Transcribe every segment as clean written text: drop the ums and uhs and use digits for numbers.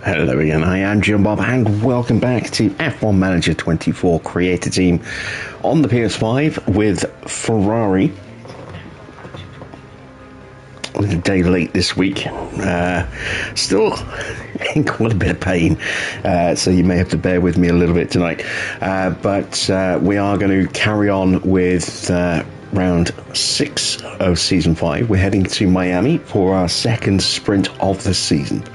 Hello again, I am Jim Bob and welcome back to F1 Manager 24 Creator Team on the PS5 with Ferrari. A day late this week, still in quite a bit of pain, so you may have to bear with me a little bit tonight, but we are going to carry on with round 6 of Season 5. We're heading to Miami for our second sprint of the season.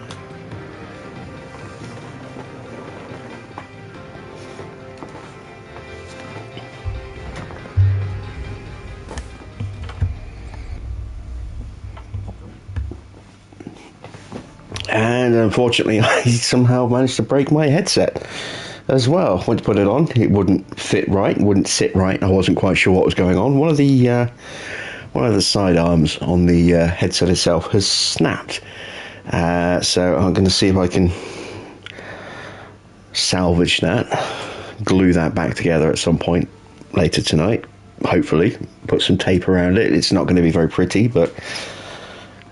And unfortunately, I somehow managed to break my headset as well. Went to put it on, it wouldn't fit right, wouldn't sit right. I wasn't quite sure what was going on. One of the side arms on the headset itself has snapped. So I'm going to see if I can salvage that, glue that back together at some point later tonight. Hopefully, put some tape around it. It's not going to be very pretty, but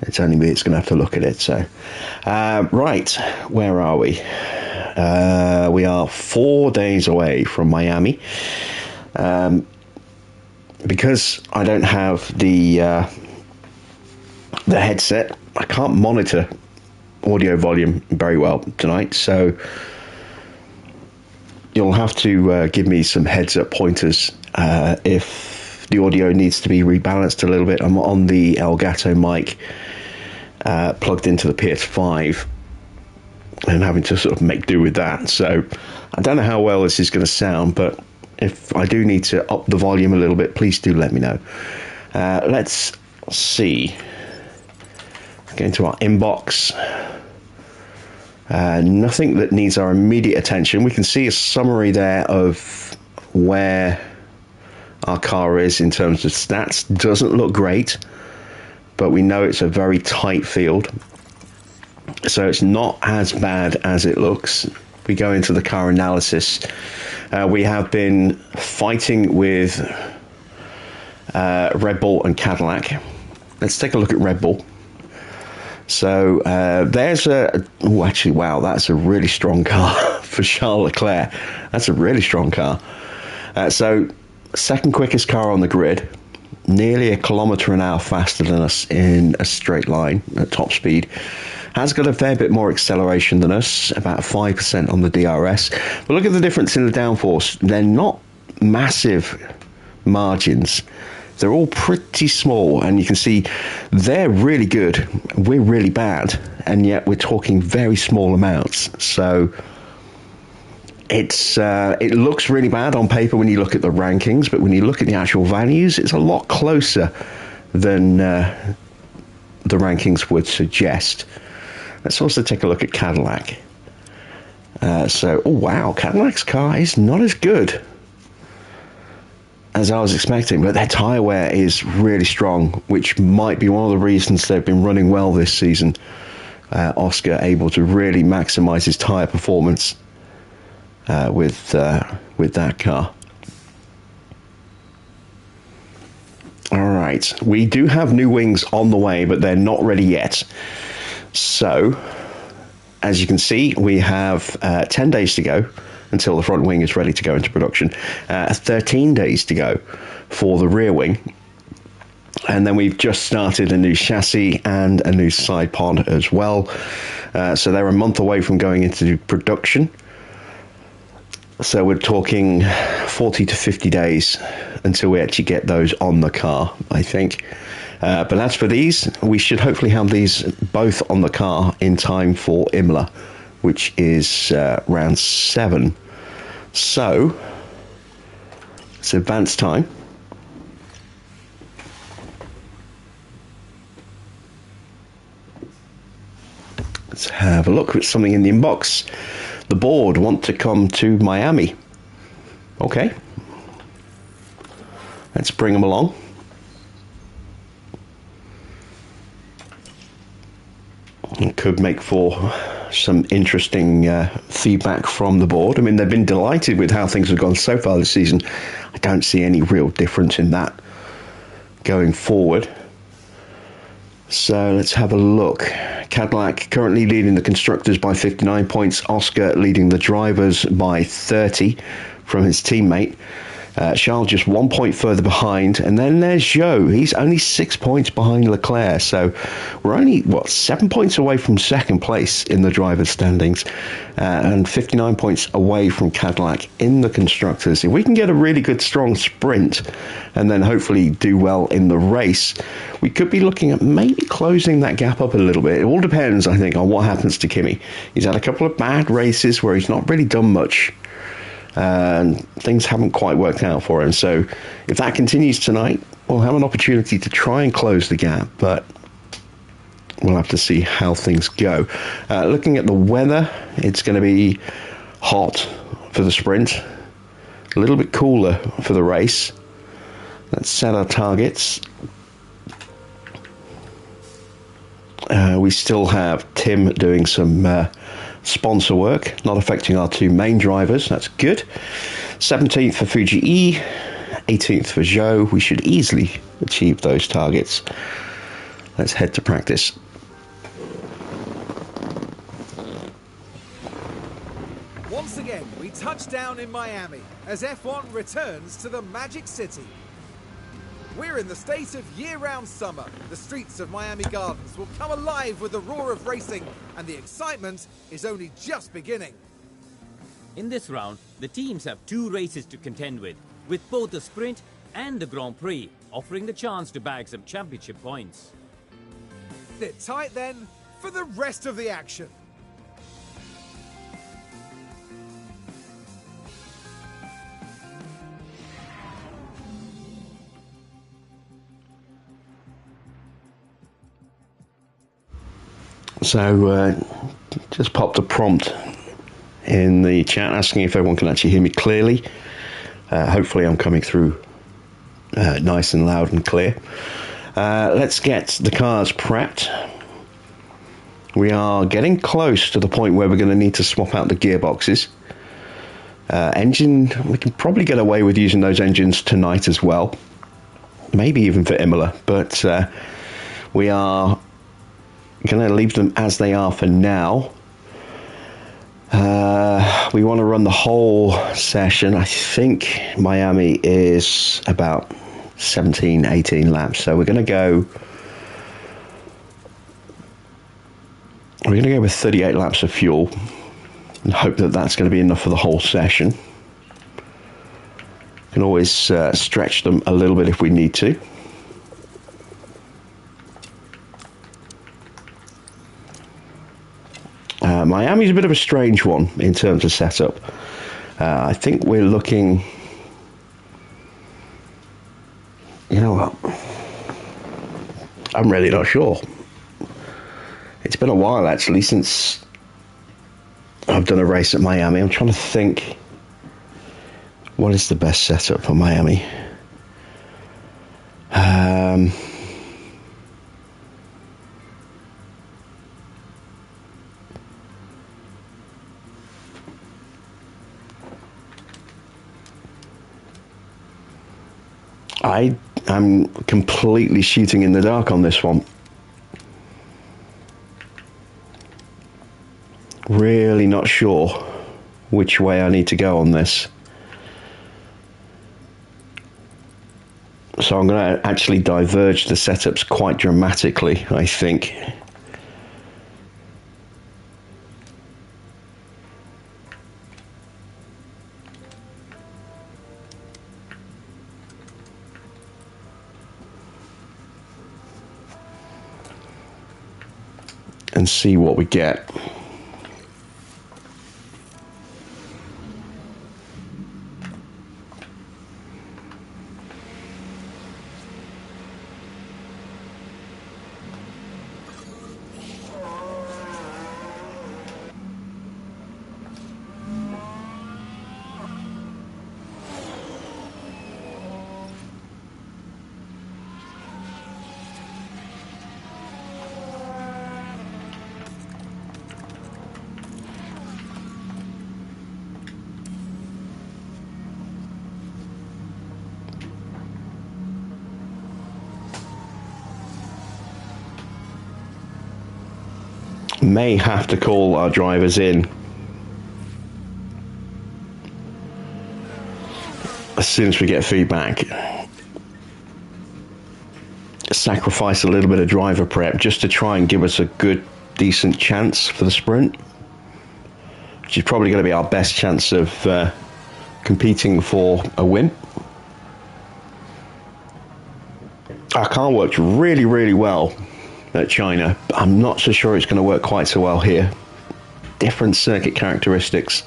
it's only me that's going to have to look at it. So, right, where are we? We are 4 days away from Miami. Because I don't have the headset, I can't monitor audio volume very well tonight. So you'll have to give me some heads-up pointers if the audio needs to be rebalanced a little bit. I'm on the Elgato mic, plugged into the PS5 and having to sort of make do with that. So I don't know how well this is going to sound, but if I do need to up the volume a little bit, please do let me know. Let's see. Get into our inbox. Nothing that needs our immediate attention. We can see a summary there of where our car is in terms of stats. Doesn't look great, but we know it's a very tight field, so it's not as bad as it looks. We go into the car analysis. We have been fighting with Red Bull and Cadillac. Let's take a look at Red Bull. So there's actually, wow, that's a really strong car for Charles Leclerc. That's a really strong car. So second quickest car on the grid, nearly 1 kilometre an hour faster than us in a straight line at top speed. Has got a fair bit more acceleration than us, about 5% on the DRS. But look at the difference in the downforce. They're not massive margins. They're all pretty small, and you can see they're really good. We're really bad, and yet we're talking very small amounts. So it looks really bad on paper when you look at the rankings, but when you look at the actual values, it's a lot closer than the rankings would suggest. Let's also take a look at Cadillac. Oh wow, Cadillac's car is not as good as I was expecting, but their tyre wear is really strong, which might be one of the reasons they've been running well this season. Oscar able to really maximise his tyre performance with that car. All right, we do have new wings on the way, but they're not ready yet. So, as you can see, we have 10 days to go until the front wing is ready to go into production. 13 days to go for the rear wing. And then we've just started a new chassis and a new side pod as well. So they're a month away from going into production. So we're talking 40 to 50 days until we actually get those on the car, I think. But as for these, we should hopefully have these both on the car in time for Imola, which is round 7. So it's advanced time. Let's have a look at something in the inbox. The board want to come to Miami. Okay. Let's bring them along. It could make for some interesting feedback from the board. I mean, they've been delighted with how things have gone so far this season. I don't see any real difference in that going forward. So let's have a look. Cadillac currently leading the constructors by 59 points. Oscar leading the drivers by 30 from his teammate. Charles just 1 point further behind, and then there's Zhou. He's only 6 points behind Leclerc, so we're only 7 points away from second place in the drivers' standings, and 59 points away from Cadillac in the constructors. If we can get a really good strong sprint and then hopefully do well in the race, we could be looking at maybe closing that gap up a little bit. It all depends, I think, on what happens to Kimi. He's had a couple of bad races where he's not really done much, and things haven't quite worked out for him. So if that continues tonight, we'll have an opportunity to try and close the gap, but we'll have to see how things go. Looking at the weather, it's going to be hot for the sprint, a little bit cooler for the race. Let's set our targets. We still have Tim doing some sponsor work, not affecting our two main drivers. That's good. 17th for Fuji E, 18th for Zhou. We should easily achieve those targets. Let's head to practice. Once again, we touch down in Miami as F1 returns to the Magic City. We're in the state of year-round summer. The streets of Miami Gardens will come alive with the roar of racing, and the excitement is only just beginning. In this round, the teams have 2 races to contend with both the sprint and the Grand Prix offering the chance to bag some championship points. Sit tight then for the rest of the action. So just popped a prompt in the chat asking if everyone can actually hear me clearly. Hopefully I'm coming through nice and loud and clear. Let's get the cars prepped. We are getting close to the point where we're going to need to swap out the gearboxes. Engine, we can probably get away with using those engines tonight as well. Maybe even for Imola, but we are going to leave them as they are for now. We want to run the whole session. I think Miami is about 17, 18 laps. So we're going to go with 38 laps of fuel and hope that that's going to be enough for the whole session. Can always stretch them a little bit if we need to. Miami's a bit of a strange one in terms of setup. I think we're looking... You know what? I'm really not sure. It's been a while, actually, since I've done a race at Miami. I'm trying to think, what is the best setup for Miami? I'm completely shooting in the dark on this one. Really not sure which way I need to go on this. So I'm going to actually diverge the setups quite dramatically, I think. And see what we get. may have to call our drivers in as soon as we get feedback. Sacrifice a little bit of driver prep just to try and give us a good, decent chance for the sprint, which is probably going to be our best chance of competing for a win. Our car worked really, really well at China, but I'm not so sure it's going to work quite so well here. Different circuit characteristics.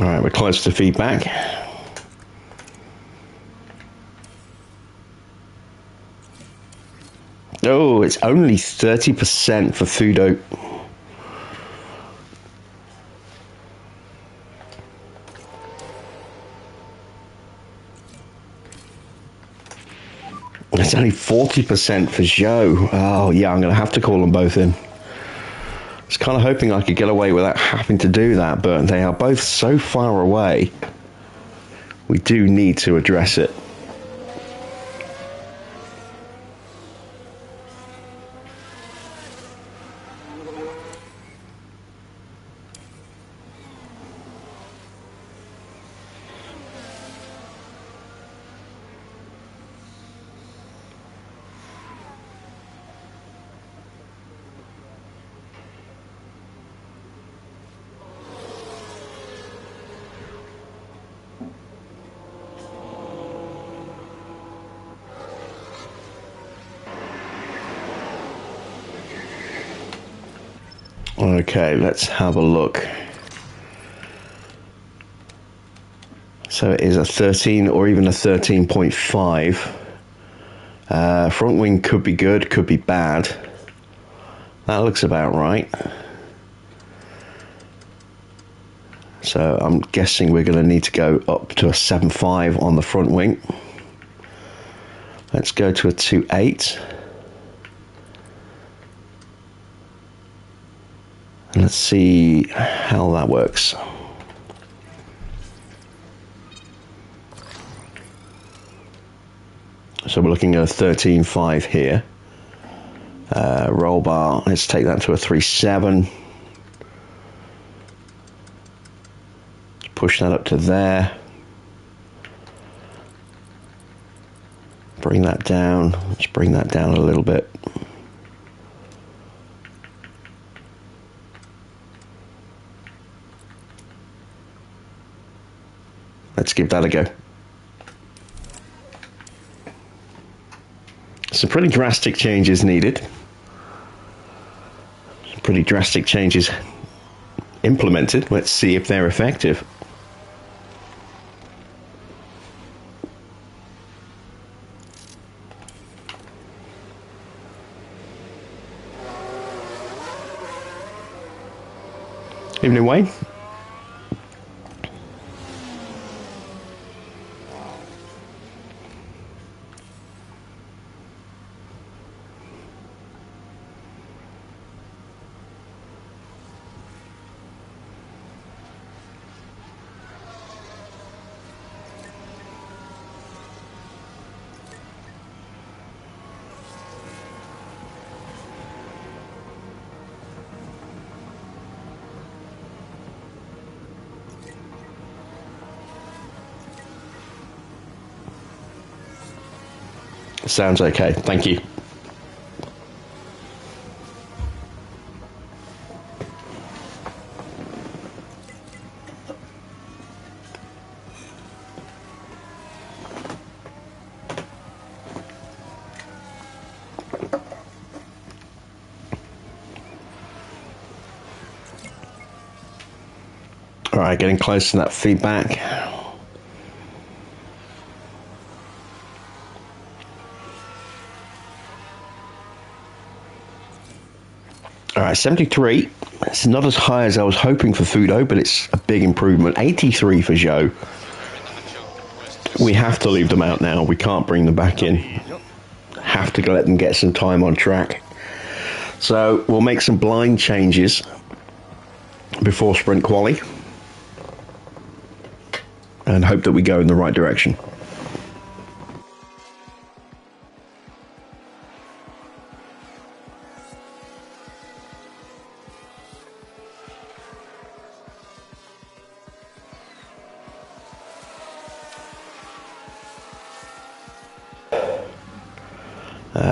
All right, we're close to feedback. Oh, it's only 30% for Fudo. It's only 40% for Zhou. Oh, yeah, I'm going to have to call them both in. I was kind of hoping I could get away without having to do that, but they are both so far away. We do need to address it. Okay, let's have a look. So it is a 13 or even a 13.5. Front wing could be good, could be bad. That looks about right. So I'm guessing we're going to need to go up to a 7.5 on the front wing. Let's go to a 2.8. Let's see how that works. So we're looking at a 13.5 here. Roll bar, let's take that to a 3.7. Push that up to there. Bring that down. Let's bring that down a little bit. Let's give that a go. Some pretty drastic changes needed. Some pretty drastic changes implemented. Let's see if they're effective. Evening, Wayne. Sounds okay, thank you. All right, getting close to that feedback. All right, 73. It's not as high as I was hoping for Fudo, but it's a big improvement. 83 for Zhou. We have to leave them out now. We can't bring them back in. Have to let them get some time on track. So we'll make some blind changes before sprint quali and hope that we go in the right direction.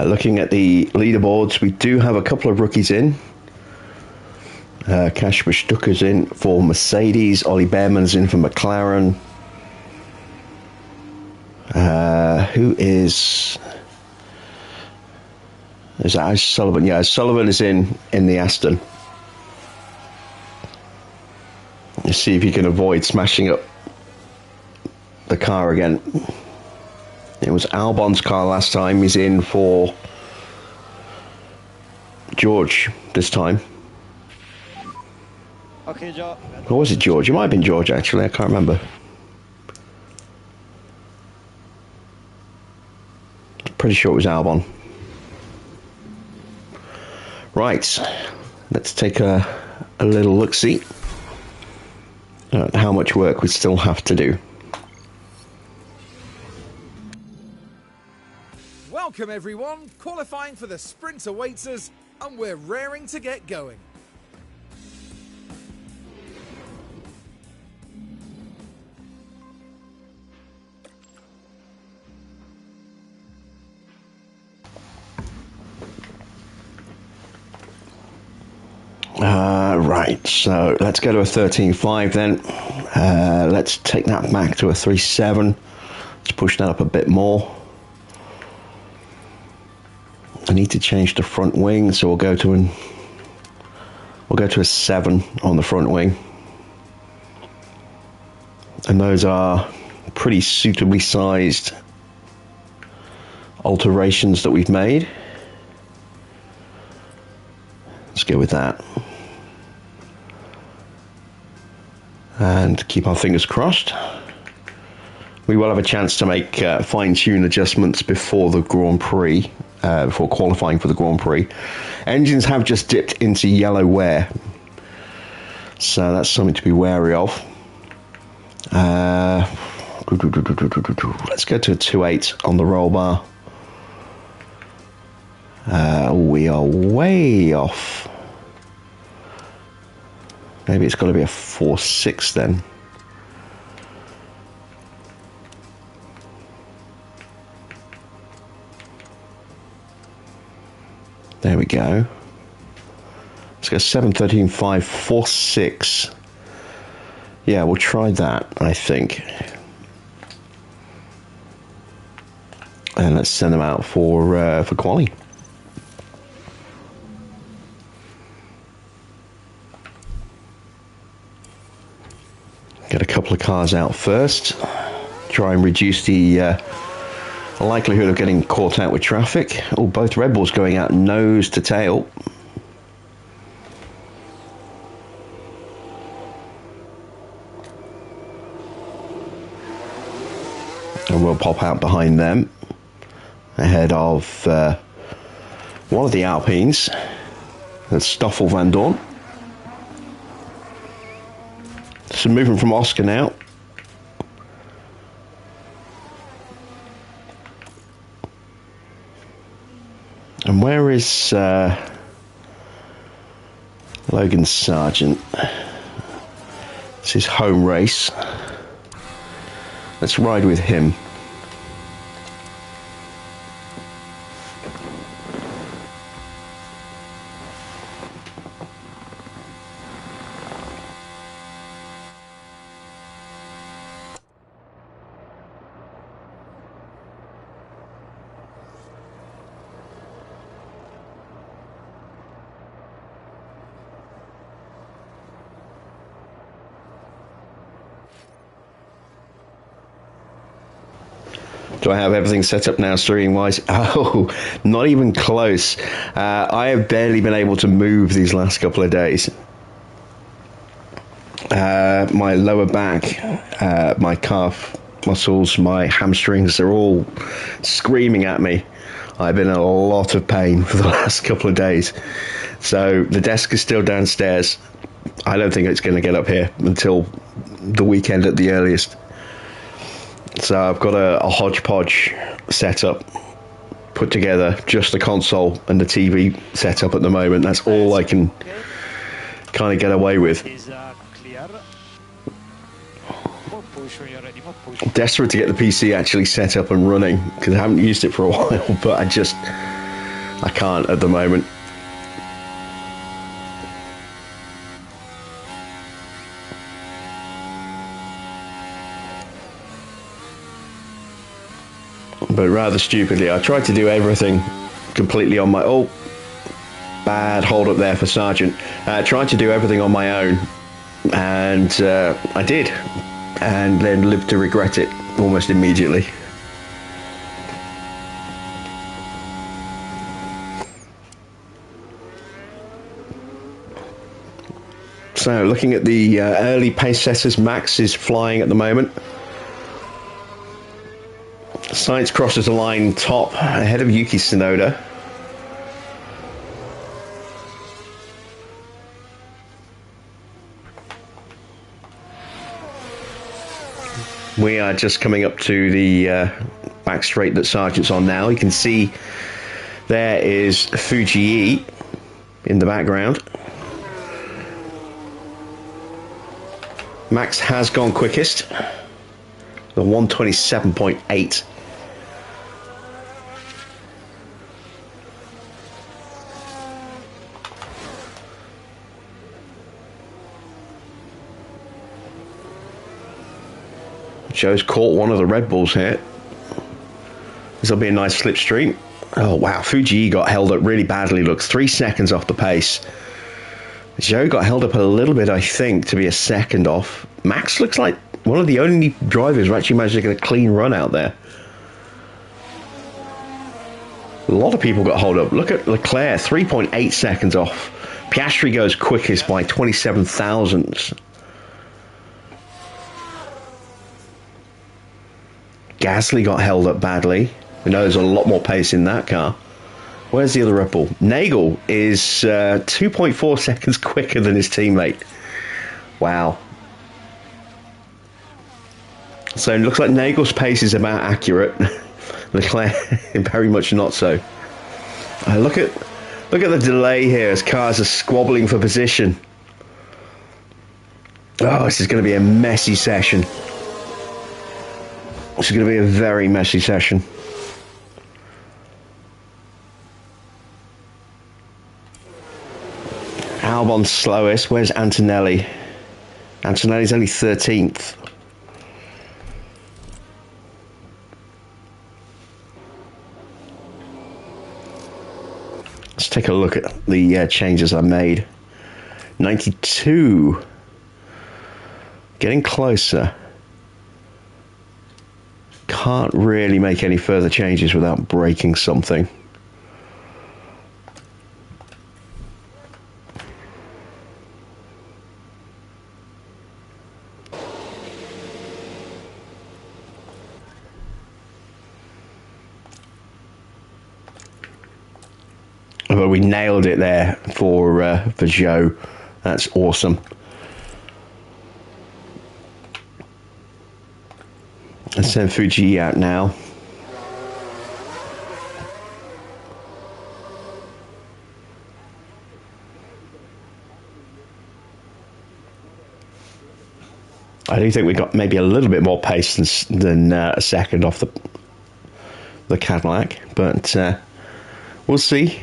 Looking at the leaderboards, we do have a couple of rookies in. Kasper Stucker's in for Mercedes. Ollie Behrman's in for McLaren. Who is that Sullivan? Yeah, Sullivan is in the Aston. Let's see if he can avoid smashing up the car again. It was Albon's car last time. He's in for George this time. Okay, George. Or was it George? It might have been George, actually. I can't remember. Pretty sure it was Albon. Right. Let's take a little look-see at how much work we still have to do. Welcome everyone, qualifying for the sprint awaits us, and we're raring to get going. Right, so let's go to a 13.5 then. Let's take that back to a 3.7. Let's push that up a bit more. I need to change the front wing, so we'll go to a 7 on the front wing. And those are pretty suitably sized alterations that we've made. Let's go with that. And keep our fingers crossed. We will have a chance to make fine-tune adjustments before the Grand Prix, before qualifying for the Grand Prix. Engines have just dipped into yellow wear, so that's something to be wary of. Let's go to a 2.8 on the roll bar. We are way off. Maybe it's got to be a 4.6 then. There we go. Let's go 7.13.5, 4.6. Yeah, we'll try that, I think. And let's send them out for quali. Get a couple of cars out first. Try and reduce the likelihood of getting caught out with traffic. Oh, both Red Bulls going out nose to tail. And we'll pop out behind them ahead of one of the Alpines. That's Stoffel Van Dorn. So moving from Oscar now. And where is Logan Sargent? It's his home race. Let's ride with him. Do I have everything set up now steering-wise? Oh, not even close. I have barely been able to move these last couple of days. My lower back, my calf, muscles, my hamstrings, they're all screaming at me. I've been in a lot of pain for the last couple of days. So the desk is still downstairs. I don't think it's going to get up here until the weekend at the earliest. So I've got a hodgepodge setup put together, just the console and the TV setup at the moment. That's all I can kind of get away with. I'm desperate to get the PC actually set up and running because I haven't used it for a while, but I can't at the moment. But rather stupidly, I tried to do everything completely on my... Oh, bad hold up there for Sergeant. Tried to do everything on my own, and I did, and then lived to regret it almost immediately. So, looking at the early pace setters, Max is flying at the moment. Sainz crosses the line top ahead of Yuki Tsunoda. We are just coming up to the back straight that Sargent's on now. You can see there is Fuji in the background. Max has gone quickest, the 127.8. Joe's caught one of the Red Bulls here. This will be a nice slipstream. Oh wow, Fuji got held up really badly. Looks 3 seconds off the pace. Joe got held up a little bit, I think, to be a second off. Max looks like one of the only drivers who actually managed to get a clean run out there. A lot of people got held up. Look at Leclerc, 3.8 seconds off. Piastri goes quickest by 27 thousandths. Gasly got held up badly. We know there's a lot more pace in that car. Where's the other Red Bull? Nagel is 2.4 seconds quicker than his teammate. Wow. So it looks like Nagel's pace is about accurate. Leclerc, very much not so. Look at the delay here as cars are squabbling for position. Oh, this is going to be a messy session. This is going to be a very messy session. Albon's slowest. Where's Antonelli? Antonelli's only 13th. Let's take a look at the changes I made. 92. Getting closer. Can't really make any further changes without breaking something. But we nailed it there for Joe. That's awesome. Let's send Fuji out now. I do think we got maybe a little bit more pace than a second off the Cadillac, but we'll see.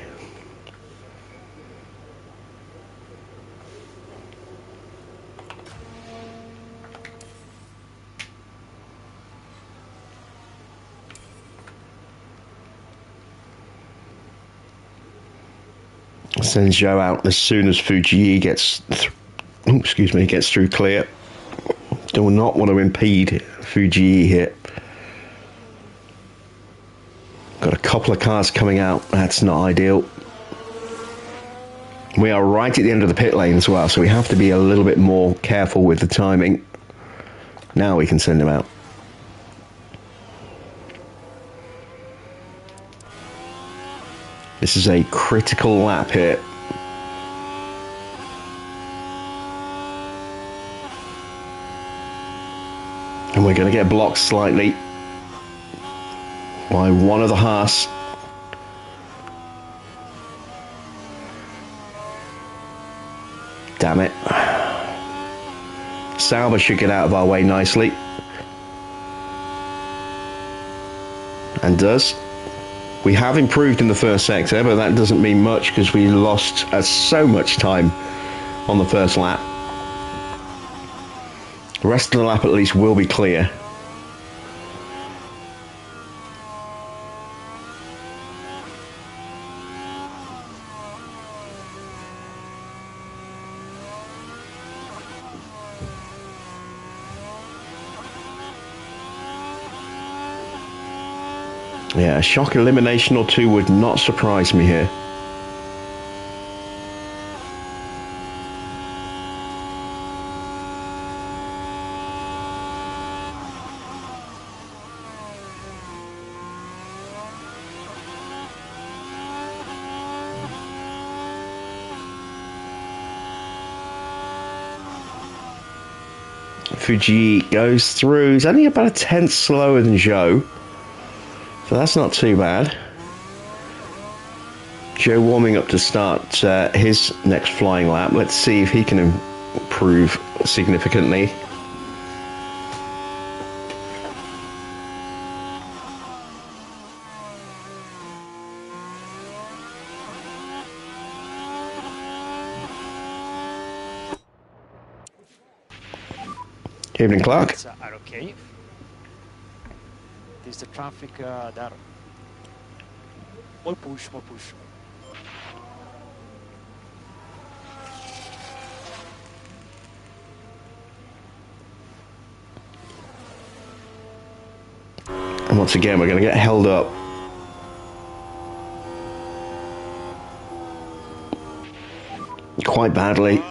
Send Joe out as soon as Fuji gets through clear. Do not want to impede Fuji here. Got a couple of cars coming out. That's not ideal. We are right at the end of the pit lane as well, so we have to be a little bit more careful with the timing. Now we can send him out. This is a critical lap here. And we're going to get blocked slightly by one of the Haas. Damn it. Sauber should get out of our way nicely. And does. We have improved in the first sector, but that doesn't mean much because we lost so much time on the first lap. The rest of the lap at least will be clear. Yeah, a shock elimination or two would not surprise me here. Fuji goes through. He's only about a tenth slower than Zhou, so that's not too bad. Zhou warming up to start his next flying lap. Let's see if he can improve significantly. Evening, Clark. It's R06. There's the traffic there. More push, more push. And once again, we're going to get held up. Quite badly.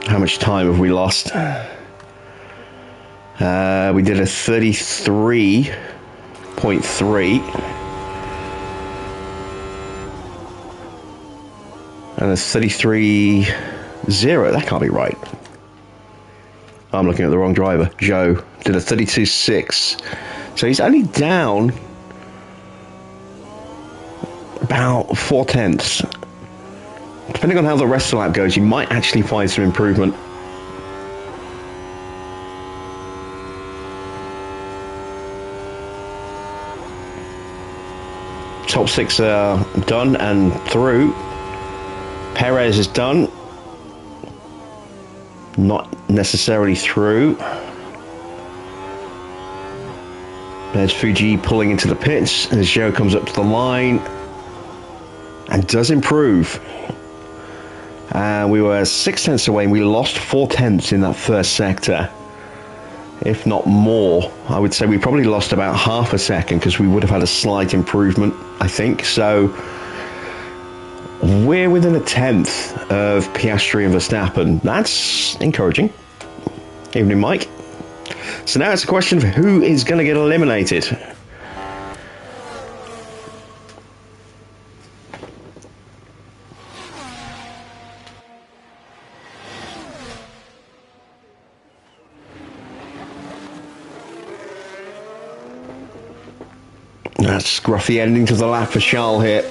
How much time have we lost? We did a 33.3 and a 33.0. That can't be right. I'm looking at the wrong driver. Zhou did a 32.6, so he's only down about 4 tenths. Depending on how the rest of the lap goes, you might actually find some improvement. Top 6 are done and through. Perez is done. Not necessarily through. There's Fuji pulling into the pits as Zhou comes up to the line and does improve. We were 6 tenths away and we lost 4 tenths in that first sector. If not more, I would say we probably lost about half a second because we would have had a slight improvement, I think. So we're within a tenth of Piastri and Verstappen. That's encouraging. Evening, Mike. So now it's a question of who is going to get eliminated. That's scruffy ending to the lap for Charles here.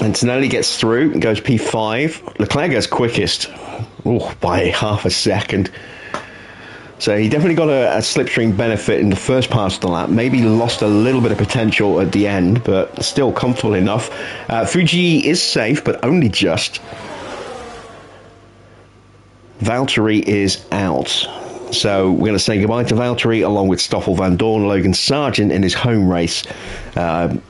Antonelli gets through and goes P5. Leclerc goes quickest by half a second. So he definitely got a slipstream benefit in the first part of the lap. Maybe lost a little bit of potential at the end, but still comfortable enough. Fuji is safe, but only just. Valtteri is out. So we're going to say goodbye to Valtteri along with Stoffel Van Dorn, Logan Sargent in his home race. And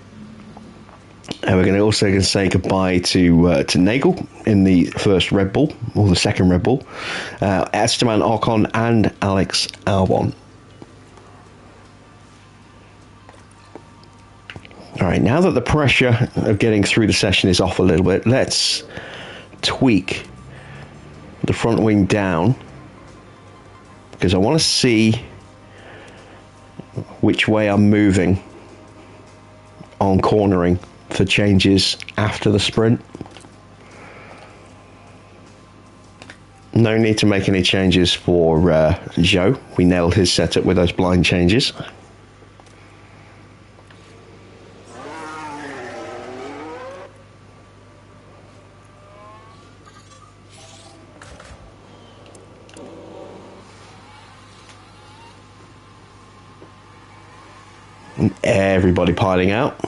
we're going to also say goodbye to Nagel in the first Red Bull, or the second Red Bull, Esteban Ocon and Alex Albon. All right, now that the pressure of getting through the session is off a little bit, let's tweak the front wing down because I want to see which way I'm moving on cornering for changes after the sprint. No need to make any changes for Joe. We nailed his setup with those blind changes. And everybody piling out.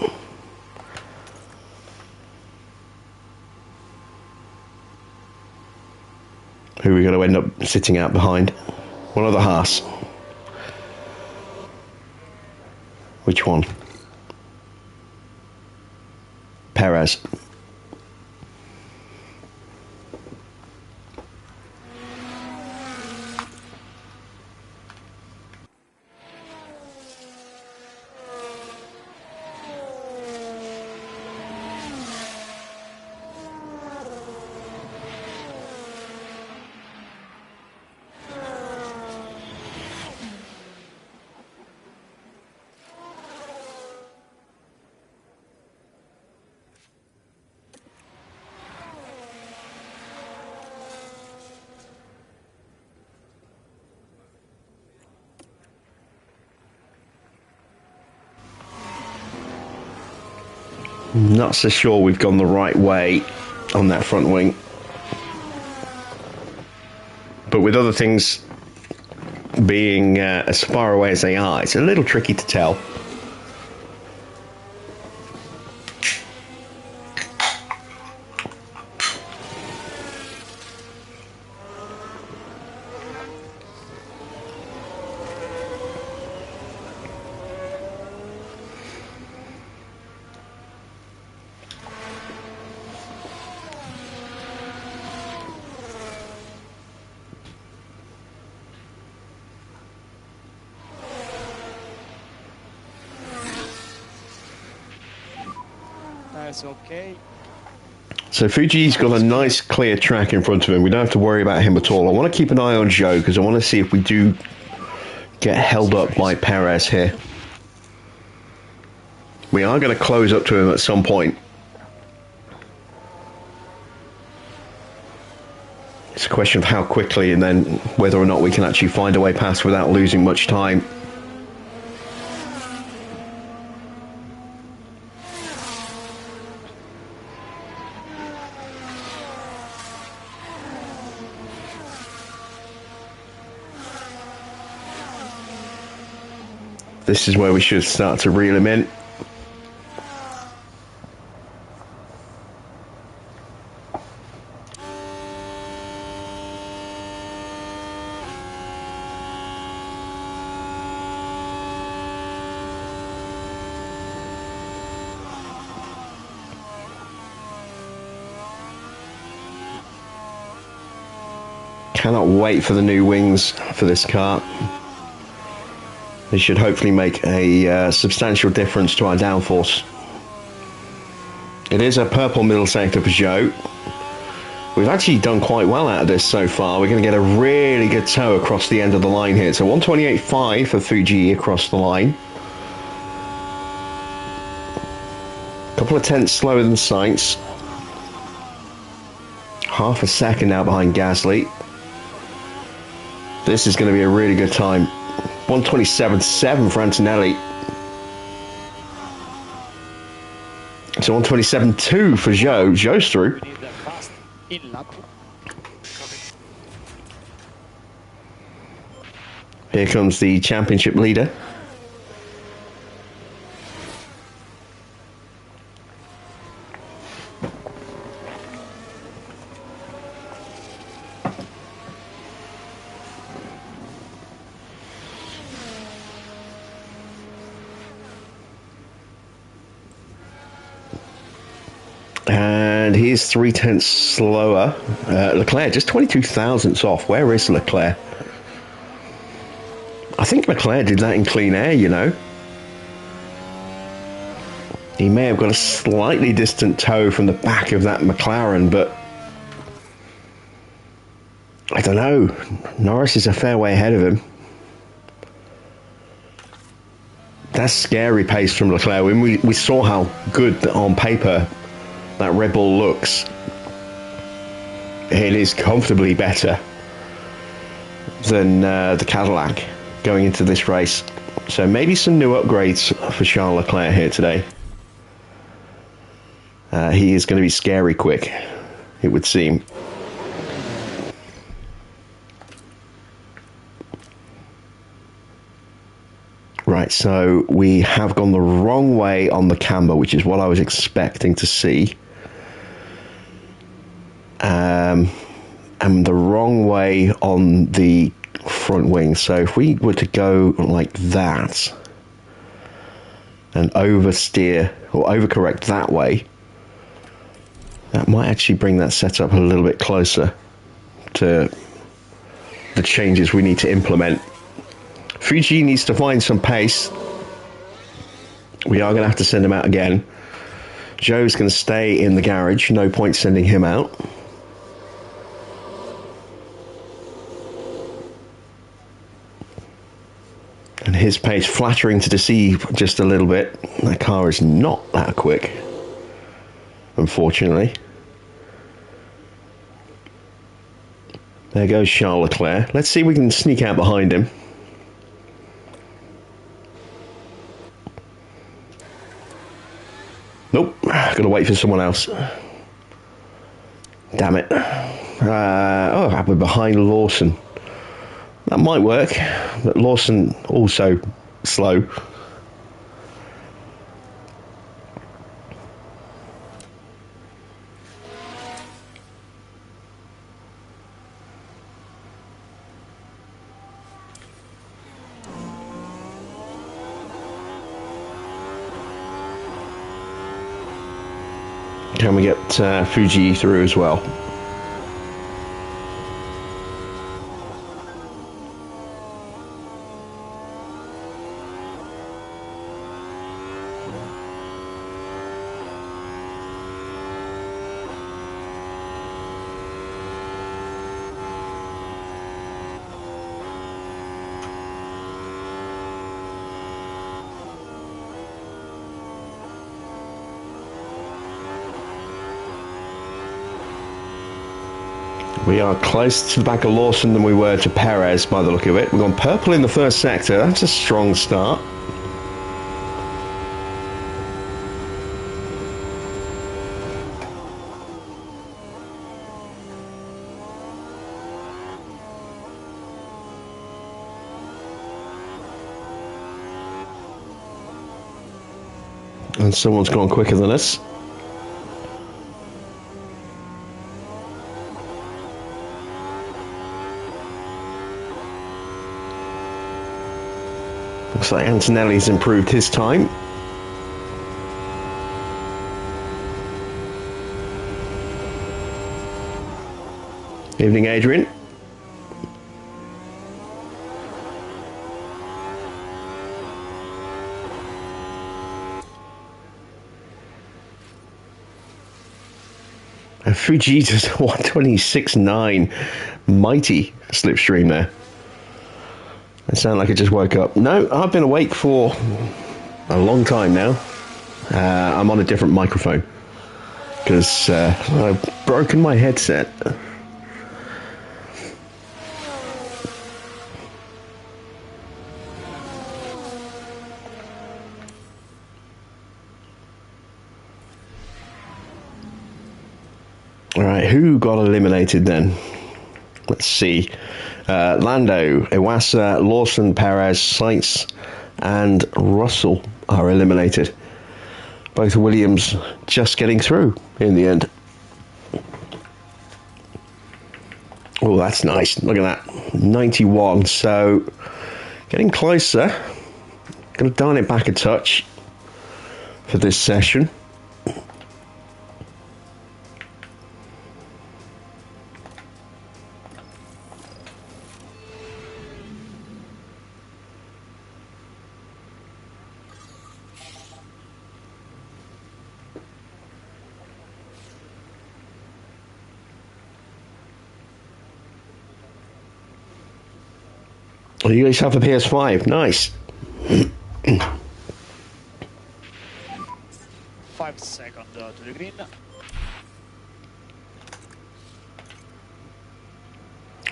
Who are we going to end up sitting out behind? One of the Haas. Which one? Perez. Not so sure we've gone the right way on that front wing. But with other things being as far away as they are, it's a little tricky to tell. That's okay. So Fuji's got a nice clear track in front of him. We don't have to worry about him at all. I want to keep an eye on Joe because I want to see if we do get held up by Perez here. We are going to close up to him at some point. It's a question of how quickly and then whether or not we can actually find a way past without losing much time. This is where we should start to reel him in. Cannot wait for the new wings for this car. They should hopefully make a substantial difference to our downforce. It is a purple middle sector for Joe. We've actually done quite well out of this so far. We're going to get a really good tow across the end of the line here. So 128.5 for Fuji across the line. A couple of tenths slower than Sainz. Half a second now behind Gasly. This is going to be a really good time. 127.7 for Antonelli. So 127.2 for Joe. Joe's through. Here comes the championship leader. And he's 3 tenths slower. Leclerc just 22 thousandths off. Where is Leclerc? I think Leclerc did that in clean air, you know. He may have got a slightly distant tow from the back of that McLaren, but I don't know. Norris is a fair way ahead of him. That's scary pace from Leclerc. When we saw how good on paper that Red Bull looks, it is comfortably better than the Cadillac going into this race. So maybe some new upgrades for Charles Leclerc here today. He is going to be scary quick, it would seem. Right, so we have gone the wrong way on the camber, which is what I was expecting to see. And the wrong way on the front wing. So if we were to go like that and oversteer or overcorrect that way, that might actually bring that setup a little bit closer to the changes we need to implement. Fuji needs to find some pace. We are going to have to send him out again. Joe's going to stay in the garage. No point sending him out. And his pace flattering to deceive just a little bit. That car is not that quick, unfortunately. There goes Charles Leclerc. Let's see if we can sneak out behind him. Nope, gotta wait for someone else. Damn it. Oh, we're behind Lawson. That might work, but Lawson also slow. Can we get Fuji through as well? We are closer to the back of Lawson than we were to Perez by the look of it. We've gone purple in the first sector. That's a strong start. And someone's gone quicker than us. Looks like Antonelli's improved his time. Evening, Adrian. And Fujita's 126.9. Mighty slipstream there. I sound like I just woke up. No, I've been awake for a long time now. I'm on a different microphone because I've broken my headset. All right, who got eliminated then? Let's see. Lando, Iwasa, Lawson, Perez, Sainz, and Russell are eliminated. Both Williams just getting through in the end. Oh, that's nice. Look at that. 91. So, getting closer. Going to dial it back a touch for this session. Oh, you guys have the PS5. Nice. 5 seconds to the green.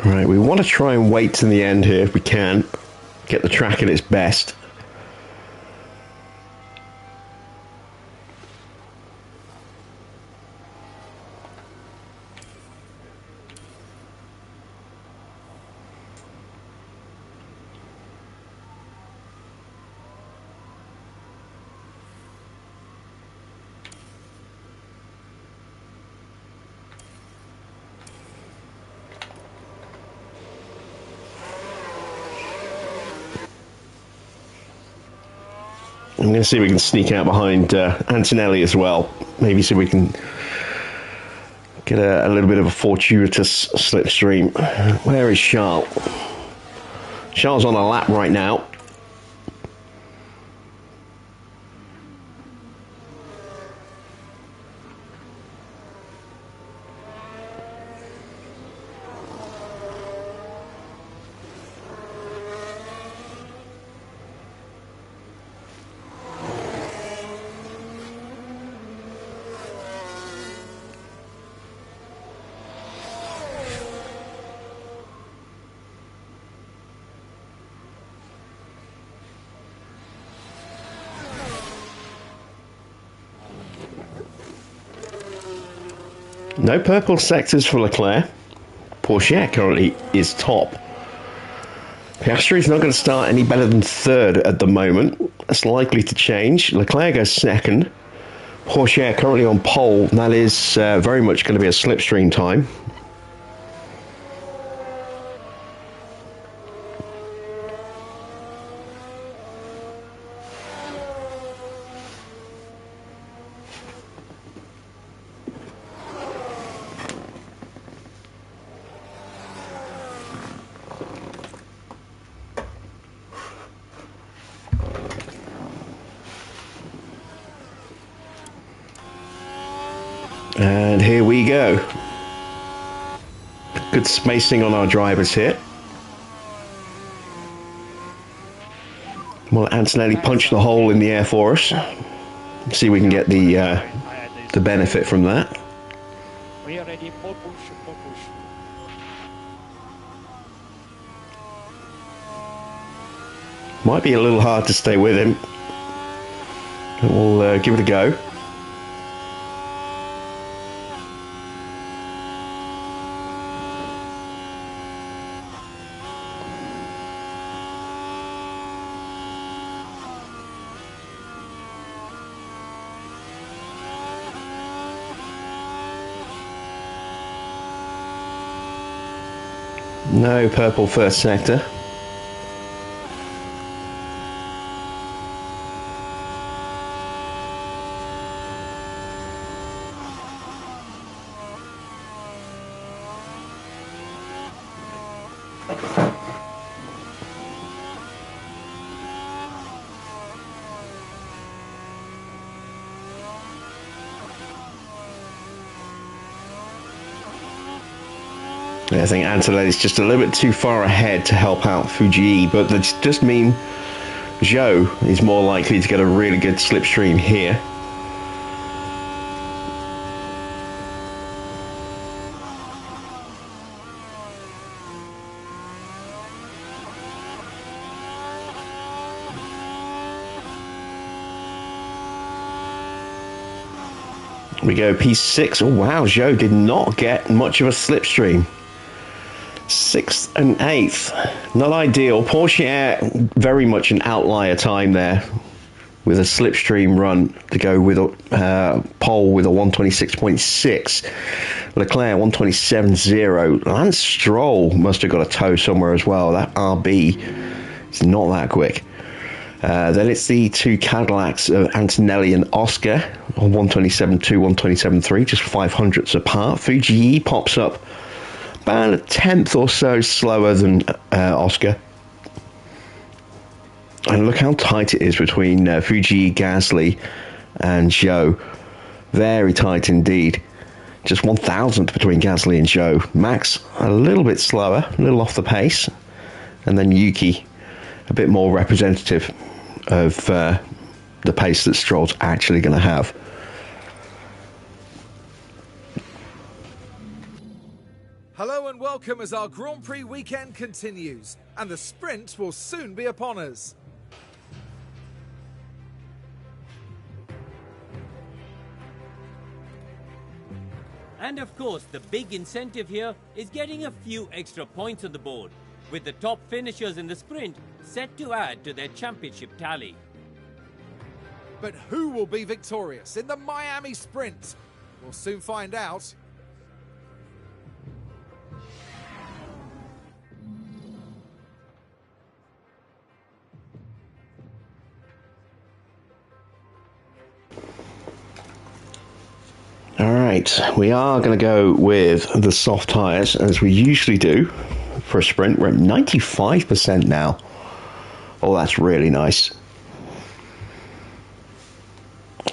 Right, we want to try and wait to the end here if we can. Get the track at its best. I'm going to see if we can sneak out behind Antonelli as well. Maybe see if we can get a little bit of a fortuitous slipstream. Where is Charles? Charles on a lap right now. No purple sectors for Leclerc. Porsche currently is top. Piastri is not going to start any better than third at the moment. That's likely to change. Leclerc goes second. Porsche currently on pole. That is very much going to be a slipstream time. And here we go. Good spacing on our drivers here. Well, Antonelli punched the hole in the air for us. See if we can get the benefit from that. We are ready. More push, more push. Might be a little hard to stay with him. We'll give it a go. No purple first sector. I think Antonelli is just a little bit too far ahead to help out Fuji, but that does mean Zhou is more likely to get a really good slipstream here. We go P6. Oh wow, Zhou did not get much of a slipstream. 6th and 8th, not ideal. Porsche very much an outlier time there with a slipstream run to go with a pole with a 126.6. Leclerc 127.0. Lance Stroll must have got a toe somewhere as well. That RB is not that quick. Then it's the two Cadillacs of Antonelli and Oscar on 127.2, 127.3, just 500ths apart. Fuji pops up about a tenth or so slower than Oscar. And look how tight it is between Fuji, Gasly and Zhou. Very tight indeed. Just 1,000th between Gasly and Zhou. Max a little bit slower, a little off the pace. and then Yuki a bit more representative of the pace that Stroll's actually going to have. Hello and welcome as our Grand Prix weekend continues, and the sprint will soon be upon us. And of course, the big incentive here is getting a few extra points on the board, with the top finishers in the sprint set to add to their championship tally. But who will be victorious in the Miami Sprint? We'll soon find out. Alright, we are going to go with the soft tyres as we usually do for a sprint. We're at 95% now. Oh, that's really nice.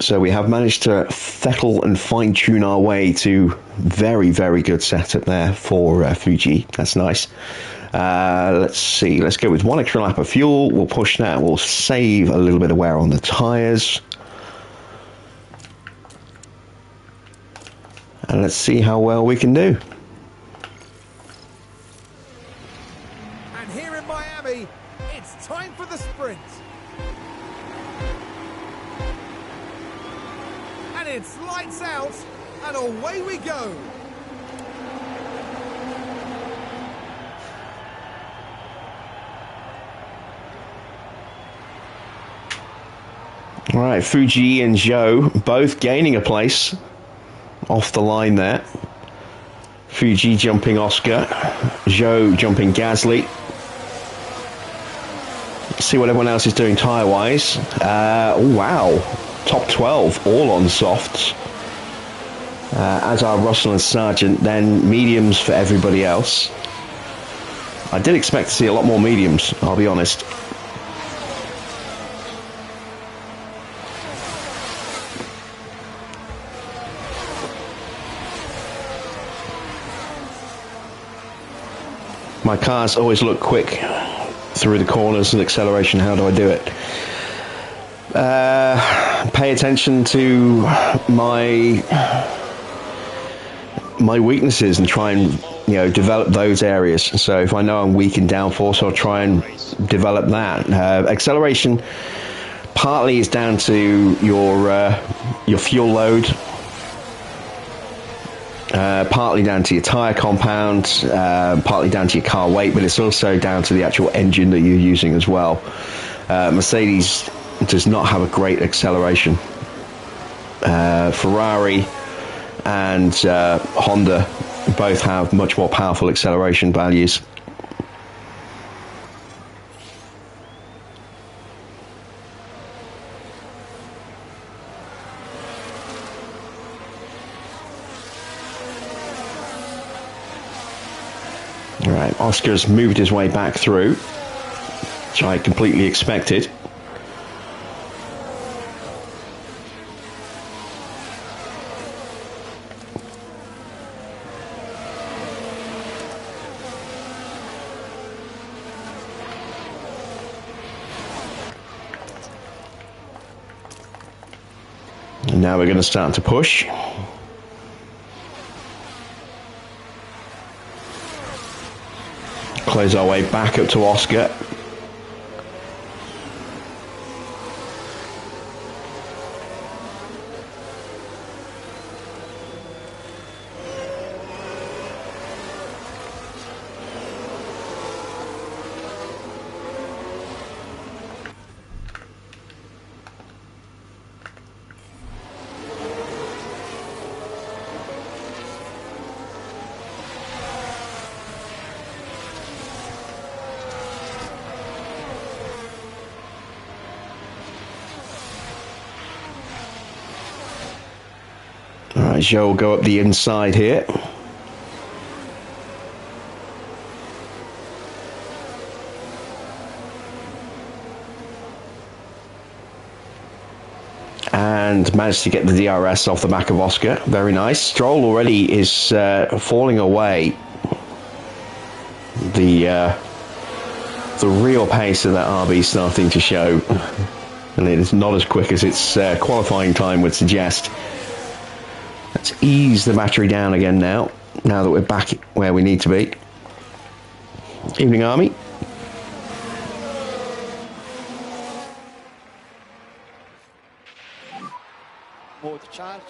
So we have managed to fettle and fine-tune our way to very, very good setup there for Fuji. That's nice. Let's see, let's go with one extra lap of fuel. We'll push that, we'll save a little bit of wear on the tyres. And let's see how well we can do. And here in Miami, it's time for the sprint. And it's lights out, and away we go. All right, Fuji and Zhou both gaining a place off the line there. Fuji jumping Oscar, Zhou jumping Gasly. Let's see what everyone else is doing tyre wise. Oh wow, top 12 all on softs, as are Russell and Sargent. Then mediums for everybody else. I did expect to see a lot more mediums, I'll be honest. My cars always look quick through the corners and acceleration. How do I do it? Pay attention to my weaknesses and try and develop those areas. So if I know I'm weak in downforce, I'll try and develop that. Acceleration partly is down to your fuel load. Partly down to your tyre compound, partly down to your car weight, but it's also down to the actual engine that you're using as well. Mercedes does not have a great acceleration. Ferrari and Honda both have much more powerful acceleration values. Right, Oscar's moved his way back through, which I completely expected. And now we're going to start to push. Close our way back up to Oscar. Alright, Zhou will go up the inside here. And managed to get the DRS off the back of Oscar. Very nice. Stroll already is falling away the the real pace of that RB starting to show, and it is not as quick as its qualifying time would suggest. Let's ease the battery down again now that we're back where we need to be. Evening, Army. Mode charge.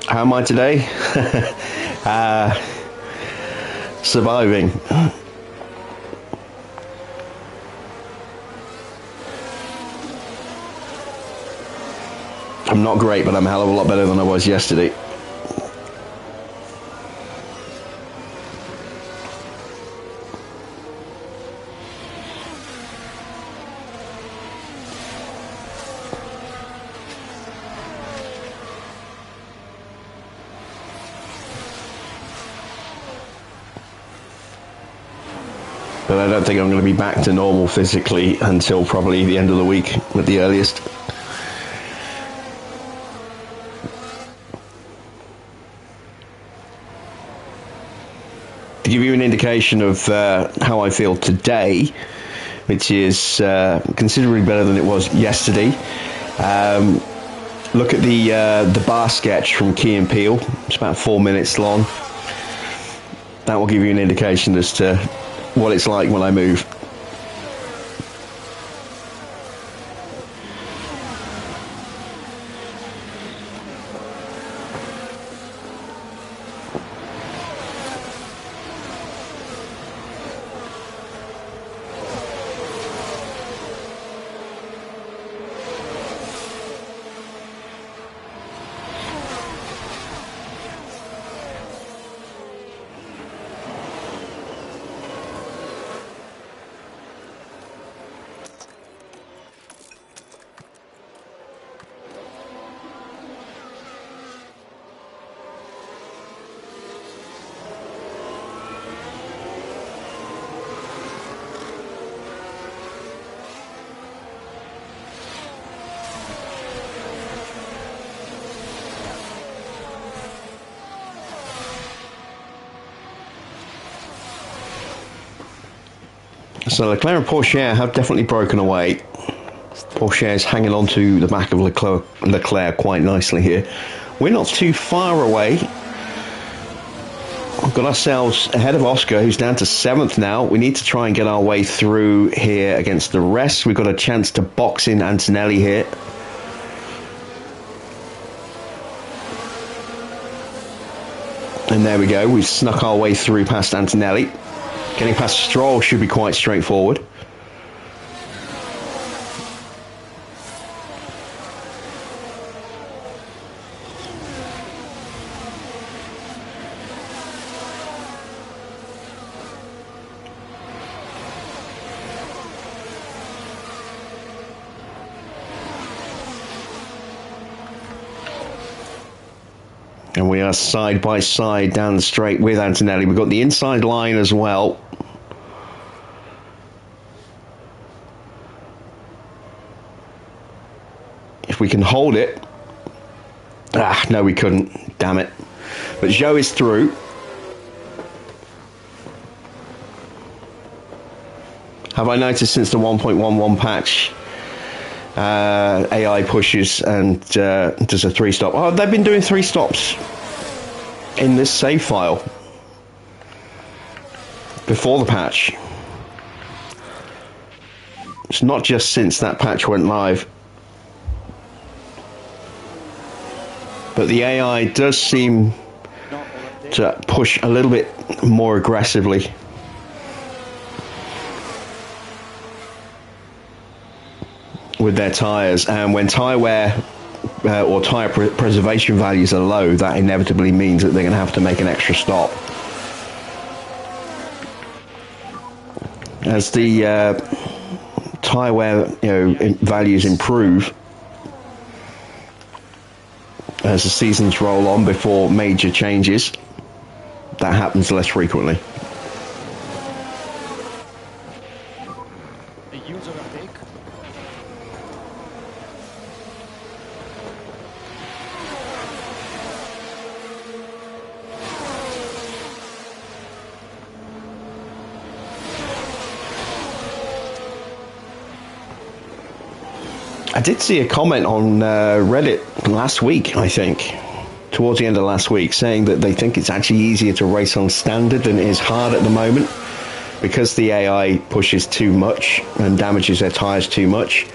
How am I today? Surviving. I'm not great, but I'm a hell of a lot better than I was yesterday. But I don't think I'm going to be back to normal physically until probably the end of the week at the earliest. To give you an indication of how I feel today, which is considerably better than it was yesterday, look at the bar sketch from Key and Peele. It's about 4 minutes long. That will give you an indication as to what it's like when I move. So Leclerc and Porsche have definitely broken away. Porsche is hanging on to the back of Leclerc quite nicely here. We're not too far away. We've got ourselves ahead of Oscar, who's down to 7th now. We need to try and get our way through here against the rest. We've got a chance to box in Antonelli here. And there we go. We've snuck our way through past Antonelli. Getting past Stroll should be quite straightforward. And we are side by side down the straight with Antonelli. We've got the inside line as well. If we can hold it. No, we couldn't. Damn it. But Zhou is through. Have I noticed since the 1.11 patch, AI pushes and does a 3-stop? Oh, they've been doing 3 stops in this save file before the patch. It's not just since that patch went live. But the AI does seem to push a little bit more aggressively. With their tyres, and when tyre wear or tyre preservation values are low, that inevitably means that they're going to have to make an extra stop. As the tyre wear values improve, as the seasons roll on before major changes, that happens less frequently. A huge overtake. I did see a comment on Reddit last week, I think, towards the end of last week, saying that they think it's actually easier to race on standard than it is hard at the moment because the AI pushes too much and damages their tyres too much.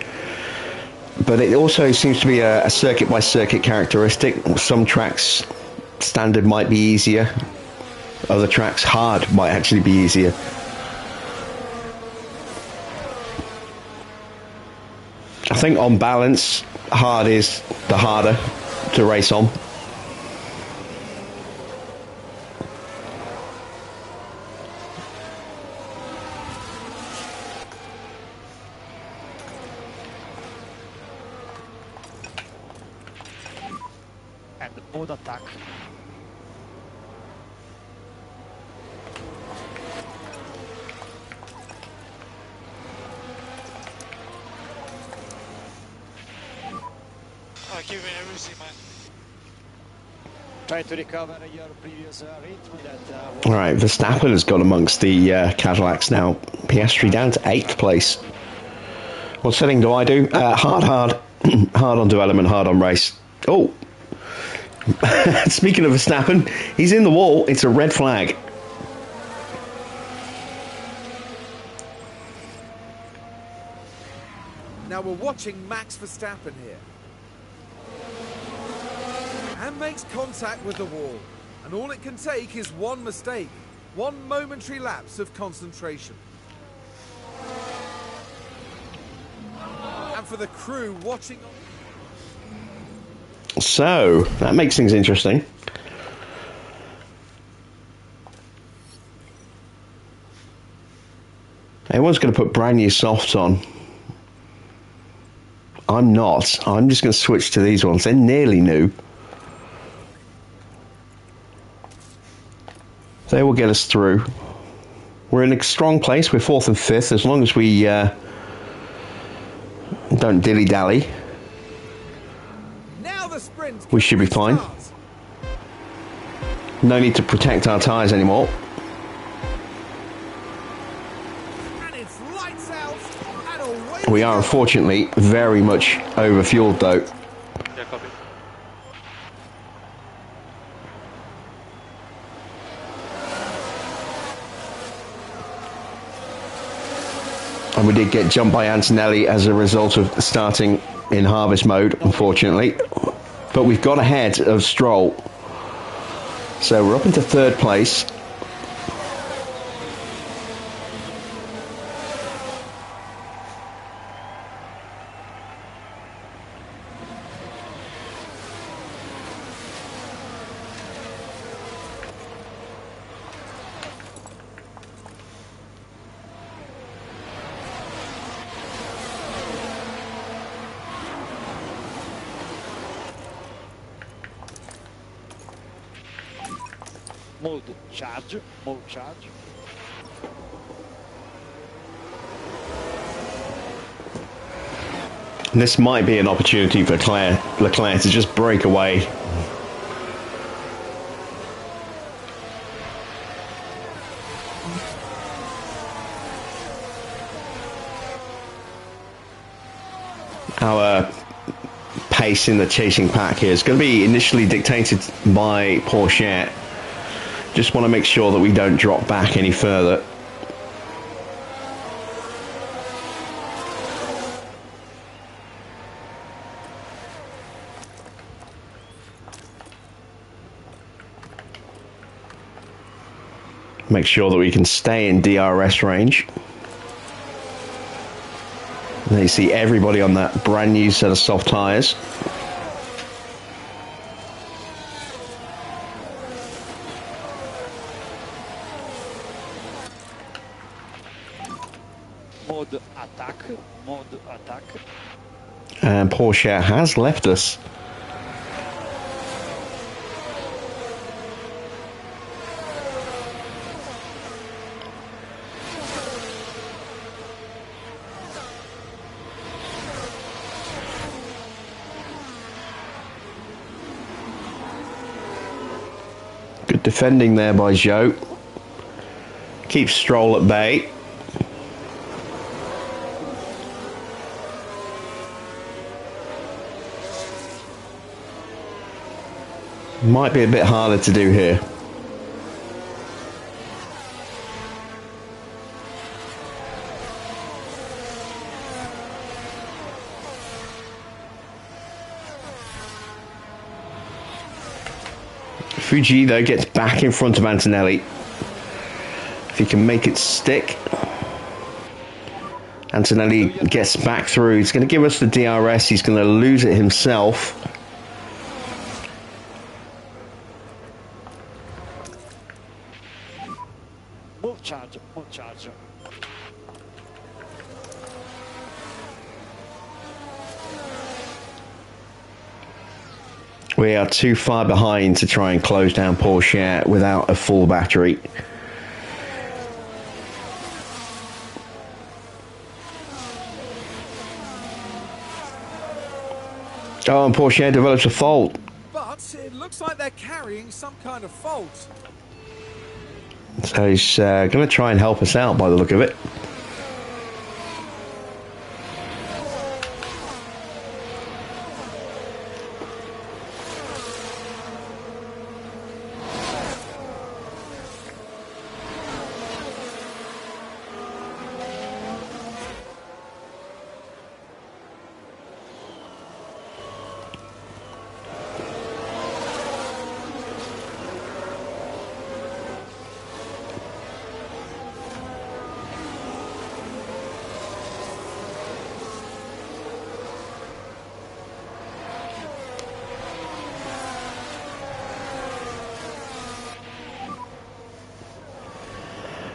But it also seems to be a circuit by circuit characteristic. Some tracks standard might be easier, other tracks hard might actually be easier. I think on balance, hard is the harder to race on. And mode attack. Give me everything, man. Try to recover your previous rate. All right, Verstappen has got amongst the Cadillacs now. Piastri down to 8th place. What setting do I do? Hard. Hard on development, hard on race. Oh! Speaking of Verstappen, he's in the wall. It's a red flag. Now we're watching Max Verstappen here. And makes contact with the wall. And all it can take is one mistake. One momentary lapse of concentration. And for the crew watching on... So, that makes things interesting. Everyone's going to put brand new softs on. I'm not. I'm just going to switch to these ones. They're nearly new. They will get us through. We're in a strong place. We're 4th and 5th. As long as we don't dilly-dally, now the sprint we should be fine. No need to protect our tyres anymore. And it's lights out and away We are unfortunately very much overfueled though. Yeah, copy. And we did get jumped by Antonelli as a result of starting in harvest mode, unfortunately. But we've got ahead of Stroll. So we're up into 3rd place. Mode charge. Mode charge. This might be an opportunity for Leclerc to just break away. Our pace in the chasing pack here is going to be initially dictated by Porsche. Just want to make sure that we don't drop back any further. Make sure that we can stay in DRS range. And you see everybody on that brand new set of soft tyres. Mode attack. Mode attack. And Porsche has left us. Good defending there by Zhou. Keeps Stroll at bay. Might be a bit harder to do here. Fuji, though, gets back in front of Antonelli. If he can make it stick. Antonelli gets back through. He's going to give us the DRS. He's going to lose it himself. Move charge, move charge. We are too far behind to try and close down Porsche without a full battery. Oh, and Porsche develops a fault. But it looks like they're carrying some kind of fault. So he's going to try and help us out by the look of it.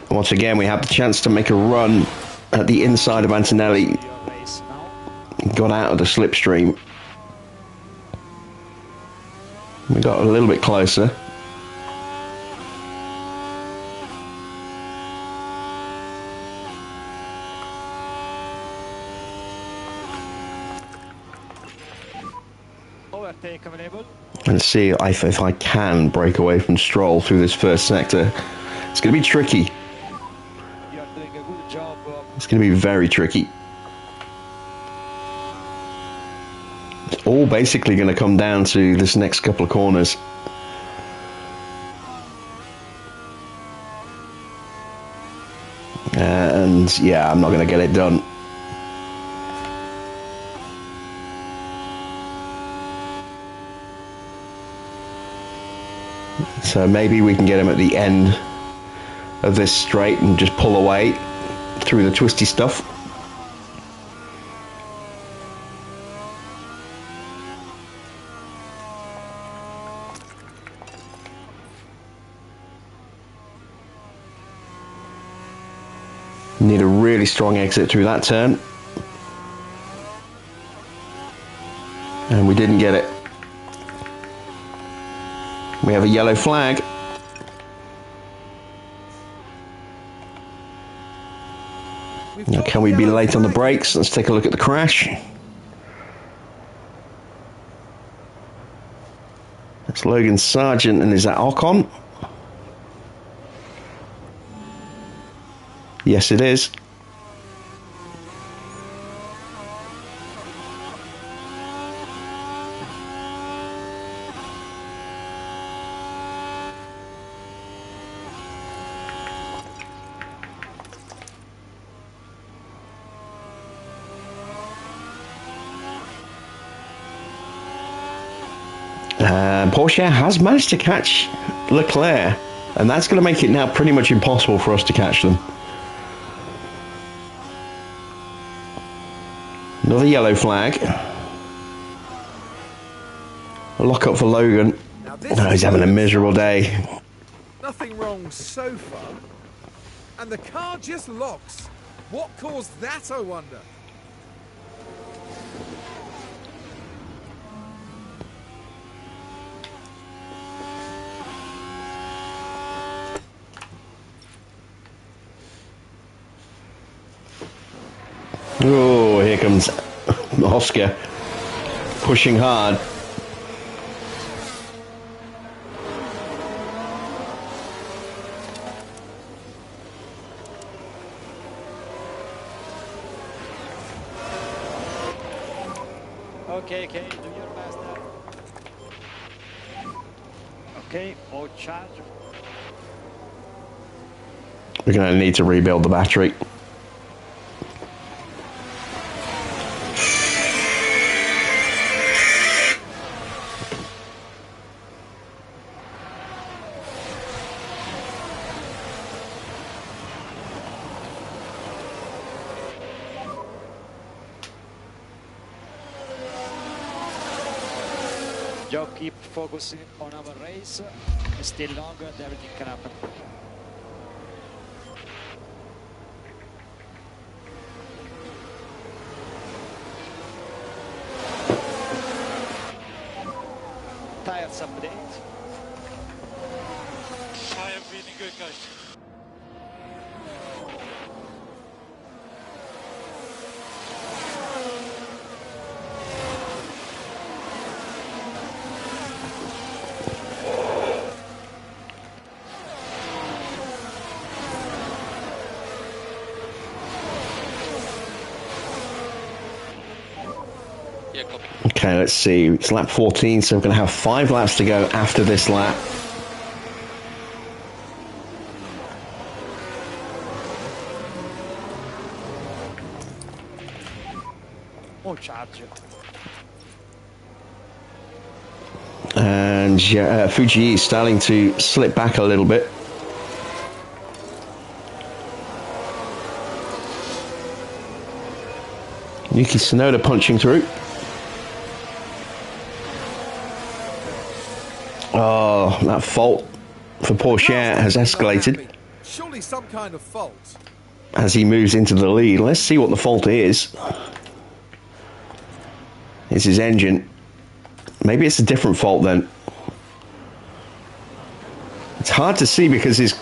Once again, we have the chance to make a run at the inside of Antonelli. Your race now. Got out of the slipstream. We got a little bit closer. Overtake available. And see if I can break away from Stroll through this first sector. It's going to be tricky. You are doing a good job. It's going to be very tricky. It's all basically going to come down to this next couple of corners. And yeah, I'm not going to get it done. So maybe we can get him at the end of this straight and just pull away through the twisty stuff. Need a really strong exit through that turn. And we didn't get it. We have a yellow flag. Now, can we be late on the brakes? Let's take a look at the crash. That's Logan Sargent, and is that Ocon? Yes, it is. Porsche has managed to catch Leclerc, and that's going to make it now pretty much impossible for us to catch them. Another yellow flag. A lock up for Logan. Oh, he's having a miserable day. Nothing wrong so far. And the car just locks. What caused that, I wonder? Oh, here comes Oscar, pushing hard. Okay, do your best. Okay, all charge. We're going to need to rebuild the battery. Joe, keep focusing on our race. It's still long and everything can happen. Tires update. I am feeling good, guys. Yeah, copy. Okay, let's see. It's lap 14, so we're going to have 5 laps to go after this lap. All charge. And Fuji is starting to slip back a little bit. Yuki Tsunoda punching through. Oh, that fault for Porsche has escalated Surely some kind of fault. as he moves into the lead. Let's see what the fault is. It's his engine. Maybe it's a different fault then. It's hard to see because his...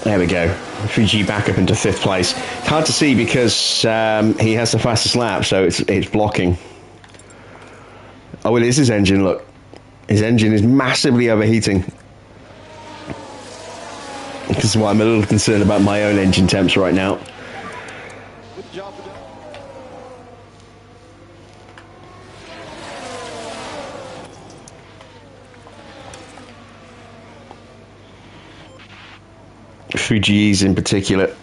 There we go. Fuji back up into 5th place. It's hard to see because he has the fastest lap, so it's blocking. Oh, it is his engine, look. His engine is massively overheating. This is why I'm a little concerned about my own engine temps right now. Good job. Fuji's in particular.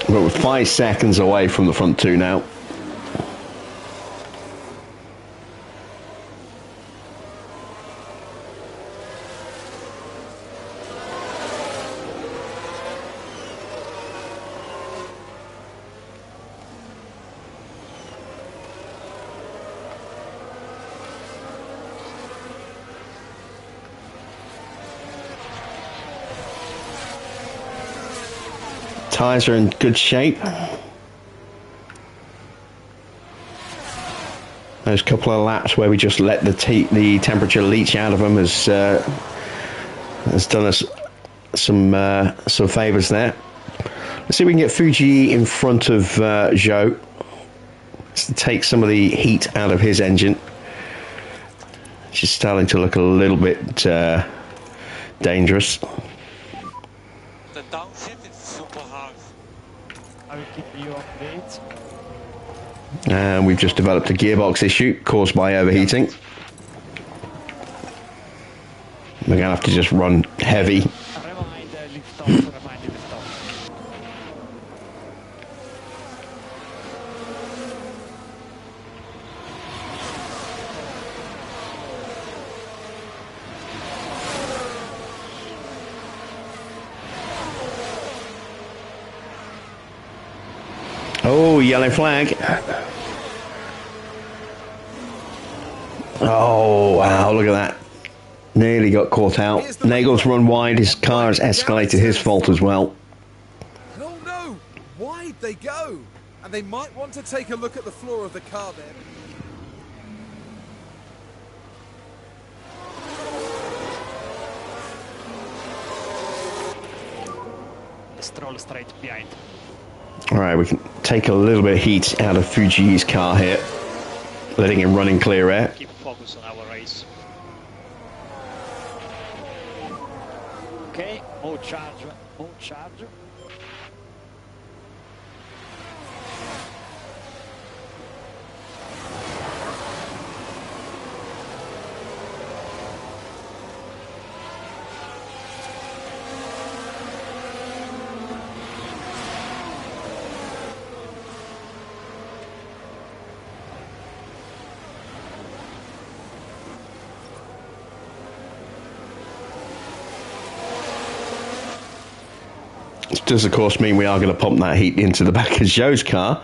But we're 5 seconds away from the front 2 now. Tyres are in good shape. Those couple of laps where we just let the temperature leach out of them has done us some favours there. Let's see if we can get Fuji in front of Zhou to take some of the heat out of his engine. She's starting to look a little bit dangerous. The downshift is super hard. I will keep you updated. And we've just developed a gearbox issue caused by overheating. We're going to have to just run heavy. Remind lift off, remind lift off. Oh, yellow flag. Oh, wow, look at that. Nearly got caught out. Nagel's run wide. His car has escalated. His fault as well. Oh no! Why'd they go? And they might want to take a look at the floor of the car then. Stroll straight behind. All right, we can take a little bit of heat out of Fuji's car here, letting him run in clear air. Keep focus focus on our race. Okay, more charge, more charge. This does, of course, mean we are going to pump that heat into the back of Joe's car.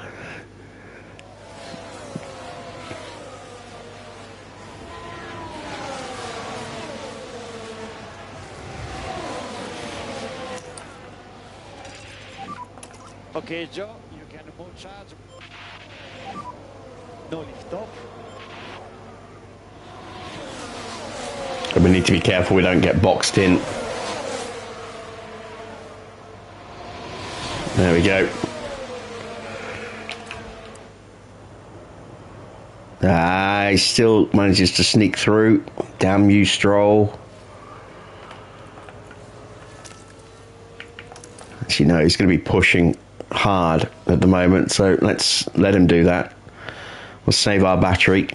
Okay, Joe, you can more charge. No lift off. And we need to be careful we don't get boxed in. There we go. He still manages to sneak through. Damn you, Stroll. Actually, no, he's going to be pushing hard at the moment, so let's let him do that. We'll save our battery.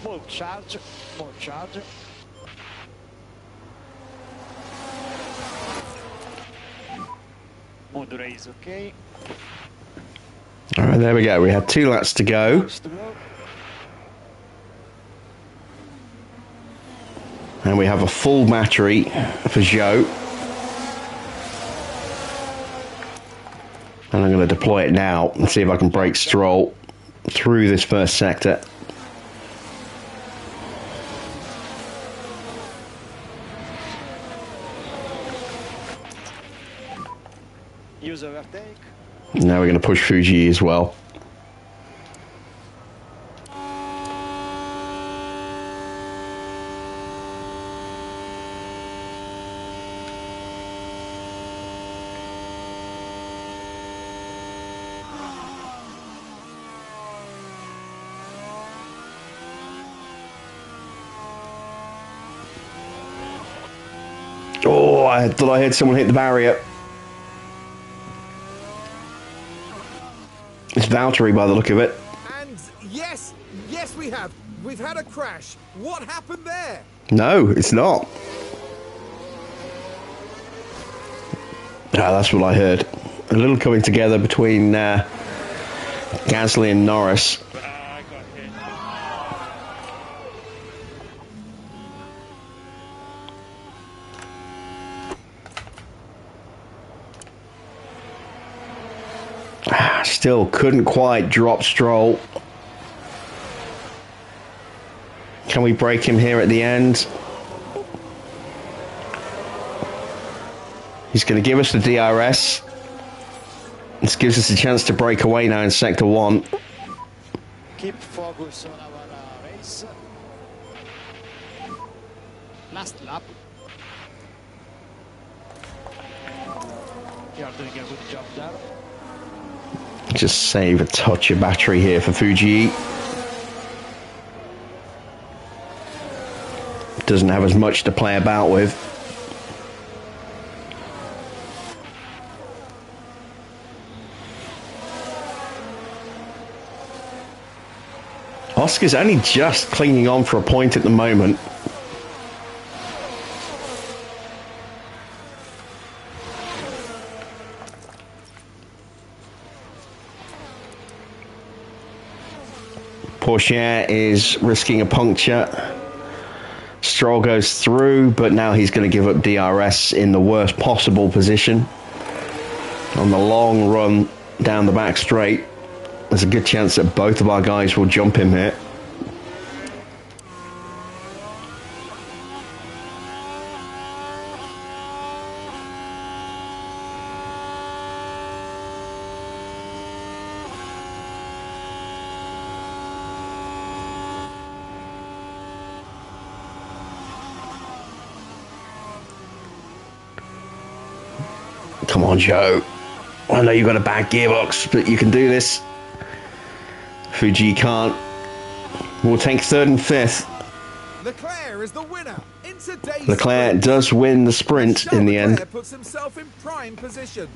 More charge, more charge. More race, okay. All right, there we go. We had 2 laps to go. Laps to go. And we have a full battery for Joe. And I'm going to deploy it now and see if I can break Stroll through this first sector. Use overtake. Now we're going to push Fuji as well. Oh, I thought I heard someone hit the barrier. It's Valtteri by the look of it. And yes, we have. We've had a crash. What happened there? No, it's not. That's what I heard. A little coming together between Gasly and Norris. I got hit. Still couldn't quite drop Stroll. Can we break him here at the end? He's going to give us the DRS. This gives us a chance to break away now in Sector 1. Keep focus on our race. Last lap. You are doing a good job there. Just save a touch of battery here for Fuji. Doesn't have as much to play about with. Oscar's only just clinging on for a point at the moment. Porsche is risking a puncture. Stroll goes through, but now he's going to give up DRS in the worst possible position. On the long run down the back straight, there's a good chance that both of our guys will jump him here. Come on, Joe. I know you've got a bad gearbox, but you can do this. Fuji can't. We'll take third and fifth. Leclerc is the winner in today's Leclerc sprint. does win the sprint in the end. Leclerc puts himself in prime position.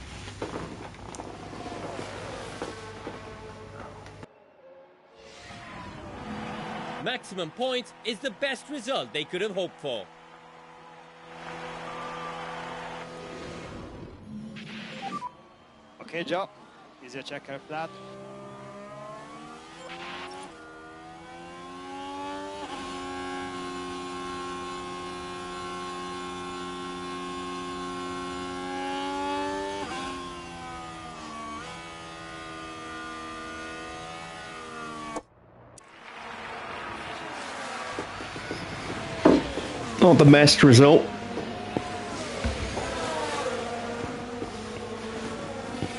Maximum points is the best result they could have hoped for. Okay, Joe. Easy checker flat. Not the best result.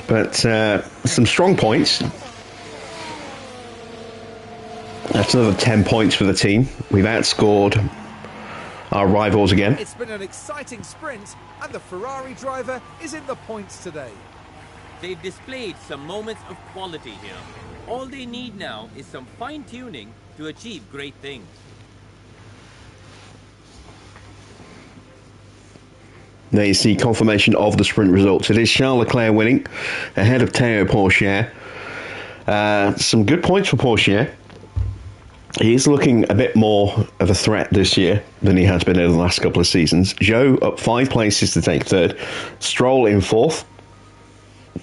But some strong points. That's another 10 points for the team. We've outscored our rivals again. It's been an exciting sprint, and the Ferrari driver is in the points today. They've displayed some moments of quality here. All they need now is some fine-tuning to achieve great things. There you see confirmation of the sprint results. It is Charles Leclerc winning ahead of Théo Pourchaire. Some good points for Pourchaire. He is looking a bit more of a threat this year than he has been in the last couple of seasons. Zhou up 5 places to take third. Stroll in fourth.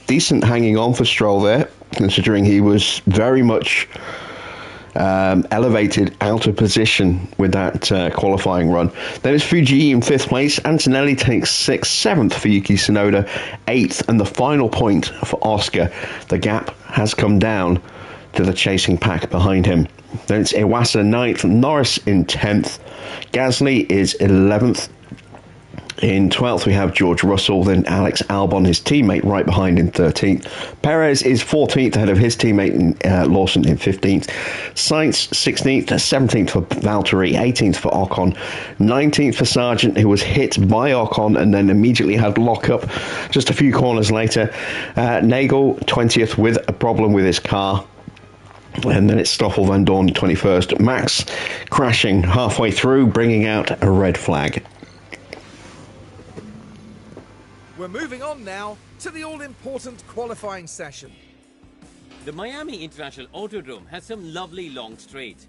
Decent hanging on for Stroll there, considering he was very much elevated out of position with that qualifying run. Then it's Fuji in 5th place. Antonelli takes 6th, 7th for Yuki Tsunoda, 8th, and the final point for Oscar. The gap has come down to the chasing pack behind him. Then it's Iwasa 9th, Norris in 10th, Gasly is 11th. In 12th, we have George Russell, then Alex Albon, his teammate, right behind in 13th. Perez is 14th ahead of his teammate Lawson in 15th. Sainz 16th, 17th for Valtteri, 18th for Ocon, 19th for Sargent, who was hit by Ocon and then immediately had lockup just a few corners later. Nagel 20th with a problem with his car. And then it's Stoffel Van Dorn 21st. Max crashing halfway through, bringing out a red flag. We're moving on now to the all-important qualifying session. The Miami International Autodrome has some lovely long straights,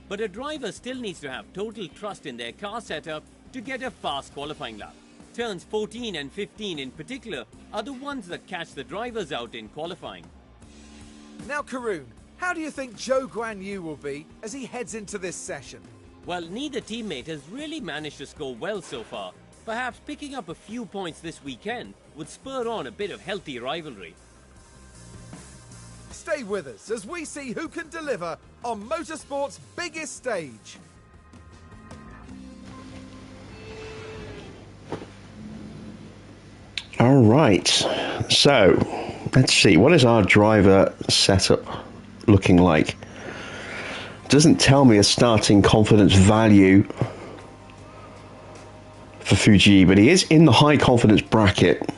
but a driver still needs to have total trust in their car setup to get a fast qualifying lap. Turns 14 and 15 in particular are the ones that catch the drivers out in qualifying. Now, Karun, how do you think Zhou Guanyu will be as he heads into this session? Well, neither teammate has really managed to score well so far. Perhaps picking up a few points this weekend would spur on a bit of healthy rivalry. Stay with us as we see who can deliver on motorsport's biggest stage. All right, so let's see. What is our driver setup looking like? Doesn't tell me a starting confidence value for Fuji, but he is in the high confidence bracket.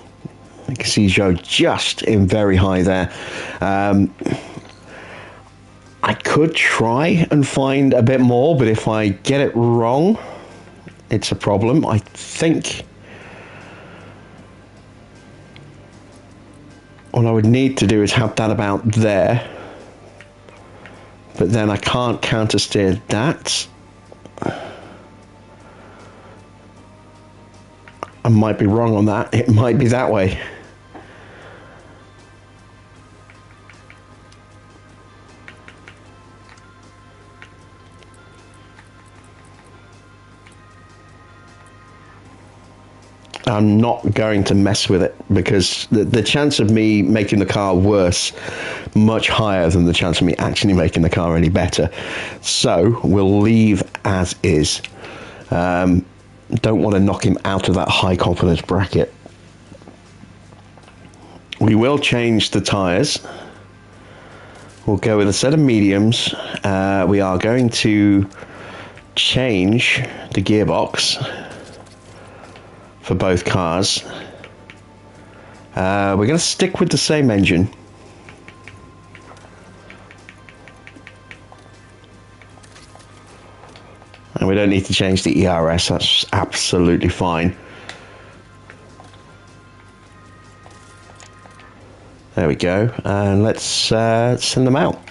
You can see Zhou just in very high there. I could try and find a bit more, but if I get it wrong, it's a problem. I think what I would need to do is have that about there, but then I can't counter steer that. I might be wrong on that. It might be that way. I'm not going to mess with it because the chance of me making the car worse much higher than the chance of me actually making the car any better. So we'll leave as is. Don't want to knock him out of that high confidence bracket. We will change the tyres. We'll go with a set of mediums. We are going to change the gearbox for both cars. We're going to stick with the same engine. And we don't need to change the ERS, that's absolutely fine. There we go, and let's send them out.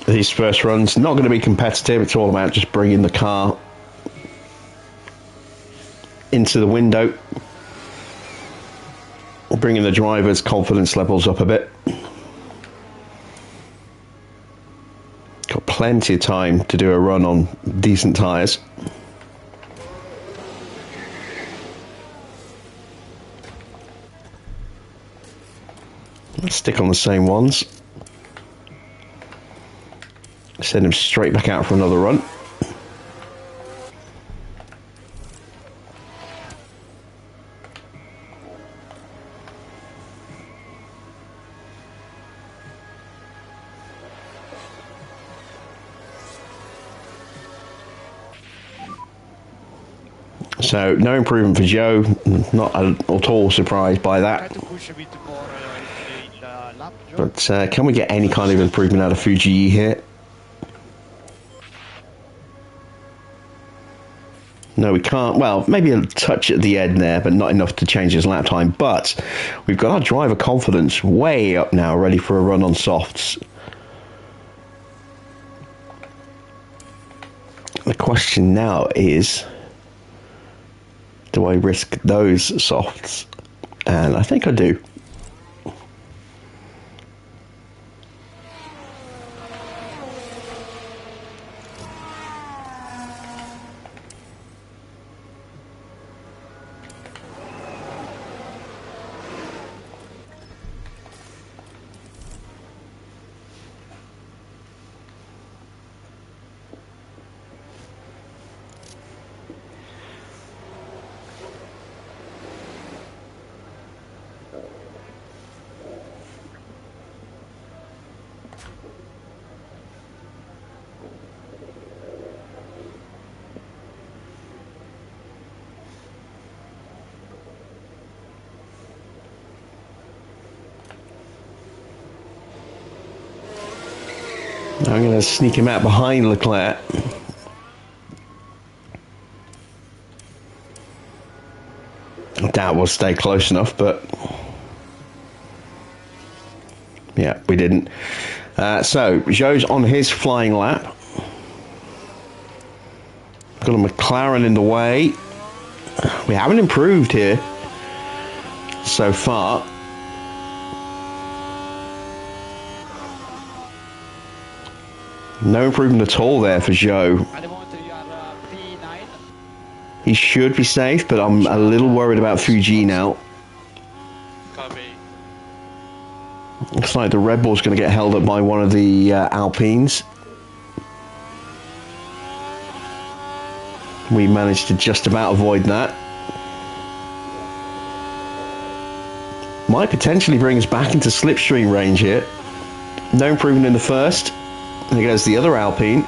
These first runs, not going to be competitive, it's all about just bringing the car into the window, bringing the driver's confidence levels up a bit. Got plenty of time to do a run on decent tyres. Let's stick on the same ones. Send him straight back out for another run. So no improvement for Joe, not at all surprised by that. But can we get any kind of improvement out of Fuji here? No, we can't. Well, maybe a touch at the end there, but not enough to change his lap time. But we've got our driver confidence way up now, ready for a run on softs. The question now is, do I risk those softs? And I think I do. I'm going to sneak him out behind Leclerc. I doubt we'll stay close enough, but yeah, we didn't. So Joe's on his flying lap. Got a McLaren in the way. We haven't improved here so far. No improvement at all there for Joe. He should be safe, but I'm a little worried about Fuji now. Looks like the Red Bull's going to get held up by one of the Alpines. We managed to just about avoid that. Might potentially bring us back into slipstream range here. No improvement in the first. There goes the other Alpine.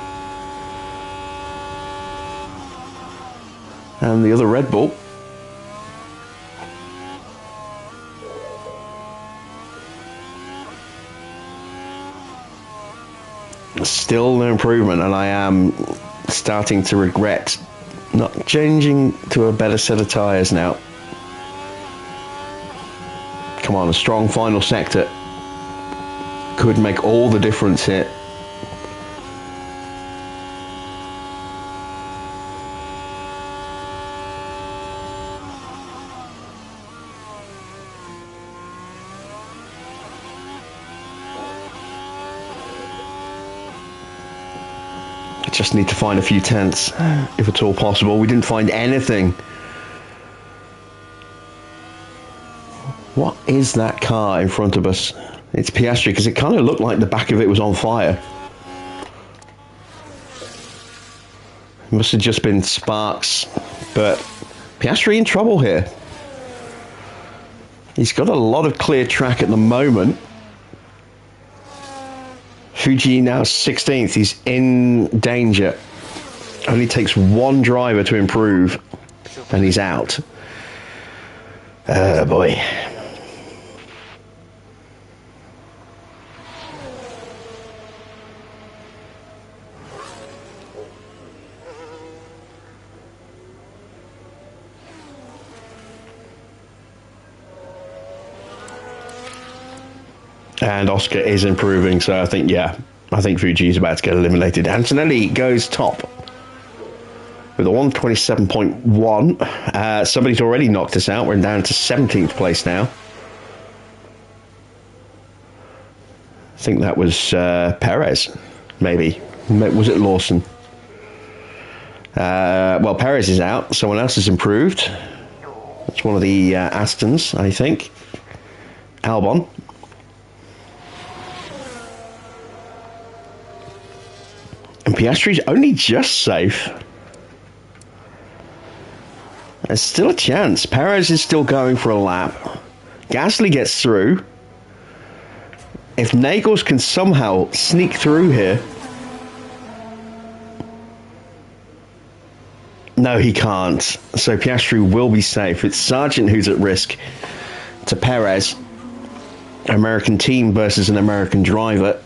And the other Red Bull. Still no improvement, and I am starting to regret not changing to a better set of tyres now. Come on, a strong final sector could make all the difference here. Just need to find a few tenths, if at all possible. We didn't find anything. What is that car in front of us? It's Piastri, because it kind of looked like the back of it was on fire. It must have just been sparks, but Piastri in trouble here. He's got a lot of clear track at the moment. Fuji now 16th. He's in danger. Only takes one driver to improve, and he's out. Oh boy. And Oscar is improving, so I think Fuji is about to get eliminated. Antonelli goes top with a 127.1. Somebody's already knocked us out. We're down to 17th place now. I think that was Perez, maybe. Was it Lawson? Well, Perez is out. Someone else has improved. It's one of the Astons, I think. Albon. And Piastri's only just safe. There's still a chance. Perez is still going for a lap. Gasly gets through. If Nagels can somehow sneak through here. No, he can't. So Piastri will be safe. It's Sargent who's at risk to Perez. American team versus an American driver.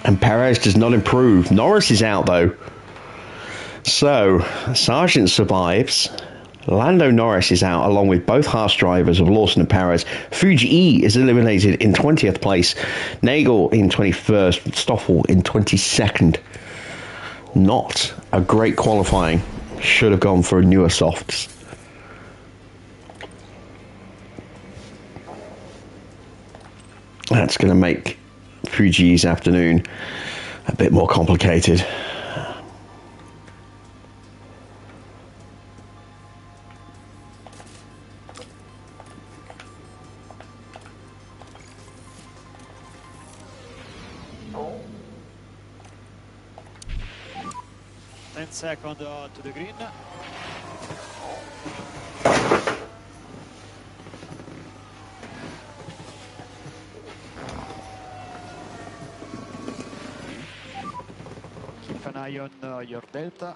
And Perez does not improve. Norris is out, though. So, Sargent survives. Lando Norris is out, along with both Haas drivers of Lawson and Perez. Fuji is eliminated in 20th place. Nagel in 21st. Stoffel in 22nd. Not a great qualifying. Should have gone for newer softs. That's going to make Fuji's afternoon a bit more complicated. Second to the green. Keep an eye on your delta.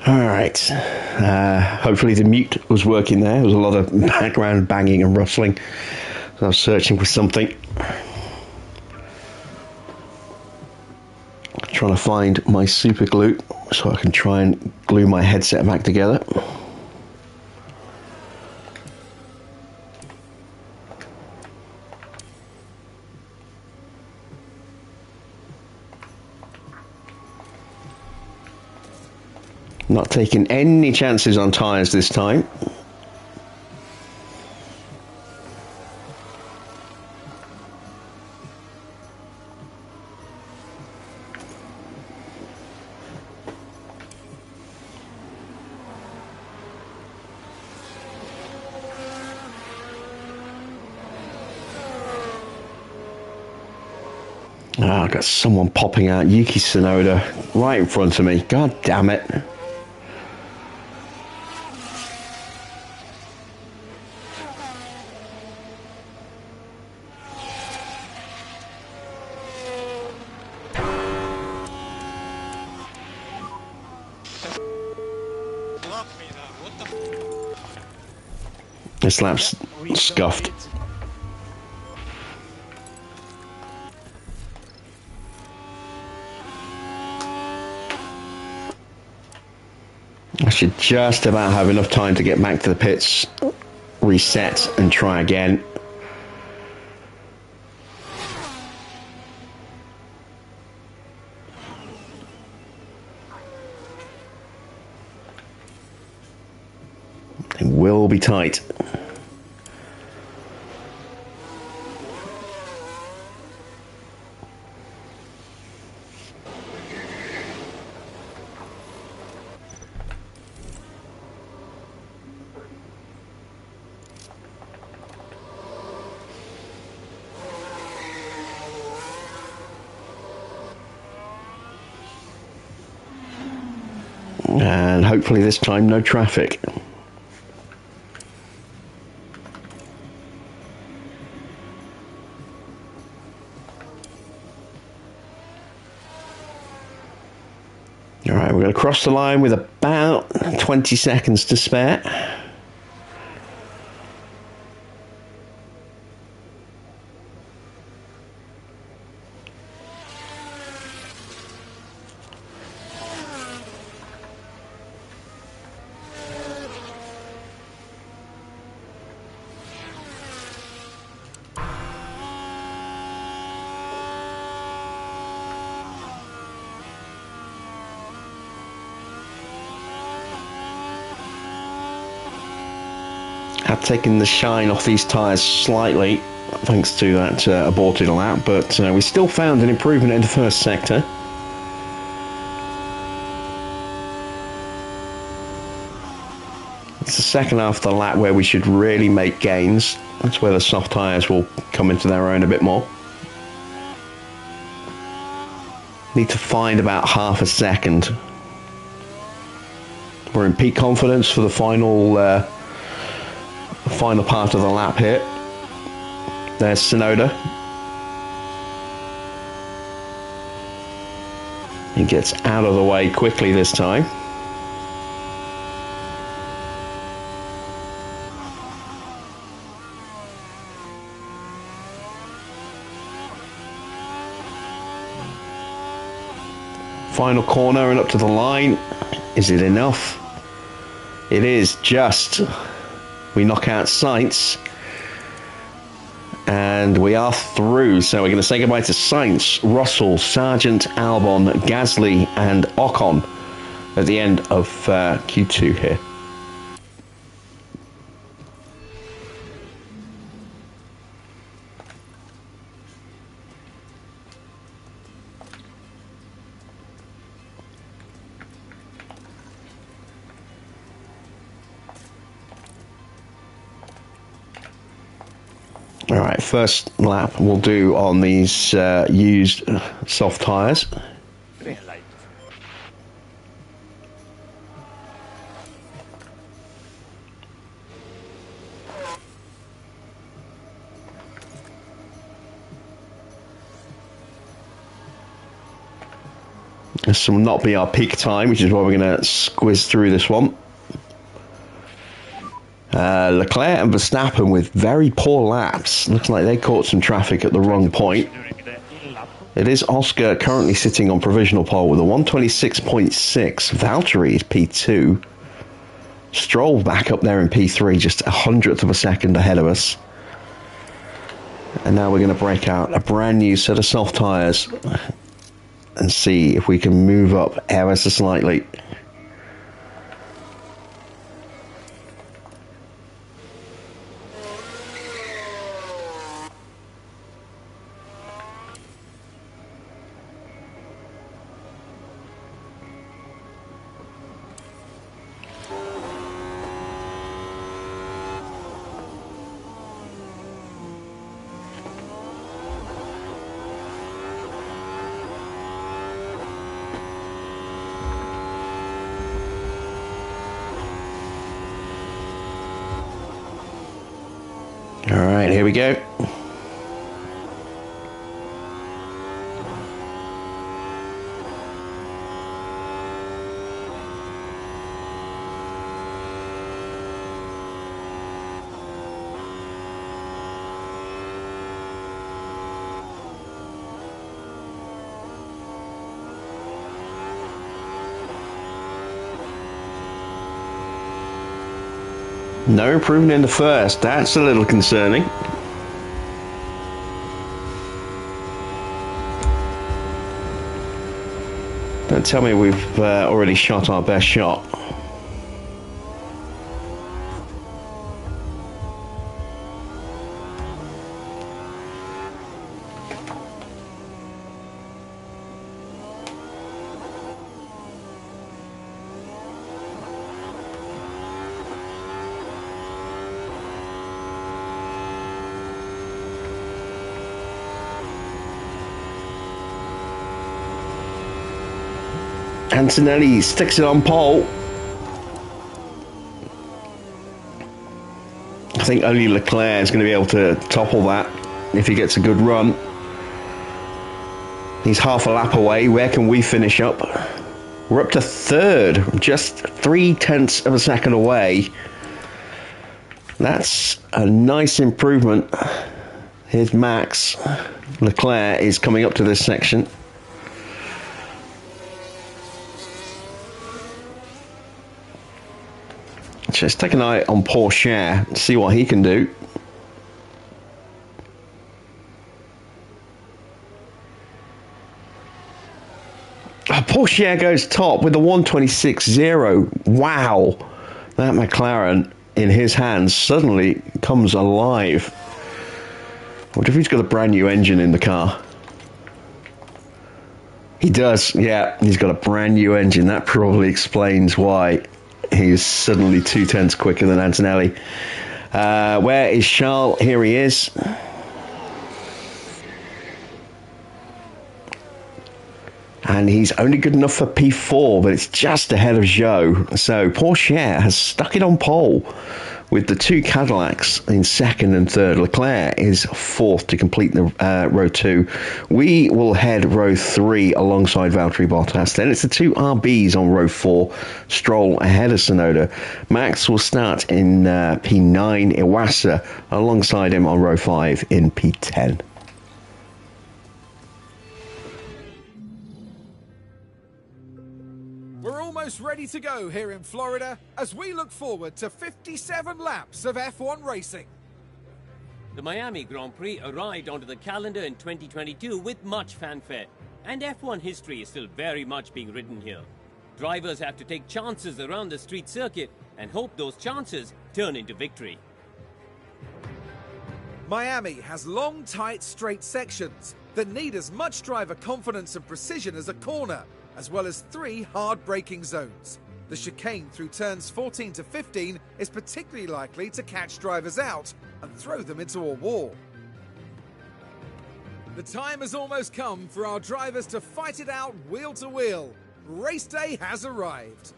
Alright, hopefully the mute was working there. There was a lot of background banging and rustling. So I was searching for something. Trying to find my super glue so I can try and glue my headset back together. Not taking any chances on tyres this time. Oh, I've got someone popping out. Yuki Tsunoda right in front of me. God damn it. Block me now. What the This lap's We scuffed. got it. I should just about have enough time to get back to the pits, reset, and try again. It will be tight. And hopefully this time no traffic. Alright, we're going to cross the line with about 20 seconds to spare. Have taken the shine off these tyres slightly thanks to that aborted lap, but we still found an improvement in the first sector. It's the second half of the lap where we should really make gains. That's where the soft tyres will come into their own a bit more. Need to find about half a second. We're in peak confidence for the final part of the lap here. There's Tsunoda. He gets out of the way quickly this time. Final corner and up to the line. Is it enough? It is just. We knock out Sainz. And we are through. So we're going to say goodbye to Sainz, Russell, Sargent, Albon, Gasly and Ocon at the end of Q2 here. Alright, first lap we'll do on these used soft tyres. Green light. This will not be our peak time, which is why we're going to squiz through this one. Leclerc and Verstappen with very poor laps. Looks like they caught some traffic at the wrong point. During the in-lap. It is Oscar currently sitting on provisional pole with a 126.6. Valtteri is P2. Stroll back up there in P3, just a hundredth of a second ahead of us. And now we're going to break out a brand new set of soft tyres and see if we can move up ever so slightly. All right, here we go. No improvement in the first. That's a little concerning. Don't tell me we've already shot our best shot. Antonelli sticks it on pole. I think only Leclerc is going to be able to topple that if he gets a good run. He's half a lap away. Where can we finish up? We're up to third, just 0.3 of a second away. That's a nice improvement. Here's Max. Leclerc is coming up to this section. Just take an eye on Porsche and see what he can do. Porsche goes top with a 126.0. Wow. That McLaren in his hands suddenly comes alive. What if he's got a brand new engine in the car? He does, yeah. He's got a brand new engine. That probably explains why he's suddenly 0.2 quicker than Antonelli. Where is Charles? Here he is. And he's only good enough for P4, but it's just ahead of Joe. So Porsche has stuck it on pole with the two Cadillacs in second and third. Leclerc is fourth to complete the row 2. We will head row 3 alongside Valtteri Bottas. Then it's the two RBs on row 4. Stroll ahead of Tsunoda. Max will start in P9. Iwasa alongside him on row 5 in P10. We're almost ready to go here in Florida as we look forward to 57 laps of F1 racing. The Miami Grand Prix arrived onto the calendar in 2022 with much fanfare, and F1 history is still very much being written here. Drivers have to take chances around the street circuit and hope those chances turn into victory. Miami has long, tight, straight sections that need as much driver confidence and precision as a corner, as well as 3 hard braking zones. The chicane through turns 14 to 15 is particularly likely to catch drivers out and throw them into a wall. The time has almost come for our drivers to fight it out wheel to wheel. Race day has arrived.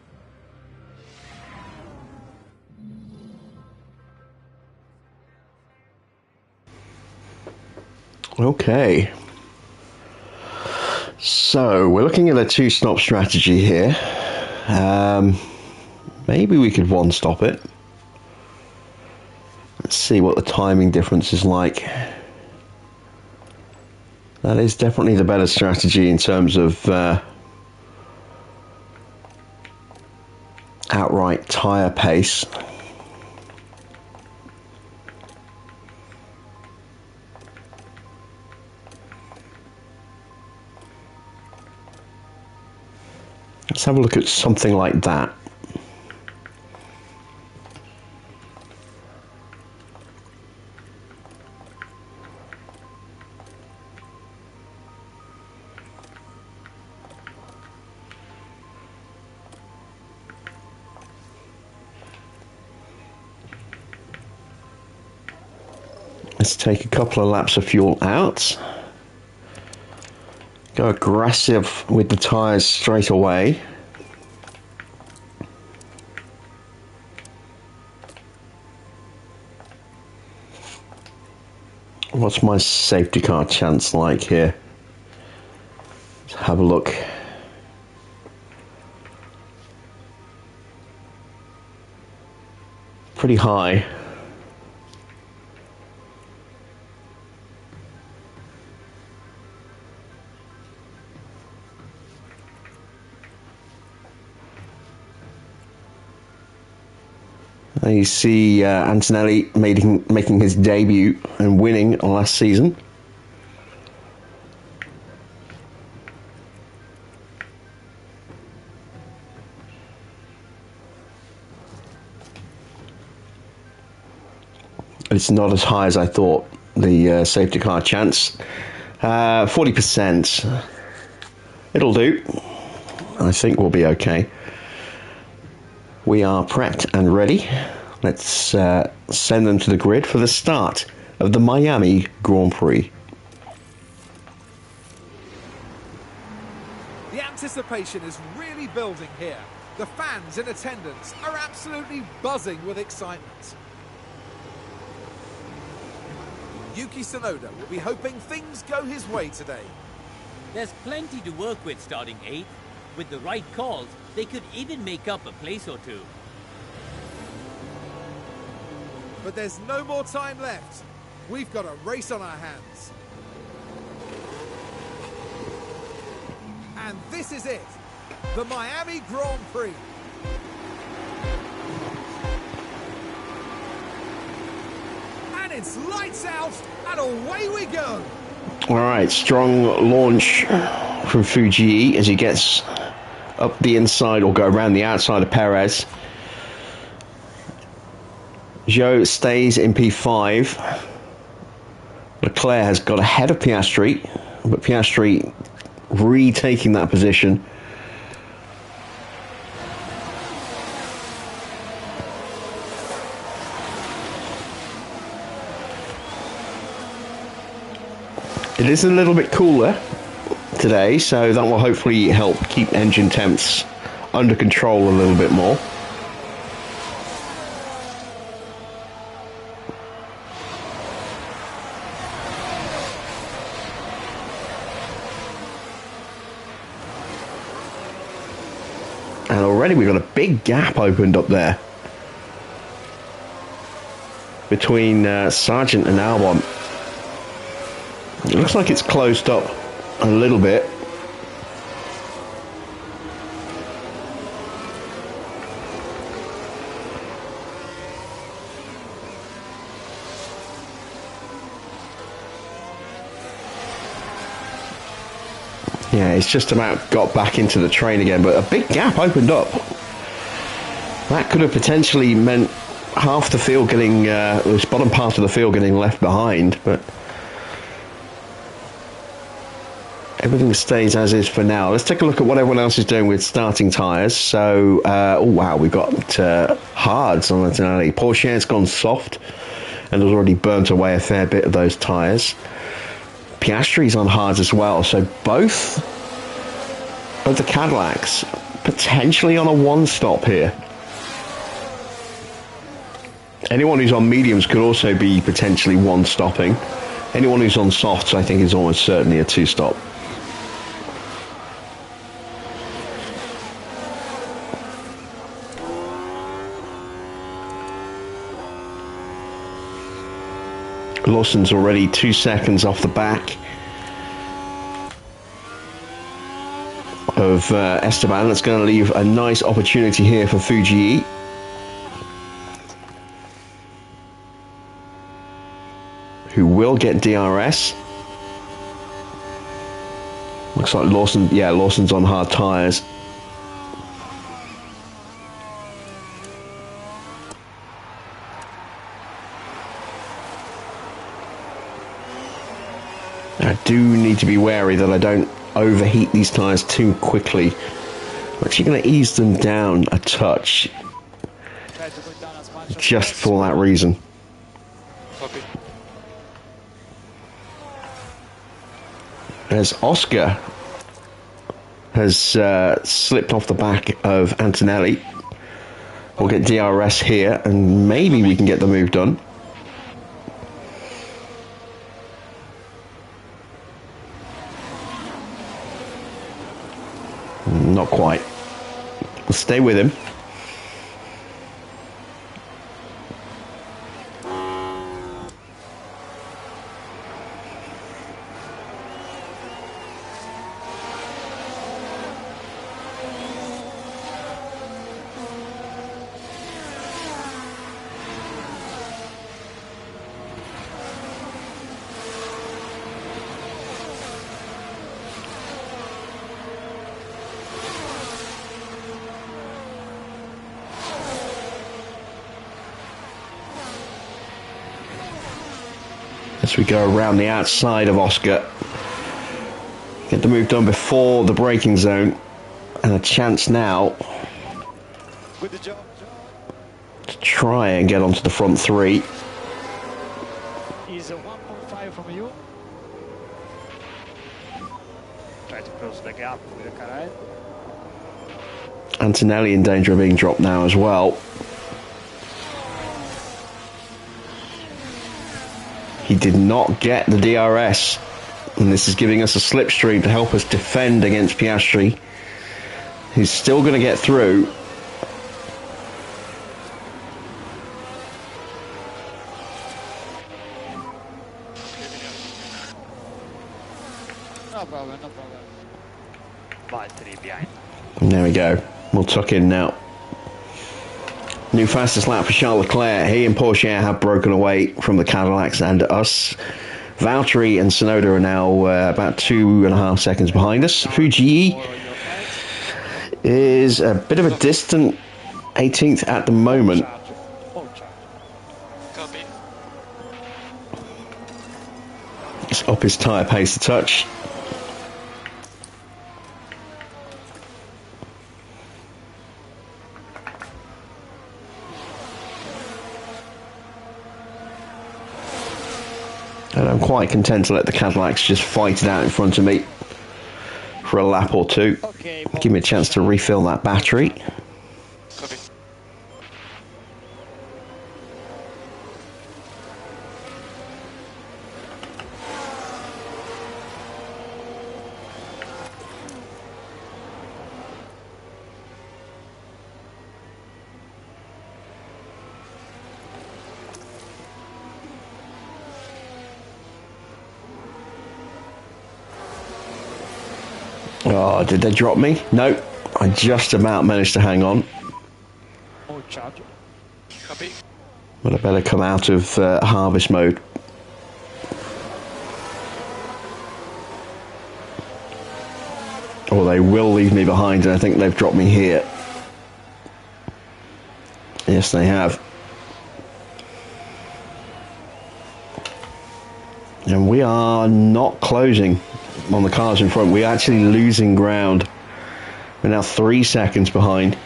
Okay. So we're looking at a 2-stop strategy here. Maybe we could 1-stop it. Let's see what the timing difference is like. That is definitely the better strategy in terms of outright tyre pace. Let's have a look at something like that. Let's take a couple of laps of fuel out. Go aggressive with the tyres straight away. What's my safety car chance like here? Let's have a look. Pretty high. You see Antonelli making his debut and winning last season. It's not as high as I thought, the safety car chance. 40%. It'll do. I think we'll be okay. We are prepped and ready. Let's send them to the grid for the start of the Miami Grand Prix. The anticipation is really building here. The fans in attendance are absolutely buzzing with excitement. Yuki Tsunoda will be hoping things go his way today. There's plenty to work with starting 8th. With the right calls, they could even make up a place or two. But there's no more time left. We've got a race on our hands. And this is it, the Miami Grand Prix. And it's lights out, and away we go. All right, strong launch from Fuji as he gets up the inside or go around the outside of Perez. Zhou stays in P5. Leclerc has got ahead of Piastri, but Piastri retaking that position. It is a little bit cooler today, so that will hopefully help keep engine temps under control a little bit more. And already we've got a big gap opened up there between Sargent and Albon. It looks like it's closed up a little bit. Yeah, it's just about got back into the train again, but a big gap opened up. That could have potentially meant half the field getting, this bottom part of the field getting left behind, but everything stays as is for now. Let's take a look at what everyone else is doing with starting tyres. So, oh wow, we've got hards on the alley. Porsche's gone soft and has already burnt away a fair bit of those tyres. Piastri's on hards as well, so both of the Cadillacs potentially on a one-stop here. Anyone who's on mediums could also be potentially one-stopping. Anyone who's on softs, I think, is almost certainly a two-stop. Lawson's already 2 seconds off the back of Esteban. That's going to leave a nice opportunity here for Fuji, who will get DRS. Looks like Lawson, yeah, Lawson's on hard tyres. I do need to be wary that I don't overheat these tyres too quickly. I'm actually going to ease them down a touch, just for that reason. Copy. As Oscar has slipped off the back of Antonelli. We'll get DRS here, and maybe we can get the move done. Not quite. We'll stay with him. As we go around the outside of Oscar, get the move done before the braking zone, and a chance now Good job. to try and get onto the front three. Is a 1.5 from you. Try to close the gap with the car ahead. Antonelli in danger of being dropped now as well. He did not get the DRS, and this is giving us a slipstream to help us defend against Piastri, who's still going to get through. No problem, no problem. By 3 behind. And there we go. We'll tuck in now. New fastest lap for Charles Leclerc. He and Porsche have broken away from the Cadillacs and us. Valtteri and Tsunoda are now about 2.5 seconds behind us. Fuji is a bit of a distant 18th at the moment. Copy. It's up his tyre pace a touch. And I'm quite content to let the Cadillacs just fight it out in front of me for a lap or two. Okay, Give me a chance to refill that battery. Copy. Oh, did they drop me? No, I just about managed to hang on. more charge. Copy. But I better come out of harvest mode. Or they will leave me behind, and I think they've dropped me here. Yes, they have. And we are not closing on the cars in front. We're actually losing ground. We're now 3 seconds behind.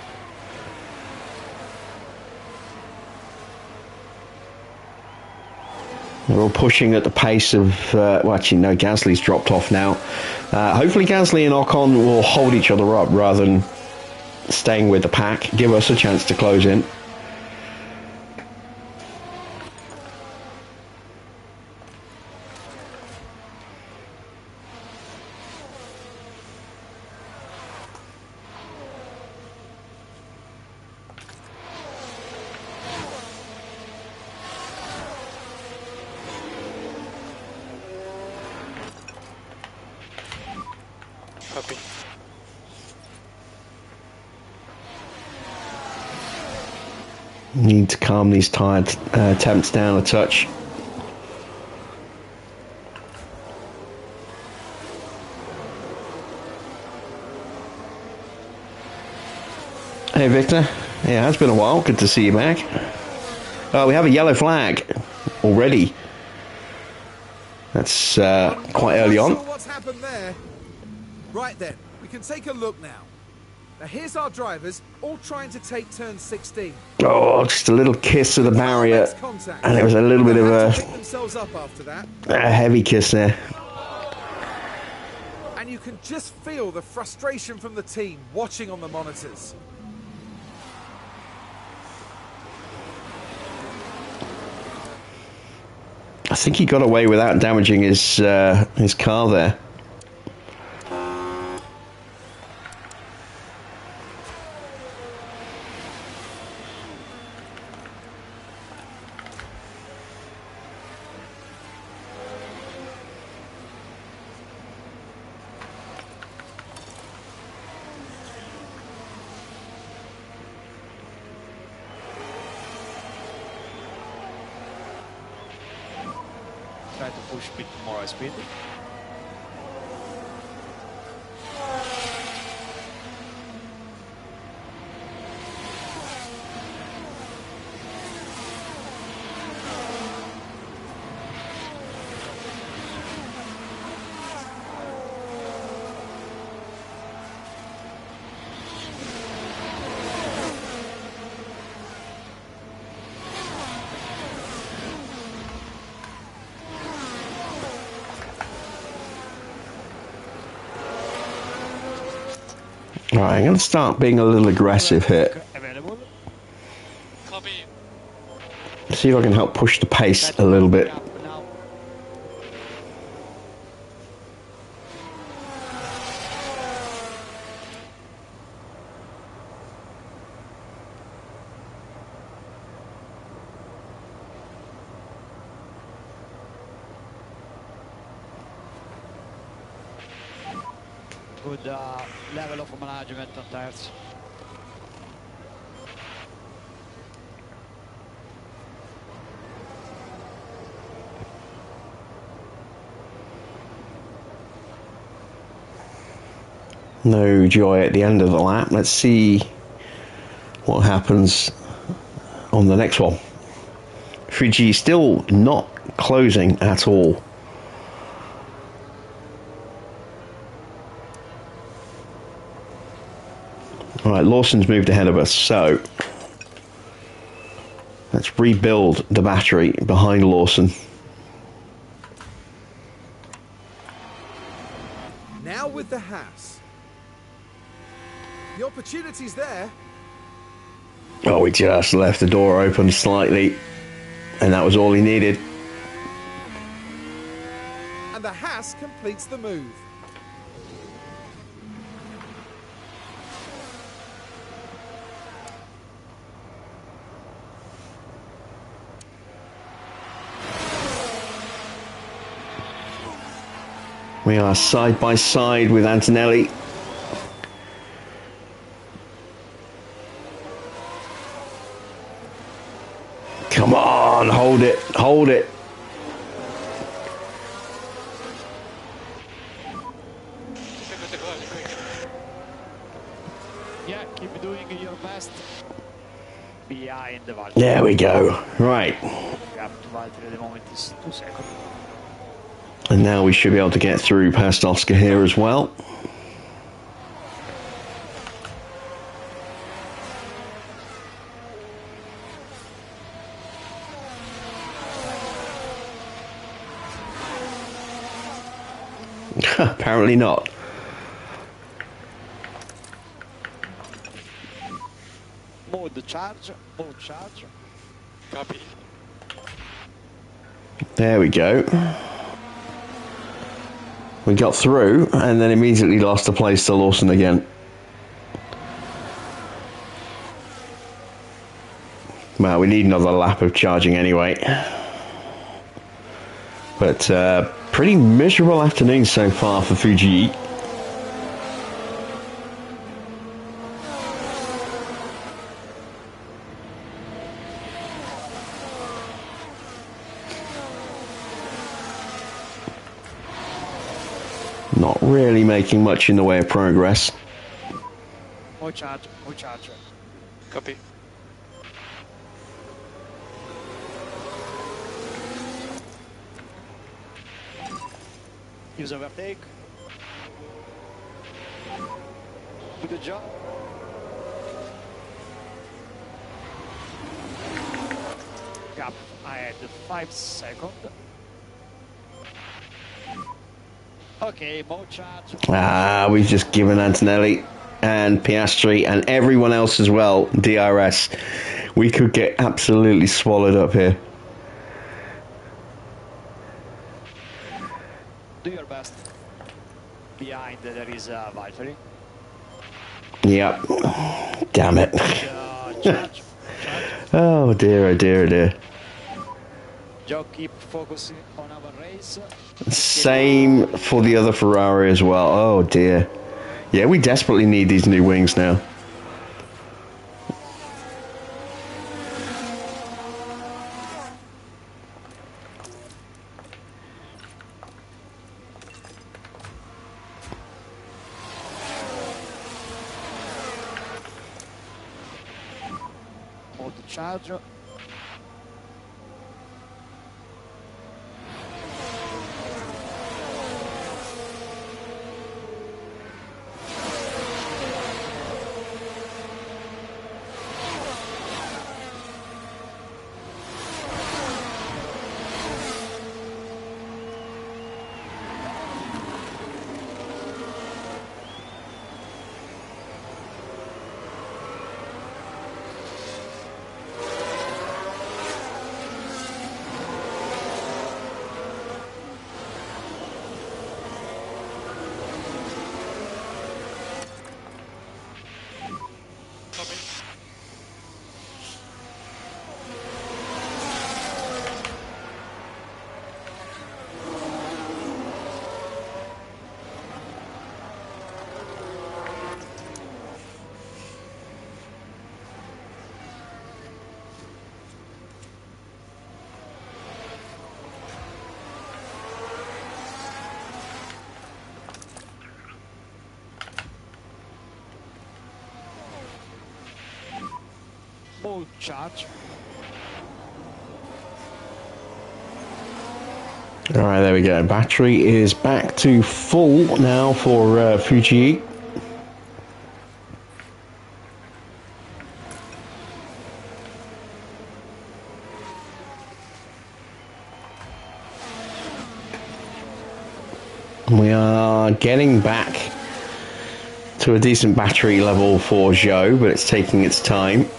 They're all pushing at the pace of... well, actually, no, Gasly's dropped off now. Hopefully Gasly and Ocon will hold each other up rather than staying with the pack. Give us a chance to close in. Copy. Need to calm these tyre temps down a touch. Hey Victor, yeah, it's been a while. Good to see you back. Oh, we have a yellow flag already. That's quite early on. Not sure what's happened there. Right then, we can take a look now. Now here's our drivers, all trying to take turn 16. Oh, just a little kiss of the barrier, Makes contact. and it was a little bit of They had a to pick themselves up after that, heavy kiss there. and you can just feel the frustration from the team watching on the monitors. I think he got away without damaging his car there. to push a bit more speed. Right, I'm going to start being a little aggressive here. Available. Copy. See if I can help push the pace a little bit. Gap now. Good level of management on tires. No joy at the end of the lap. Let's see what happens on the next one. Fuji still not closing at all. Alright, Lawson's moved ahead of us, so let's rebuild the battery behind Lawson. Now with the Haas. The opportunity's there. Oh, he just left the door open slightly, and that was all he needed. And the Haas completes the move. We are side by side with Antonelli. Come on, hold it, hold it. Yeah, keep doing your best. Behind the Valtteri. There we go. Right. Gap to Valtteri at the moment is 2 seconds. And now we should be able to get through past Oscar here as well. Apparently not. Mode charge, mode charge. Copy. There we go. We got through and then immediately lost the place to Lawson again. Well, we need another lap of charging anyway. But pretty miserable afternoon so far for Fuji. Not really making much in the way of progress. Mode charge, mode charge. Copy. Use overtake. Good job. Gap ahead 5 seconds. Okay, mode charge. We've just given Antonelli and Piastri and everyone else as well DRS. We could get absolutely swallowed up here. Do your best. Behind there is Valtteri. Yep. Damn it. Charge, charge. Oh dear, oh dear, oh dear. Joe, keep focusing on our race. Same for the other Ferrari as well. Oh dear. Yeah, we desperately need these new wings now. Charge. Full charge. All right, there we go. Battery is back to full now for Fuji. We are getting back to a decent battery level for Zhou, but it's taking its time.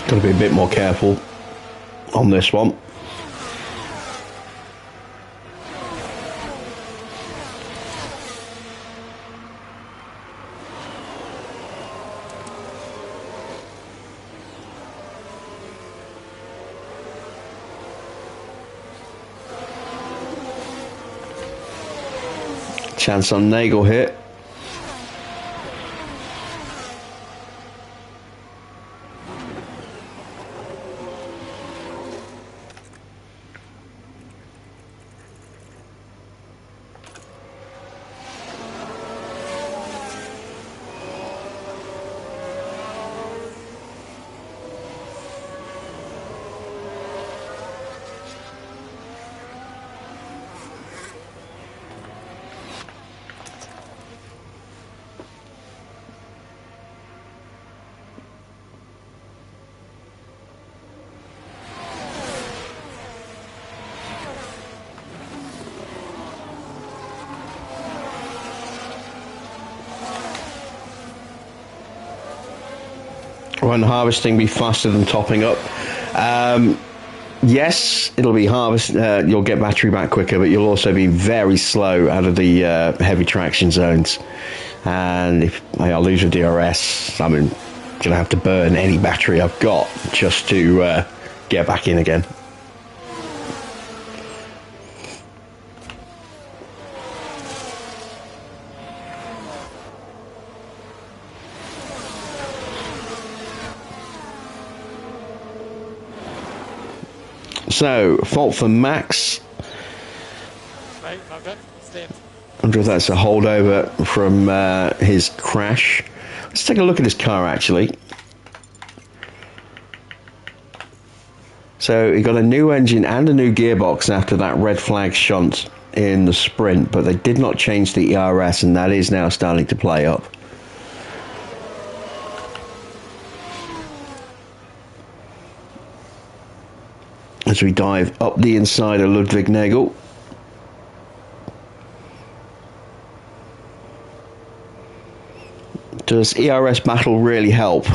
Got to be a bit more careful on this one. Chance on Nagel here. Won't harvesting be faster than topping up? Yes, it'll be you'll get battery back quicker, but you'll also be very slow out of the heavy traction zones. And if I lose a DRS, I'm gonna have to burn any battery I've got just to get back in again. So, fault for Max. Right, okay, stay. I wonder if that's a holdover from his crash. Let's take a look at his car, actually. So, he got a new engine and a new gearbox after that red flag shunt in the sprint, but they did not change the ERS, and that is now starting to play up. As we dive up the inside of Ludwig Nagel. Does ERS battle really help?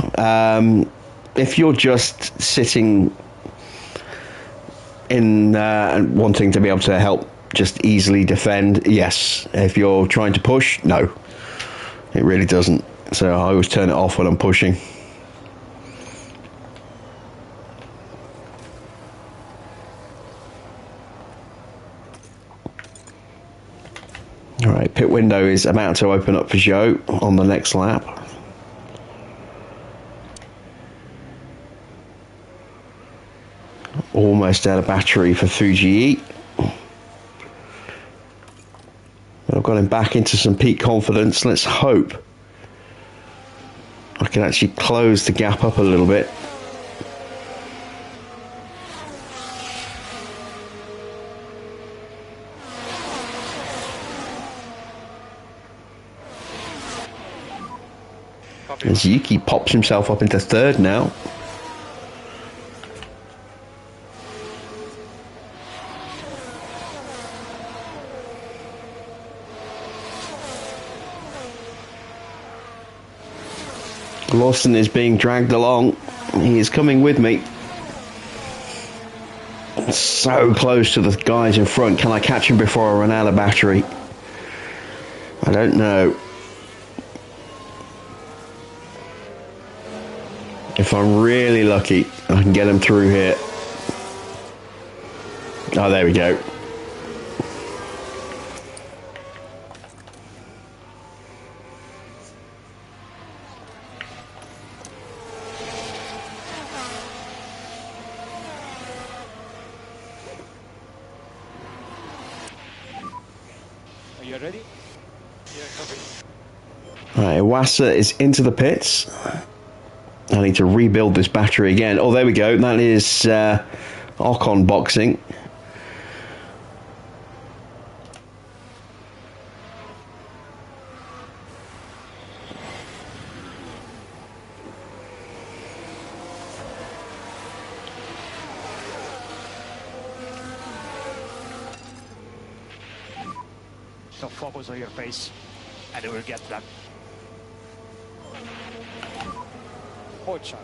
If you're just sitting in and wanting to be able to help just easily defend, yes. If you're trying to push, no. It really doesn't. So I always turn it off when I'm pushing. Alright, pit window is about to open up for Zhou on the next lap. Almost out of battery for Fuji. I've got him back into some peak confidence. Let's hope I can actually close the gap up a little bit. Copy. As Yuki pops himself up into third now. Lawson is being dragged along. He is coming with me. So close to the guys in front. Can I catch him before I run out of battery? I don't know. If I'm really lucky, I can get him through here. Oh, there we go. Are you ready? Yeah, copy. Right, Iwasa is into the pits. I need to rebuild this battery again. Oh, there we go. That is Ocon boxing. So focus on your face, and it will get done. Forward charge.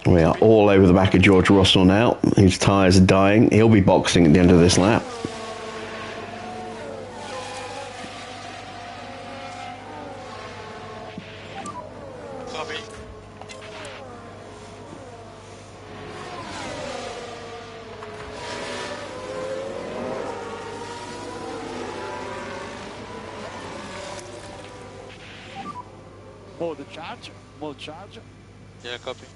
We are all over the back of George Russell now. His tyres are dying. He'll be boxing at the end of this lap. Copy. Hold the charge. Hold charge. Yeah, copy.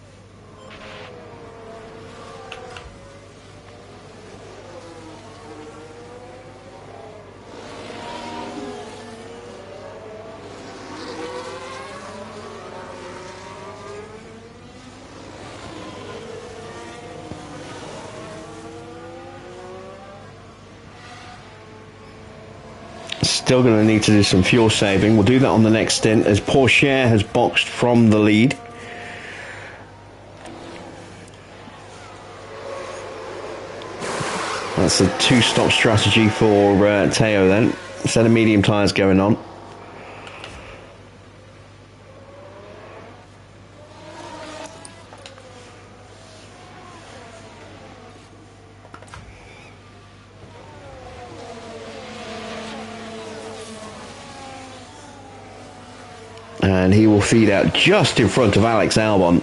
Still going to need to do some fuel saving. We'll do that on the next stint as Porsche has boxed from the lead. That's a two-stop strategy for Teo then. Set of medium tyres going on. And he will feed out just in front of Alex Albon.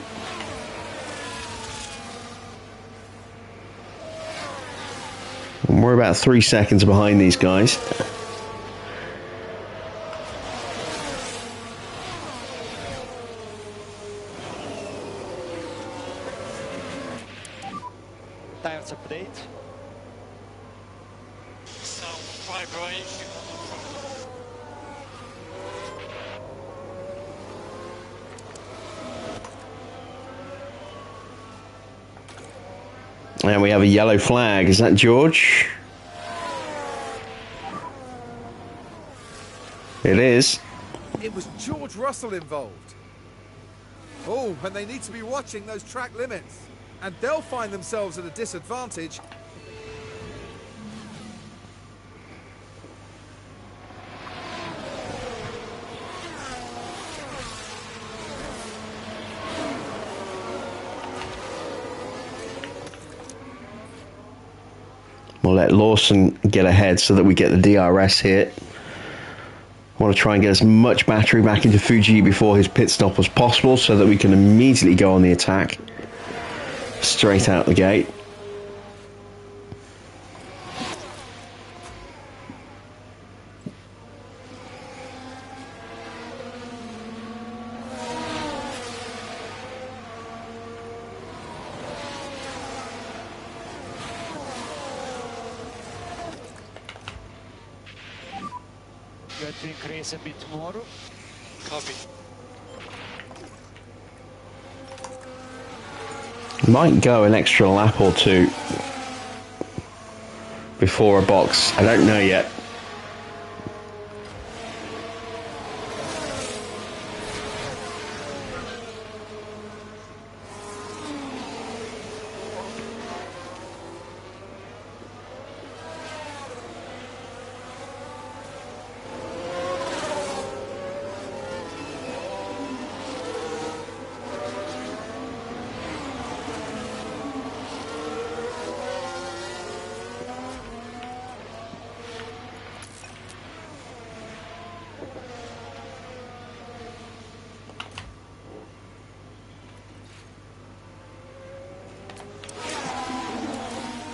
And we're about 3 seconds behind these guys. Tires update. Some vibration. And we have a yellow flag. Is that George? It is. It was George Russell involved. Oh, and they need to be watching those track limits. And they'll find themselves at a disadvantage. We'll let Lawson get ahead so that we get the DRS here. I want to try and get as much battery back into Fuji before his pit stop as possible so that we can immediately go on the attack. Straight out the gate. You have to increase a bit more. Copy. Might go an extra lap or two before a box. I don't know yet.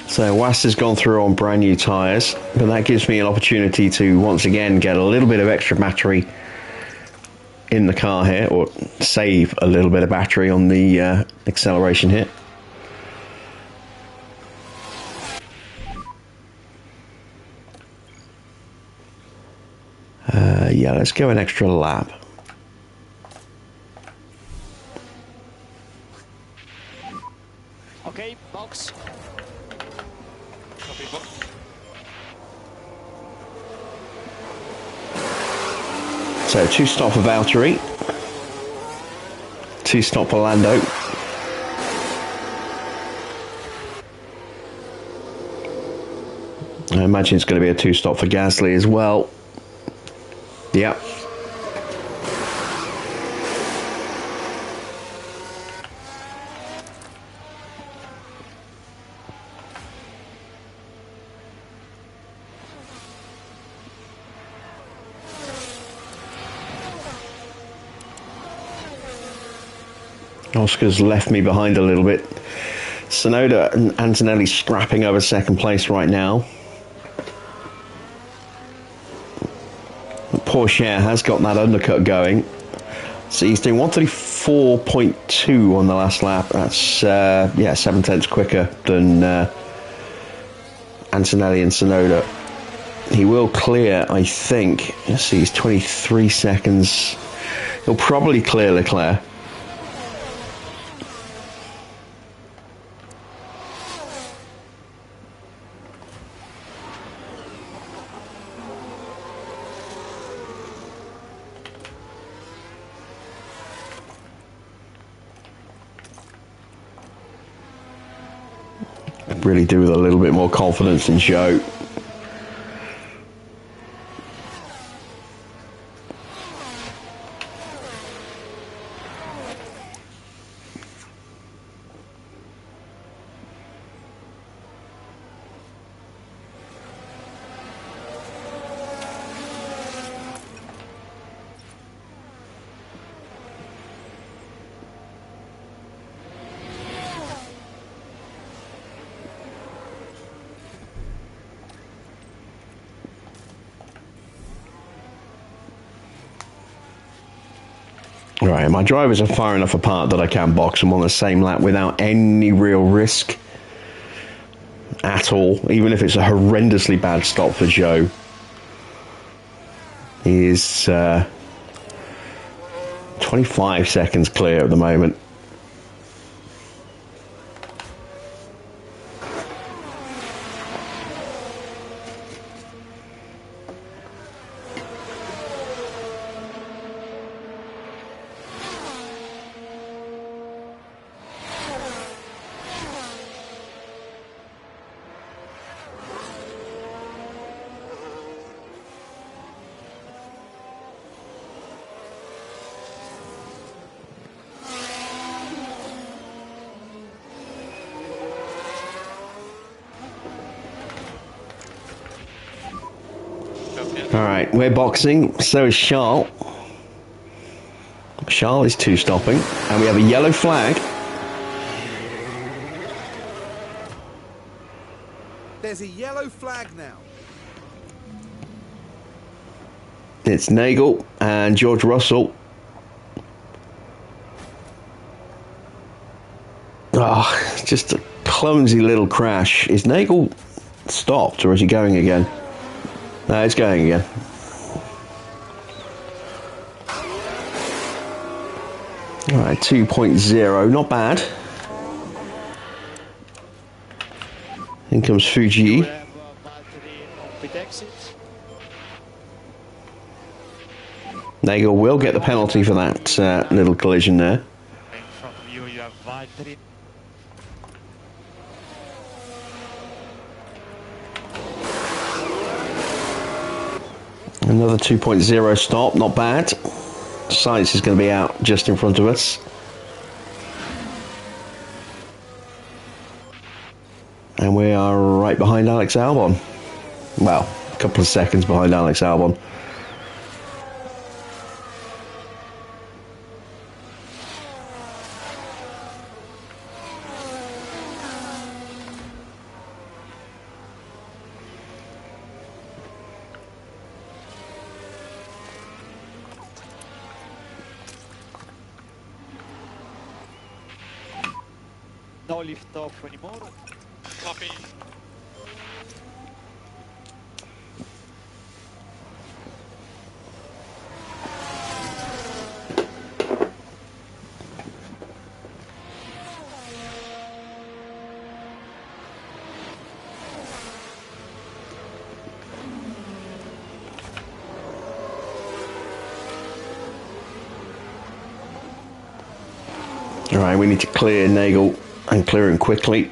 So Was has gone through on brand new tyres, but that gives me an opportunity to once again get a little bit of extra battery in the car here, or save a little bit of battery on the acceleration hit. Yeah, let's go an extra lap. Okay, box. Copy box. So 2 stop for Valtteri, 2 stop for Lando. I imagine it's going to be a 2 stop for Gasly as well. Yep. Oscar's left me behind a little bit. Tsunoda and Antonelli scrapping over second place right now. Porsche has got that undercut going. So he's doing 134.2 on the last lap. That's, yeah, 7/10 quicker than Antonelli and Tsunoda. He will clear, I think. Let's see, he's 23 seconds. He'll probably clear Leclerc. Really do with a little bit more confidence in Joe. Right, my drivers are far enough apart that I can box them on the same lap without any real risk at all, even if it's a horrendously bad stop for Joe. He is 25 seconds clear at the moment. Alright, we're boxing, so is Charles. Charles is 2 stopping, and we have a yellow flag. There's a yellow flag now. It's Nagel and George Russell. Oh, just a clumsy little crash. Is Nagel stopped, or is he going again? No, it's going again. Alright, 2.0, not bad. In comes We Fuji. have Valtteri on pit exit. Nagel will get the penalty for that little collision there. In front of you, you have Valtteri. Another 2.0 stop, not bad. Science is going to be out just in front of us. And we are right behind Alex Albon. Well, a couple of seconds behind Alex Albon. No lift off anymore. Copy. Alright, we need to clear Nagel and clear him quickly.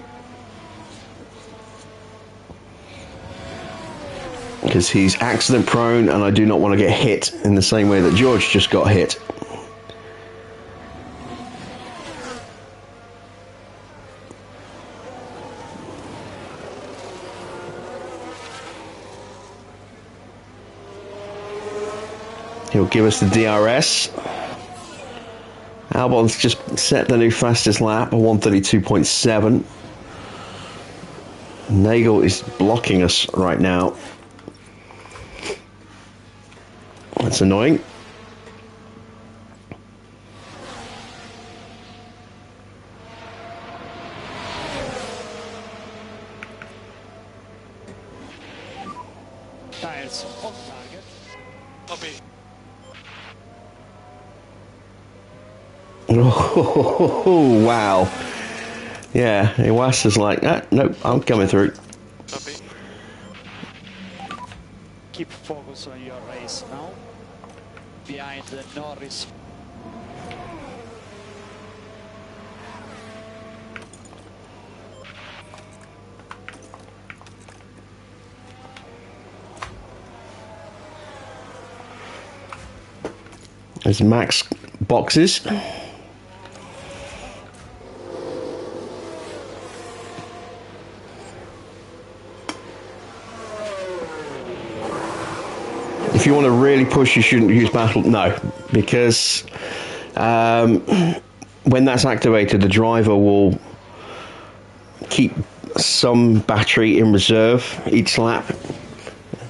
Because he's accident prone and I do not want to get hit in the same way that George just got hit. He'll give us the DRS. Albon's just set the new fastest lap of 132.7. Nagel is blocking us right now. That's annoying. Tires on target. Copy. Oh, wow. Yeah, Iwasa's like, nope, I'm coming through. Copy. Keep focus on your race now. Behind the Norris. There's Max boxes. If you want to really push, you shouldn't use battle. No, because when that's activated, the driver will keep some battery in reserve each lap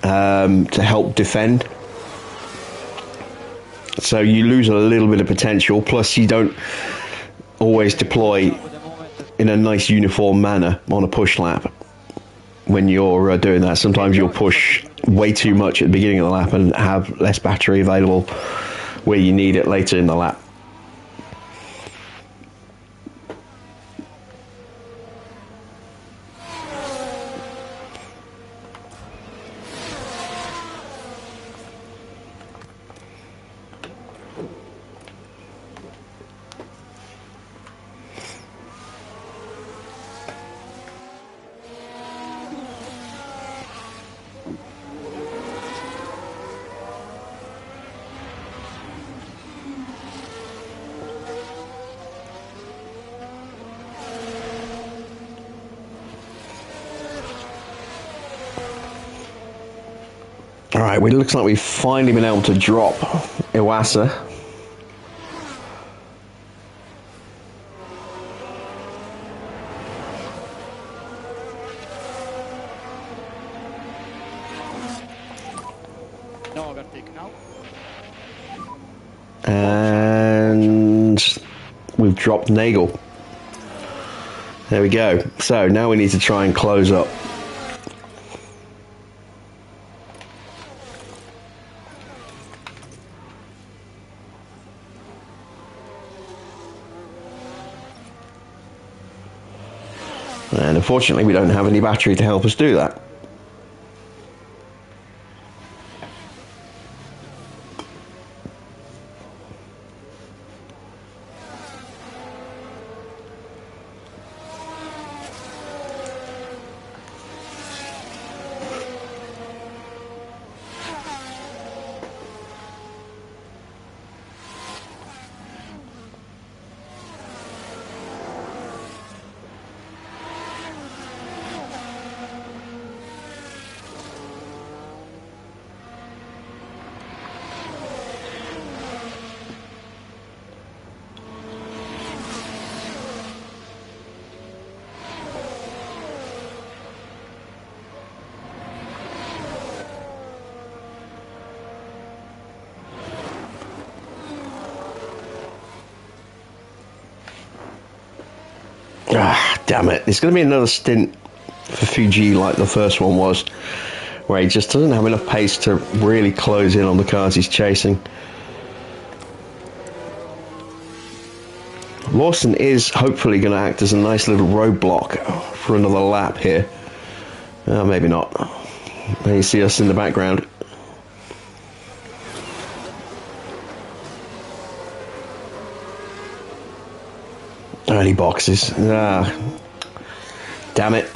to help defend. So you lose a little bit of potential. Plus, you don't always deploy in a nice uniform manner on a push lap. When you're doing that, sometimes you'll push way too much at the beginning of the lap and have less battery available where you need it later in the lap. Alright, well, it looks like we've finally been able to drop Iwasa. No overtake now. And we've dropped Nagel. There we go. So now we need to try and close up. And unfortunately, we don't have any battery to help us do that. Ah, damn it. It's going to be another stint for Fuji like the first one was, where he just doesn't have enough pace to really close in on the cars he's chasing. Lawson is hopefully going to act as a nice little roadblock for another lap here. Maybe not. There you see us in the background. Early boxes. Damn it.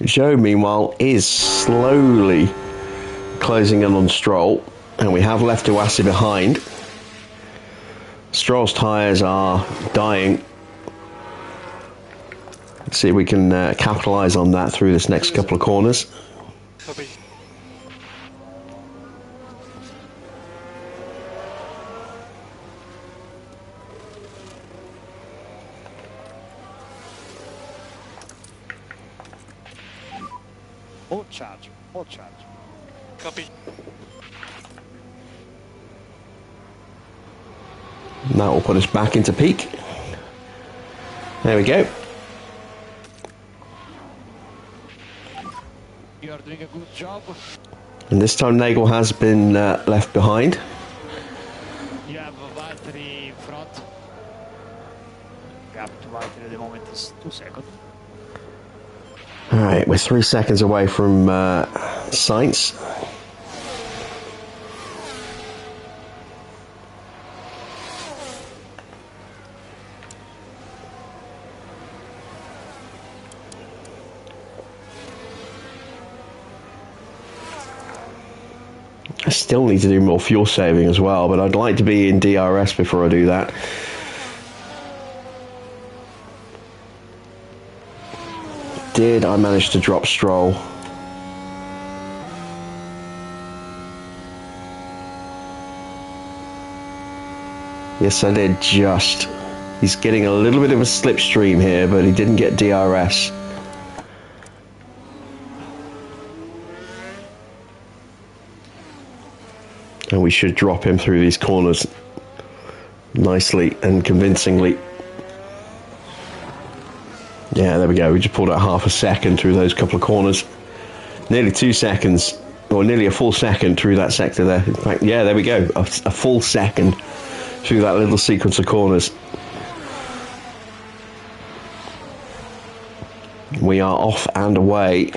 Joe, meanwhile, is slowly closing in on Stroll, and we have left Iwasa behind. Stroll's tyres are dying. Let's see if we can capitalise on that through this next couple of corners. Copy. Hold charge. Hold charge. Copy. That will put us back into peak. There we go. You are doing a good job. And this time Nagel has been left behind. You have Valtteri in front. Gap to Valtteri at the moment is 2 seconds. Alright, we're 3 seconds away from Sainz. I still need to do more fuel saving as well, but I'd like to be in DRS before I do that. Did I manage to drop Stroll? Yes, I did, just. He's getting a little bit of a slipstream here, but he didn't get DRS. And we should drop him through these corners nicely and convincingly. Yeah, there we go. We just pulled out half a second through those couple of corners. Nearly 2 seconds, or nearly a full second through that sector there. In fact, yeah, there we go. A full second through that little sequence of corners. We are off and away.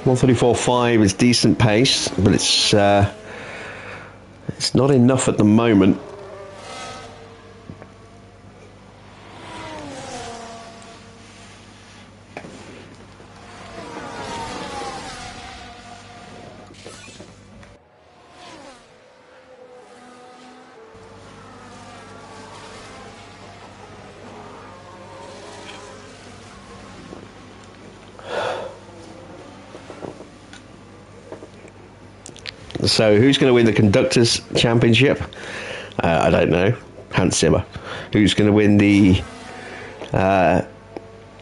.134.5 is decent pace, but it's not enough at the moment. So who's going to win the Conductors' Championship? I don't know. Hans Zimmer. Who's going to win the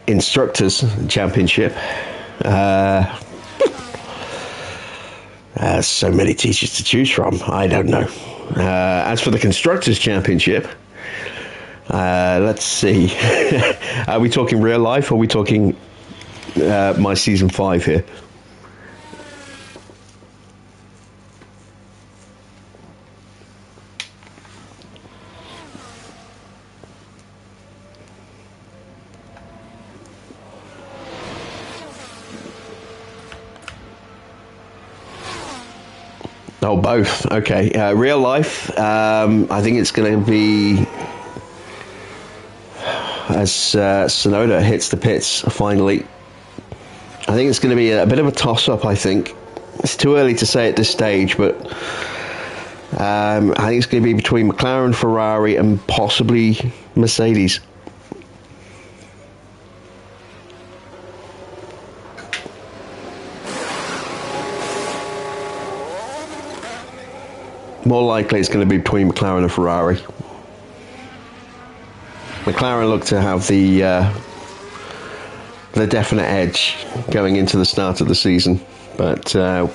Instructors Championship. So many teachers to choose from. I don't know. As for the Constructors Championship, let's see. Are we talking real life or are we talking my Season 5 here? Oh, both. Okay. Real life, I think it's going to be as Sonoda hits the pits finally. I think it's going to be a bit of a toss-up, I think. It's too early to say at this stage, but I think it's going to be between McLaren, Ferrari, and possibly Mercedes. More likely it's going to be between McLaren and Ferrari. McLaren look to have the definite edge going into the start of the season, but we'll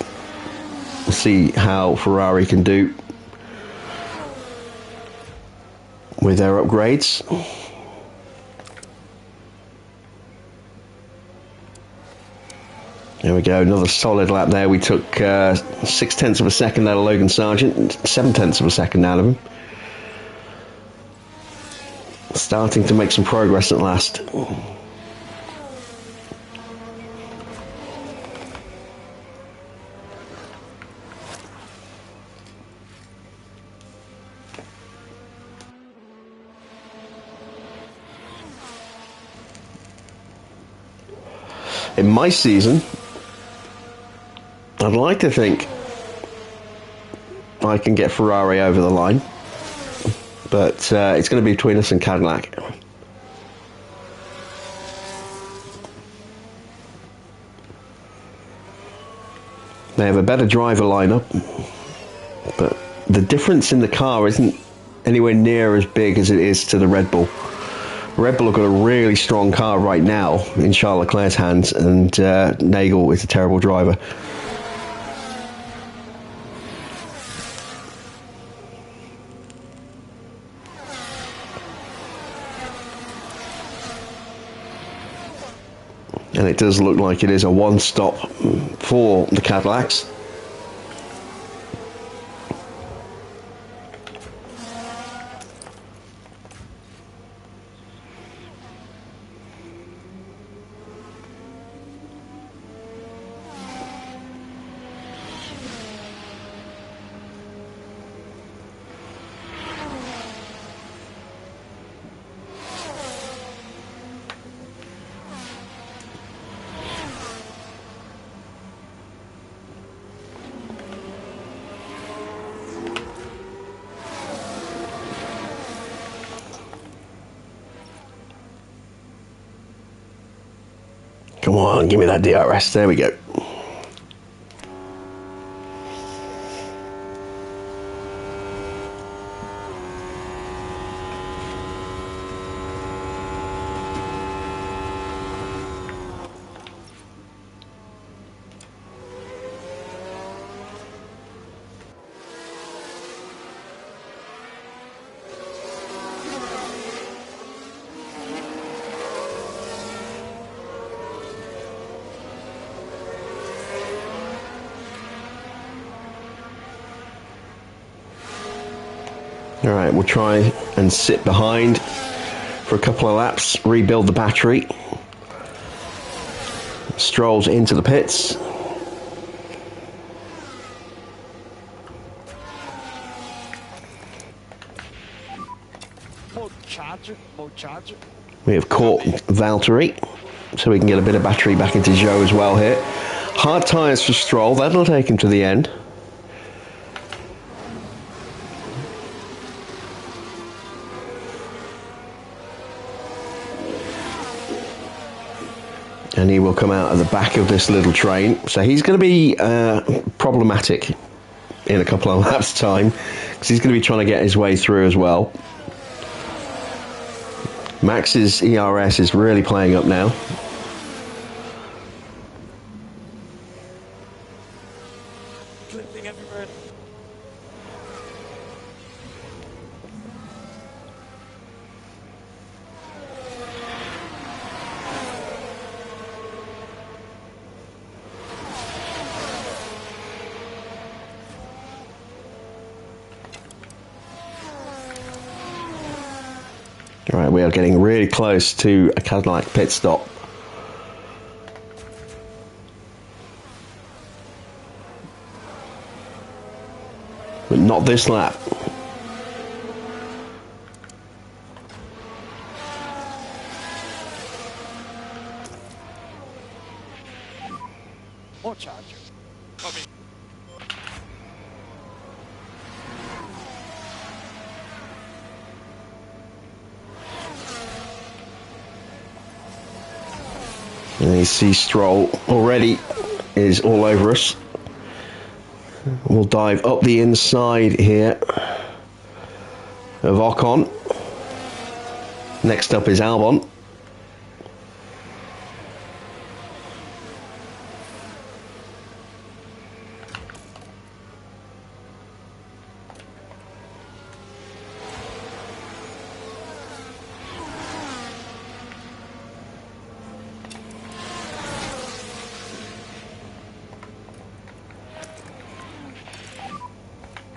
see how Ferrari can do with their upgrades. There we go, another solid lap there. We took 0.6 of a second out of Logan Sargent, 0.7 of a second out of him. Starting to make some progress at last. In my season, I'd like to think I can get Ferrari over the line, but it's going to be between us and Cadillac. They have a better driver lineup, but the difference in the car isn't anywhere near as big as it is to the Red Bull. Red Bull have got a really strong car right now in Charles Leclerc's hands, and Nagel is a terrible driver. And it does look like it is a one-stop for the Cadillacs. Come on, give me that DRS. There we go. Alright, we'll try and sit behind for a couple of laps, rebuild the battery. Stroll's into the pits. More charge. We have caught Valtteri, so we can get a bit of battery back into Joe as well here. Hard tyres for Stroll, that'll take him to the end. And he will come out of the back of this little train. So he's going to be problematic in a couple of laps' time, because he's going to be trying to get his way through as well. Max's ERS is really playing up now. Clipping everywhere. Right, we are getting really close to a Cadillac pit stop. But not this lap. More charger. Copy. And you see Stroll already is all over us. We'll dive up the inside here of Ocon. Next up is Albon.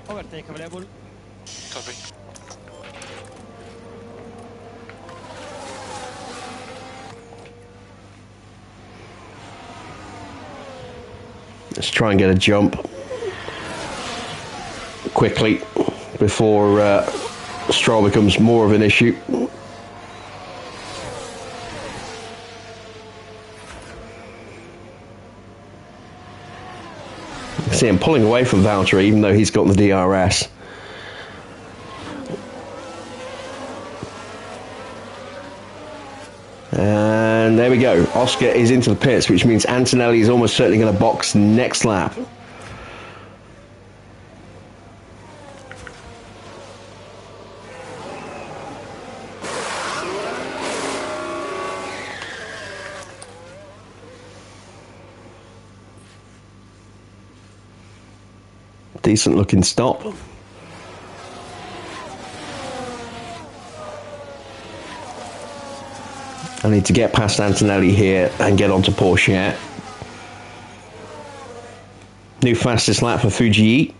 Overtake available. Copy. Let's try and get a jump quickly before Stroll becomes more of an issue. See him pulling away from Valtteri even though he's got the DRS. And there we go. Oscar is into the pits, which means Antonelli is almost certainly going to box next lap. Decent looking stop. I need to get past Antonelli here and get onto Porsche. New fastest lap for Fuji.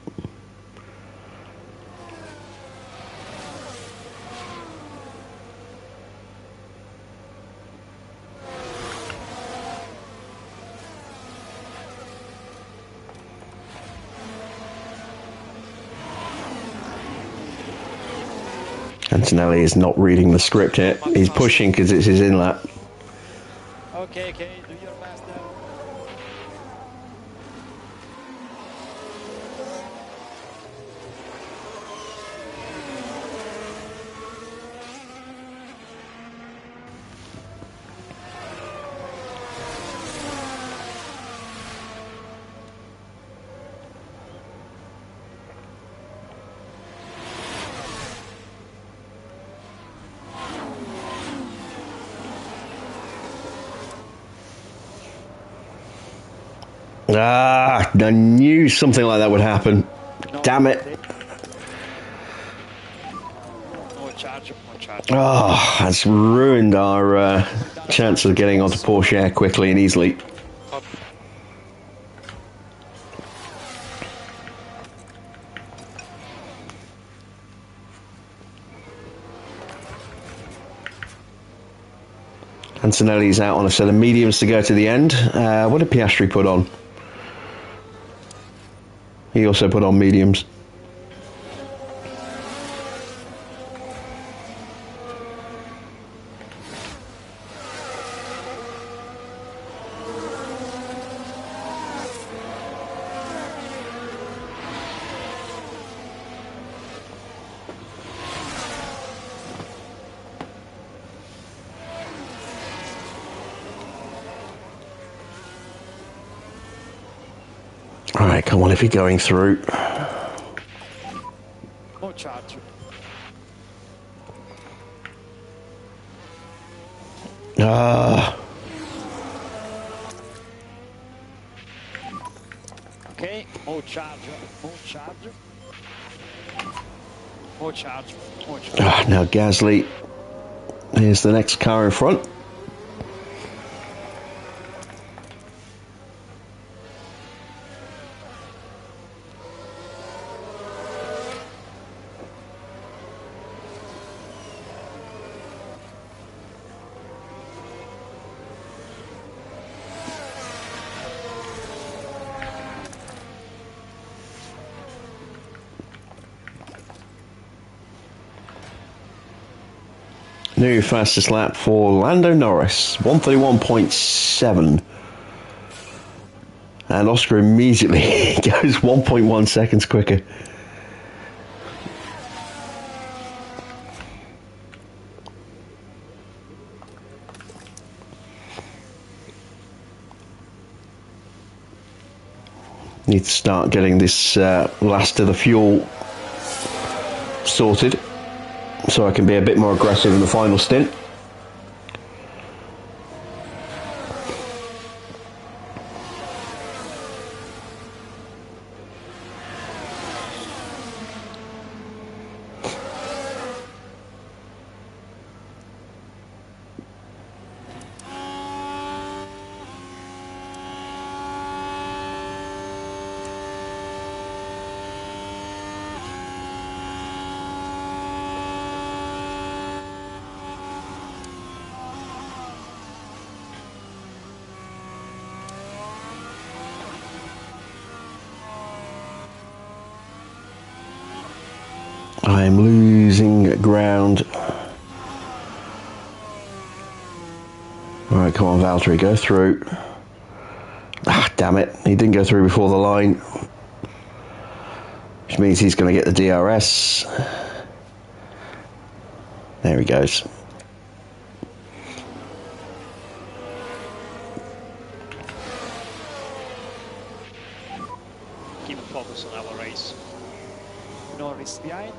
Antonelli is not reading the script here. He's pushing because it's his in-lap. Okay, do your best now. Ah, I knew something like that would happen. No, Damn it. More charger. Oh, that's ruined our chance of getting onto Porsche quickly and easily. Copy. Antonelli's out on a set of mediums to go to the end. What did Piastri put on? He also put on mediums. Alright, come on, if you're going through. More charger. Ah. Okay, more charge, more charge. More charge, more charge. Ah, now Gasly. Here's the next car in front. New fastest lap for Lando Norris, 131.7. And Oscar immediately goes 1.1 seconds quicker. Need to start getting this last of the fuel sorted, so I can be a bit more aggressive in the final stint. I am losing ground. Alright, come on, Valtteri, go through. Ah, damn it. He didn't go through before the line. Which means he's going to get the DRS. There he goes. Keep focus on our race. Norris behind.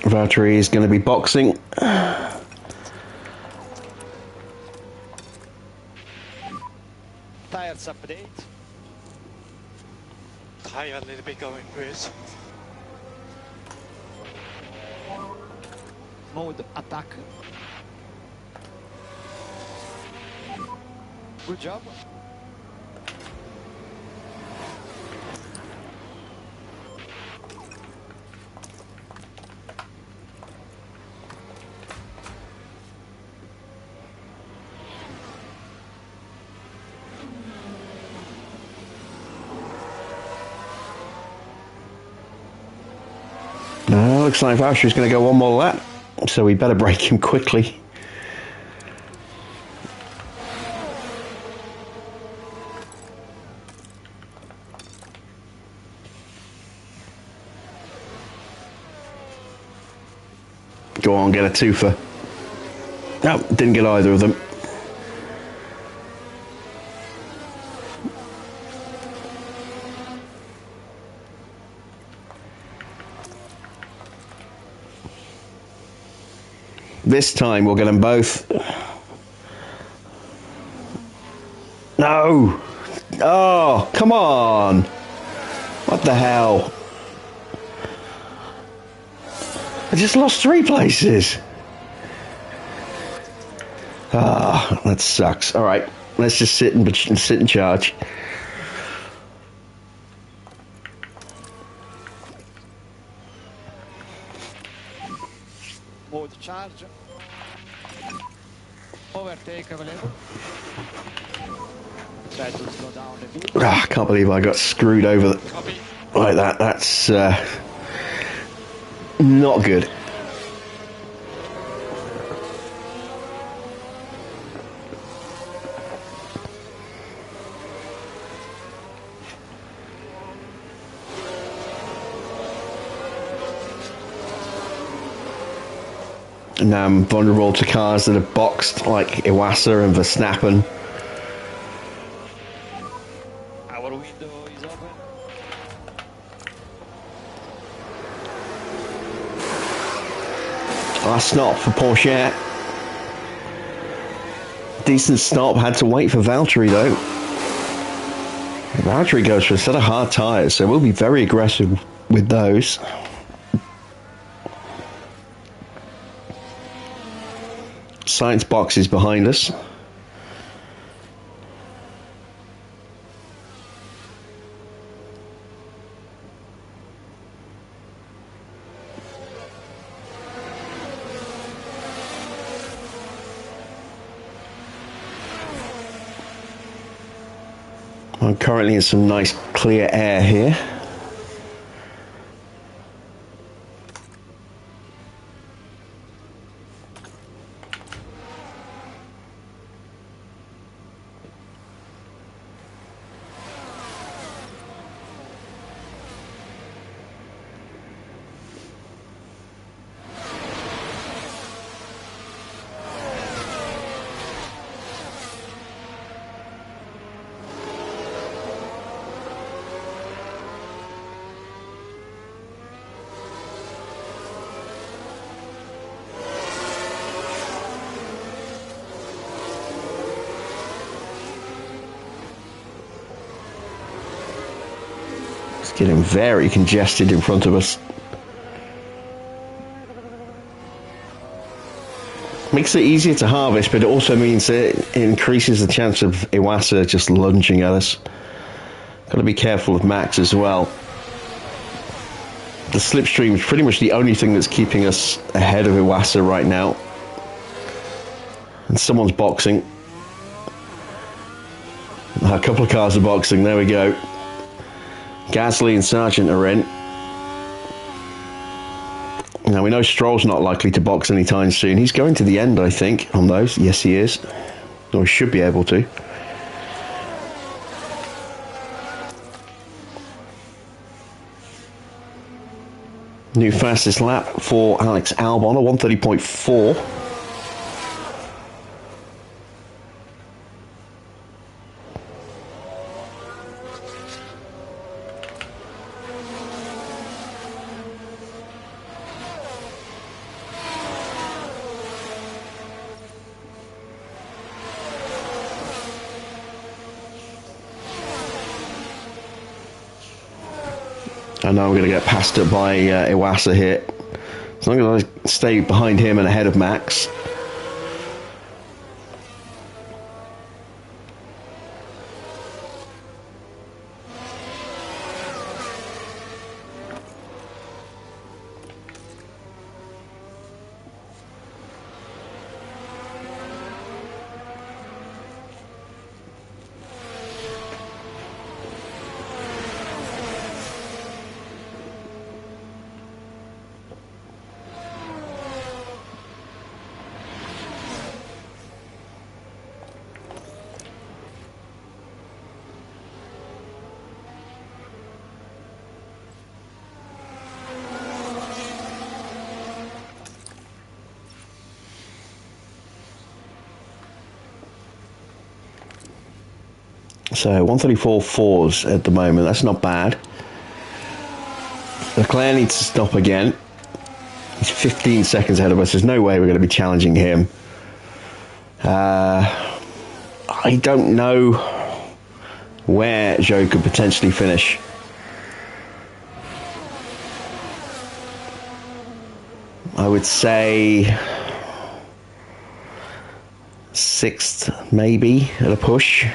Valtteri is going to be boxing. Tires update. Tire a little bit going first. Mode attack. Good job. Looks like Valtteri's going to go one more lap, so we better break him quickly. Go on, get a twofer. No, didn't get either of them. This time we'll get them both. No! Oh, come on! What the hell? I just lost 3 places. Ah, that sucks. All right, let's just sit in charge. Mode charge. Overtake available. Try to slow down a bit. Ah, I can't believe I got screwed over Copy. like that. That's not good. vulnerable to cars that are boxed like Iwasa and Verstappen. Our window is open. Last stop for Porsche. Decent stop, had to wait for Valtteri though. Valtteri goes for a set of hard tyres, so we'll be very aggressive with those. Science box is behind us. I'm currently in some nice clear air here. It's getting very congested in front of us. Makes it easier to harvest, but it also means it increases the chance of Iwasa just lunging at us. Got to be careful of Max as well. The slipstream is pretty much the only thing that's keeping us ahead of Iwasa right now. And someone's boxing. A couple of cars are boxing, there we go. Gasly and Sargent are in. Now we know Stroll's not likely to box anytime soon. He's going to the end, I think, on those. Yes, he is. Or he should be able to. New fastest lap for Alex Albon, a 1:30.4. I know I'm going to get passed up by Iwasa here. As long as I stay behind him and ahead of Max. So 1:34.4s at the moment. That's not bad. Leclerc needs to stop again. He's 15 seconds ahead of us. There's no way we're going to be challenging him. I don't know where Zhou could potentially finish. I would say 6th, maybe, at a push.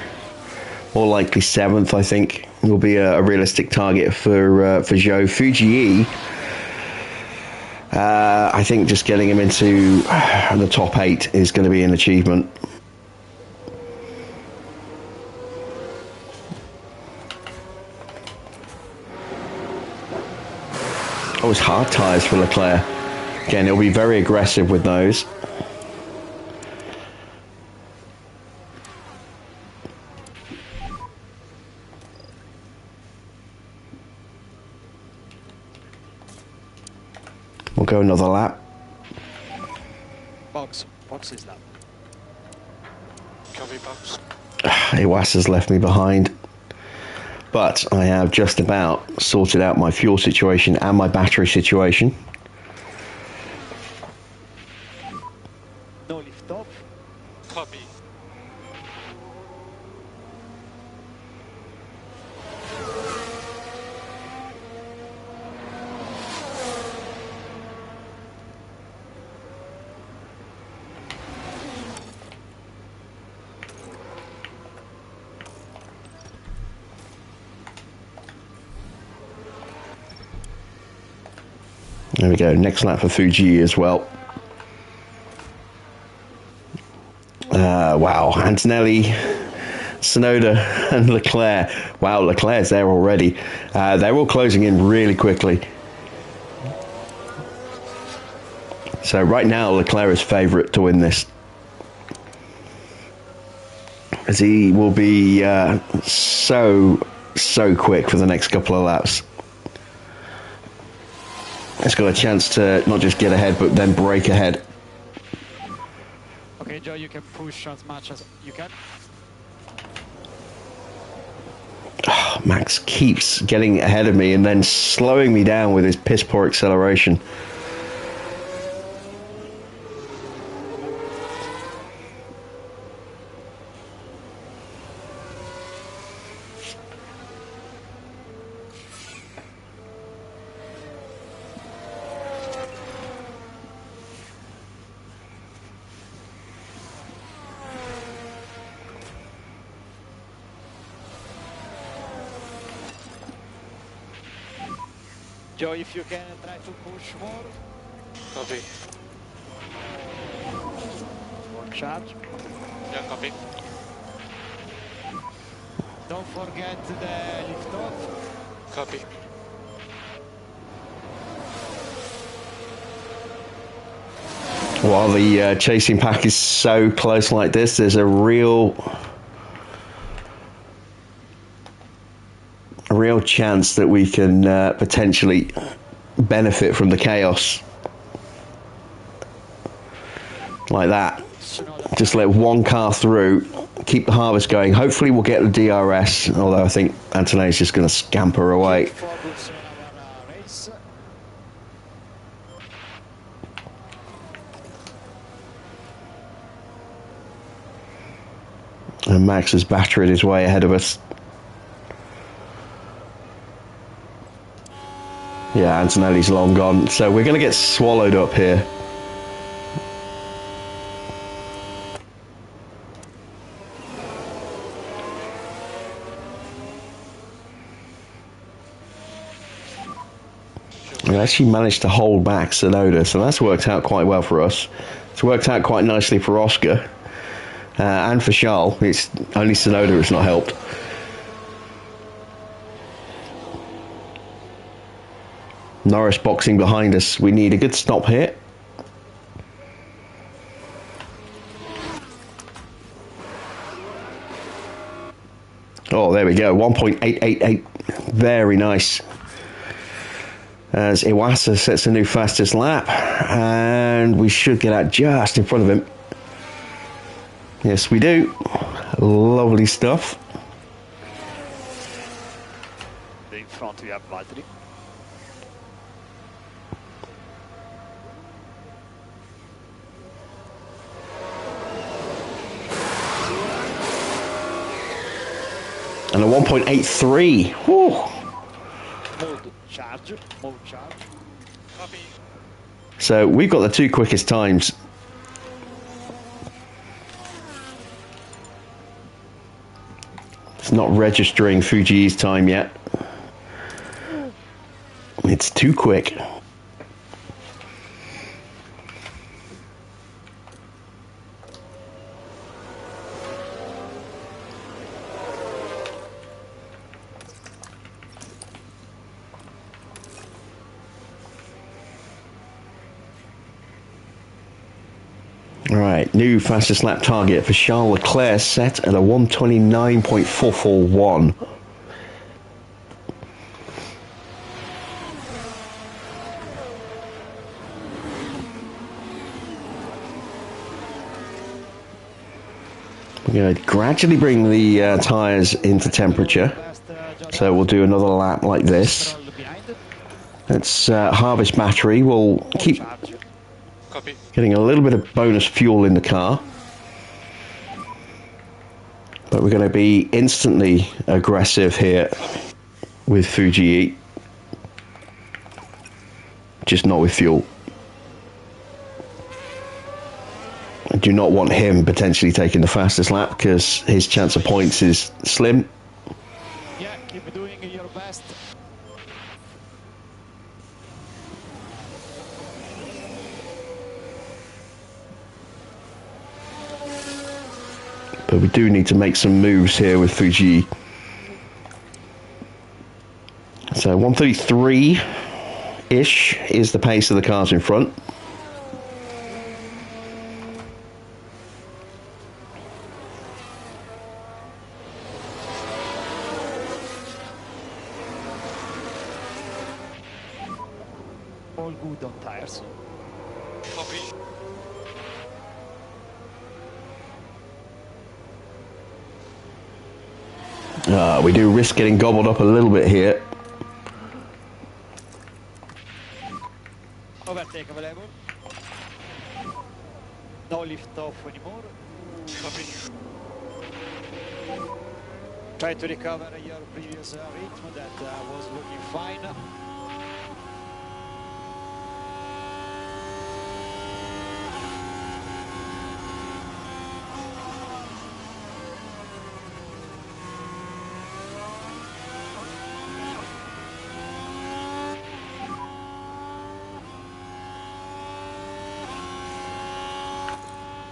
More likely 7th, I think, will be a realistic target for Zhou. Fuji, I think just getting him into the top 8 is going to be an achievement. Oh, it's hard tyres for Leclerc. Again, he'll be very aggressive with those. We'll go another lap. Box is lap. Copy box. Iwasa's left me behind. But I have just about sorted out my fuel situation and my battery situation. No lift off. Copy. There we go, next lap for Fuji as well. Wow, Antonelli, Tsunoda and Leclerc. Wow, Leclerc's there already. They're all closing in really quickly. So right now Leclerc is favourite to win this, as he will be so quick for the next couple of laps. He's got a chance to not just get ahead but then break ahead. Okay, Joe, you can push as much as you can. Oh, Max keeps getting ahead of me and then slowing me down with his piss poor acceleration. Joe, if you can try to push more. Copy. More charge. Yeah, copy. Don't forget the lift off. Copy. While the chasing pack is so close like this, there's a real chance that we can potentially benefit from the chaos like that. Just let one car through, keep the harvest going. Hopefully we'll get the DRS, although I think Antonelli's just going to scamper away. Focus on our race. And Max has battered his way ahead of us. Yeah, Antonelli's long gone, so we're going to get swallowed up here. We actually managed to hold back Tsunoda, so that's worked out quite well for us. It's worked out quite nicely for Oscar and for Charles. It's only Tsunoda has not helped. Norris boxing behind us. We need a good stop here. Oh, there we go. 1.888. Very nice. As Iwasa sets a new fastest lap. And we should get out just in front of him. Yes, we do. Lovely stuff. In front we have Valtteri. And a 1.83. Whew. Mode charge. Copy. So we've got the two quickest times. It's not registering Fuji's time yet. It's too quick. Right, new fastest lap target for Charles Leclerc set at a 129.441. We're going to gradually bring the tyres into temperature. So we'll do another lap like this. Let's harvest battery. We'll keep Copy. getting a little bit of bonus fuel in the car. But we're going to be instantly aggressive here with Fuji, just not with fuel. I do not want him potentially taking the fastest lap because his chance of points is slim. Yeah, keep doing your best. But we do need to make some moves here with Fuji. So 133-ish is the pace of the cars in front. All good on tires. Copy. We do risk getting gobbled up a little bit here. Overtake available. No lift off anymore. Copy. Try to recover your previous rhythm that was looking fine.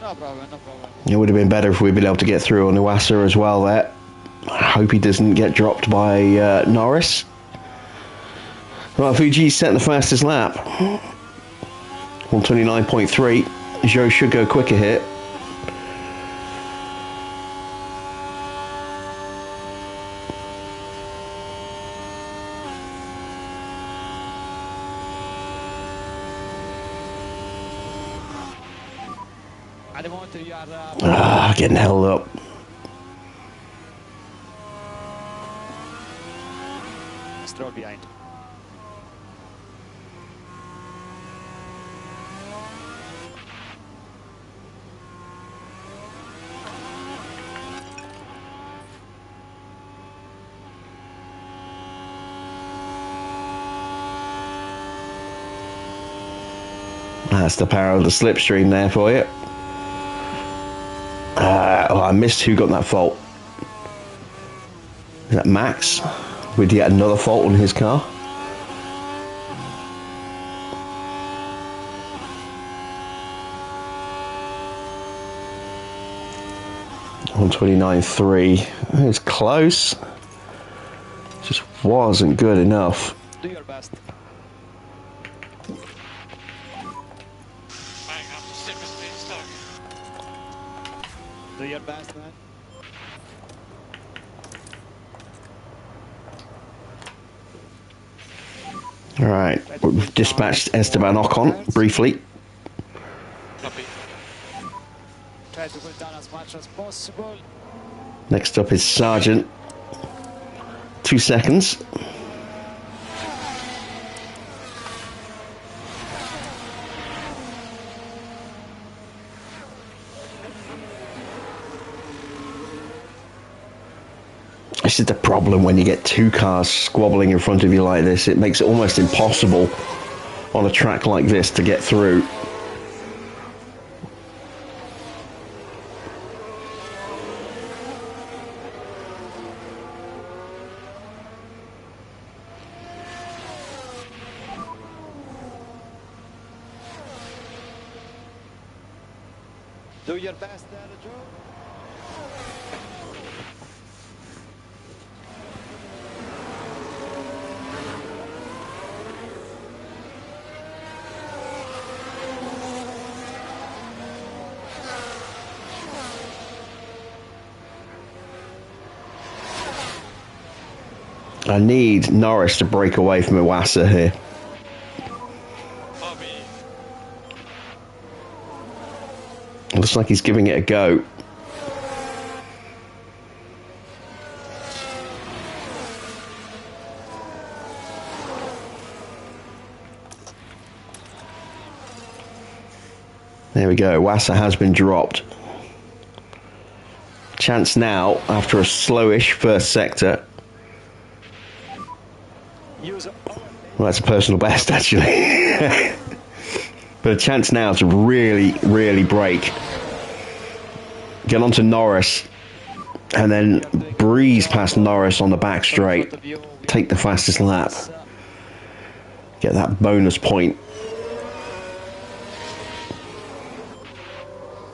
No problem, no problem. It would have been better if we'd been able to get through on Iwasa as well there. I hope he doesn't get dropped by Norris. Right, Fuji's setting the fastest lap. 129.3. Zhou should go quicker here. At the moment you are Getting held up. Stroll behind. That's the power of the slipstream there for you. I missed who got that fault. Is that Max? With yet another fault on his car. .129.3. It was close. Just wasn't good enough. Do your best. I'm seriously stuck. Do your best, man. Alright, we've dispatched Esteban Ocon briefly. Copy. Try to pull down as much as possible. Next up is Sargent. 2 seconds. This is the problem when you get two cars squabbling in front of you like this. It makes it almost impossible on a track like this to get through. Do your best there, Joe. I need Norris to break away from Iwasa here. Copy. Looks like he's giving it a go. There we go. Wasser has been dropped. Chance now, after a slowish first sector. Well, that's a personal best, actually. But a chance now to really, really break. Get onto Norris. And then breeze past Norris on the back straight. Take the fastest lap. Get that bonus point.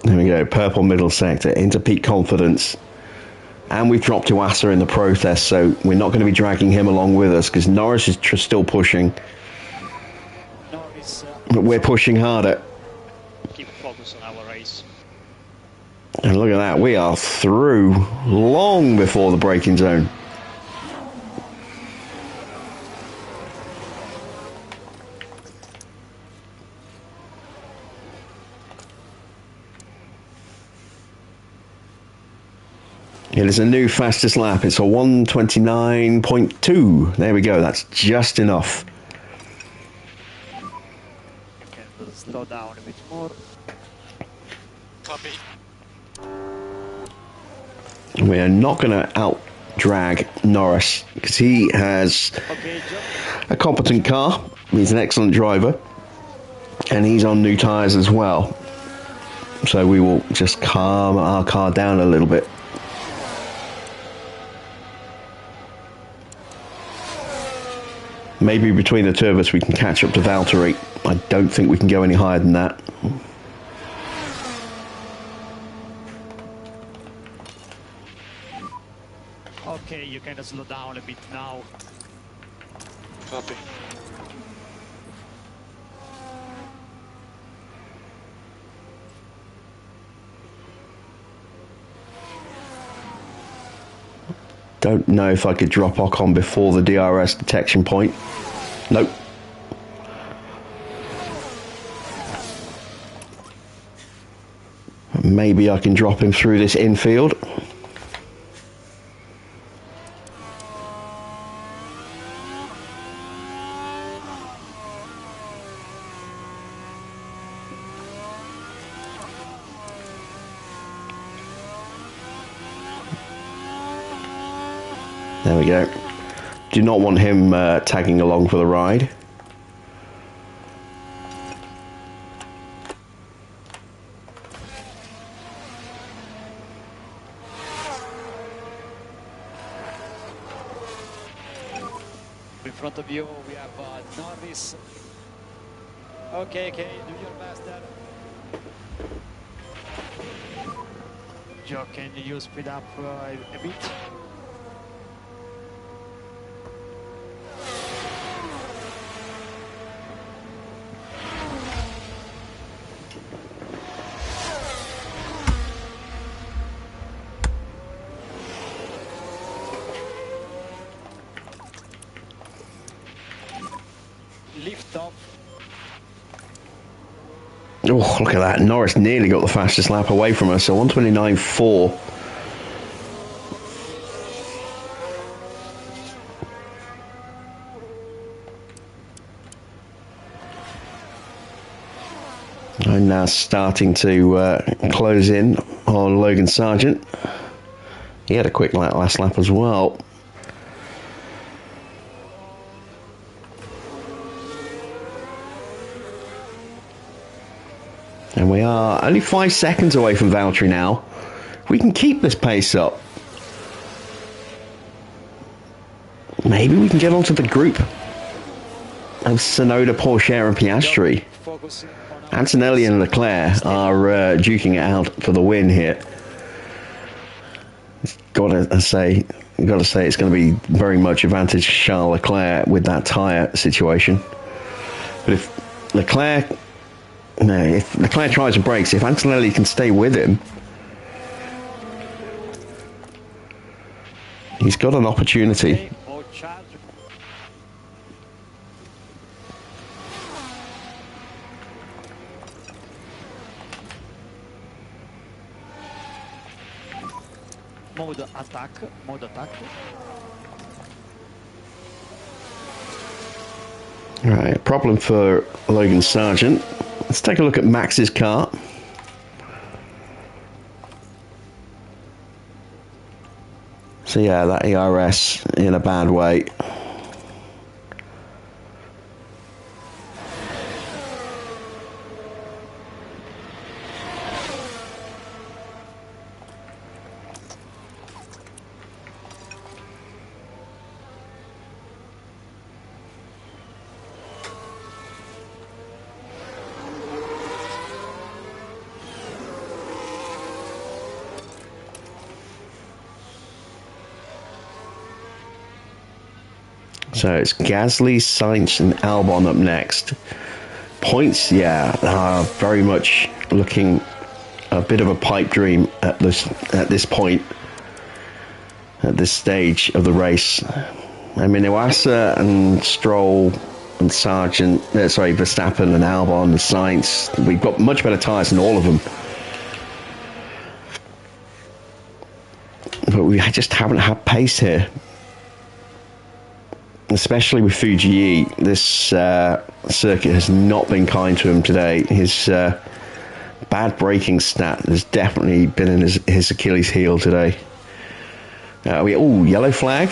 There we go, purple middle sector into peak confidence. And we've dropped Iwasa in the process, so we're not going to be dragging him along with us because Norris is still pushing. But we're pushing harder. Keep focus on our race. And look at that, we are through long before the braking zone. It is a new fastest lap. It's a 1:29.2. There we go. That's just enough. You can slow down a bit more. Copy. We are not going to out-drag Norris because he has a competent car. He's an excellent driver. And he's on new tyres as well. So we will just calm our car down a little bit. Maybe between the two of us we can catch up to Valtteri. I don't think we can go any higher than that. Okay, you can slow down a bit now. Copy. Don't know if I could drop Ocon before the DRS detection point. Nope. Maybe I can drop him through this infield. There we go. Do not want him tagging along for the ride. In front of you, we have Norris. Okay, do your best there. Joe, can you speed up a bit? Lift off. Oh, look at that. Norris nearly got the fastest lap away from us, so 1:29.4. I'm now starting to close in on Logan Sargent. He had a quick last lap as well. And we are only 5 seconds away from Valtteri now. We can keep this pace up. Maybe we can get onto the group of Tsunoda, Porsche and Piastri. Antonelli and Leclerc are duking it out for the win here. Gotta say it's going to be very much advantage Charles Leclerc with that tyre situation. But if Leclerc tries and brakes, if Antonelli can stay with him, he's got an opportunity. Mode attack. Right, problem for Logan Sargent. Let's take a look at Max's car. So yeah, that ERS in a bad way. So it's Gasly, Sainz and Albon up next. Points, yeah, are very much looking a bit of a pipe dream at this point, at this stage of the race. I mean, Iwasa and Stroll and Verstappen and Albon and Sainz, we've got much better tyres than all of them. But we just haven't had pace here. Especially with Fuji, this circuit has not been kind to him today. His bad braking stat has definitely been in his Achilles heel today. Yellow flag.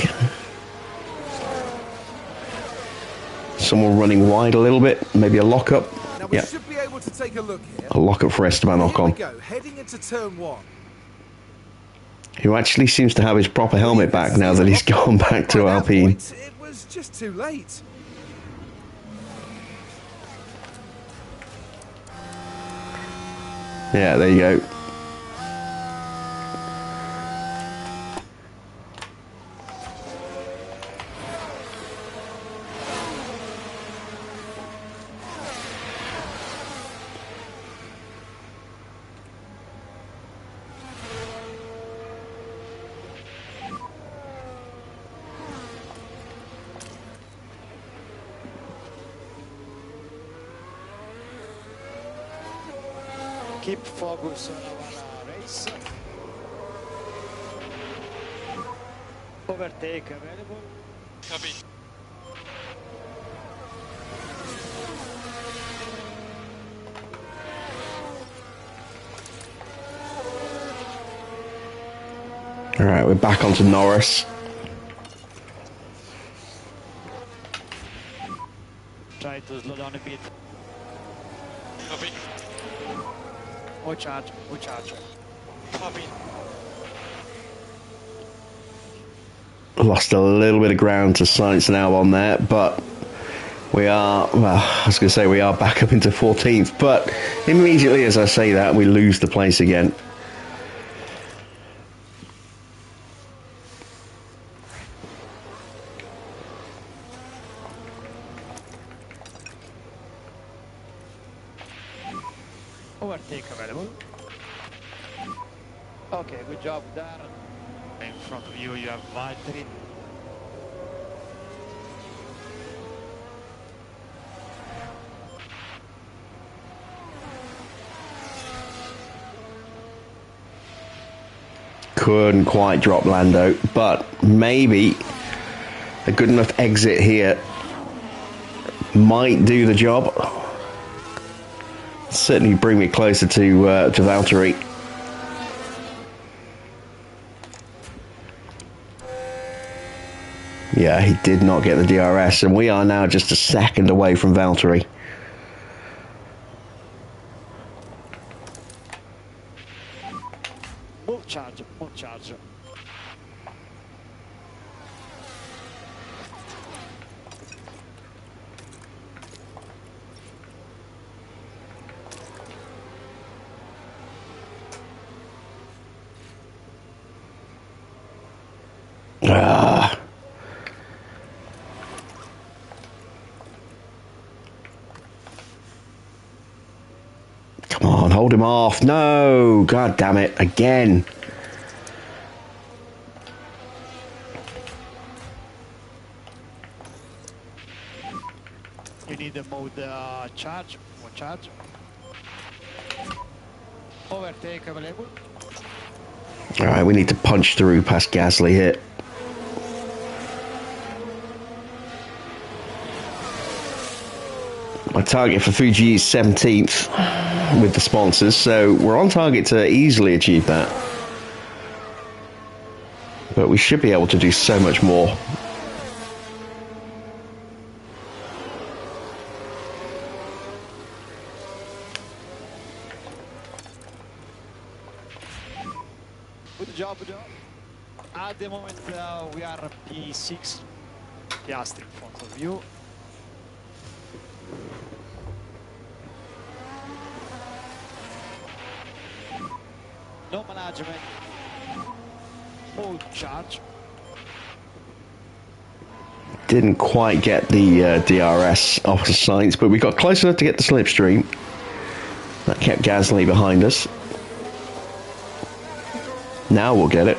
Someone running wide a little bit, maybe a lockup. Now we should be able to take a look here. A lockup for Esteban Ocon. Here we go, heading into turn 1. Who actually seems to have his proper helmet back now that he's gone back to Alpine. It was just too late. Yeah, there you go. Keep focus on our race. Overtake available. Copy. All right, we're back onto Norris. Try to slow down a bit. Copy. More charge, more charge. Copy. Lost a little bit of ground to Sainz and Albon there, but we are, well, I was going to say we are back up into 14th, but immediately as I say that, we lose the place again. Overtake available. Okay, good job there. In front of you, you have Valtteri. Couldn't quite drop Lando, but maybe a good enough exit here might do the job. Certainly bring me closer to Valtteri. Yeah, he did not get the DRS, and we are now just a second away from Valtteri. Move charge, move charge. Ah. Come on, hold him off. No, god damn it, again. You need to move the charge, more charge. Overtake available. All right, we need to punch through past Gasly here. My target for Fuji is 17th with the sponsors, so we're on target to easily achieve that. But we should be able to do so much more. Good job, John. At the moment, we are P6, Piastri in front of you. No management. Full charge. Didn't quite get the DRS off the sights, but we got close enough to get the slipstream. That kept Gasly behind us. Now we'll get it.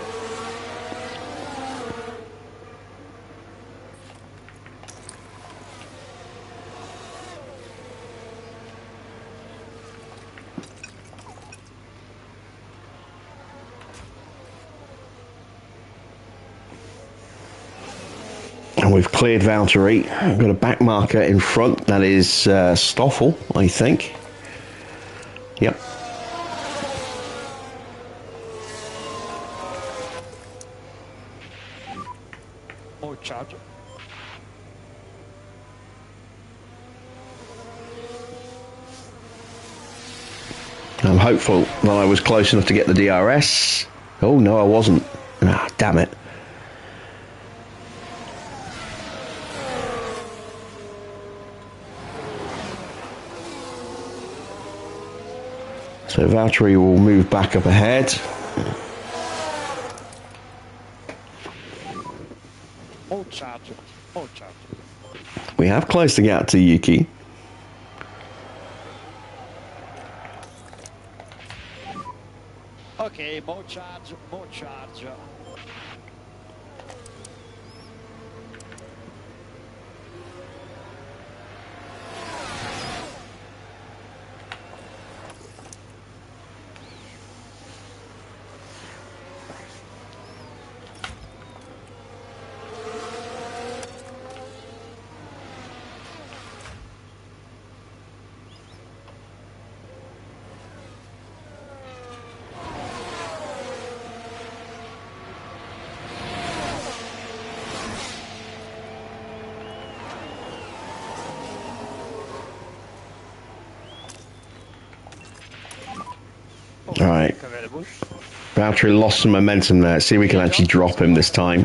And we've cleared Valtteri. We've got a back marker in front. That is Stoffel, I think. Yep. More charge. I'm hopeful that I was close enough to get the DRS. Oh, no, I wasn't. Ah, damn it. So Valtteri will move back up ahead. More charge. More charge. We have closed the gap to Yuki. Okay, more charge, more charge. All right. Available. Valtteri lost some momentum there. See if we can actually drop him this time.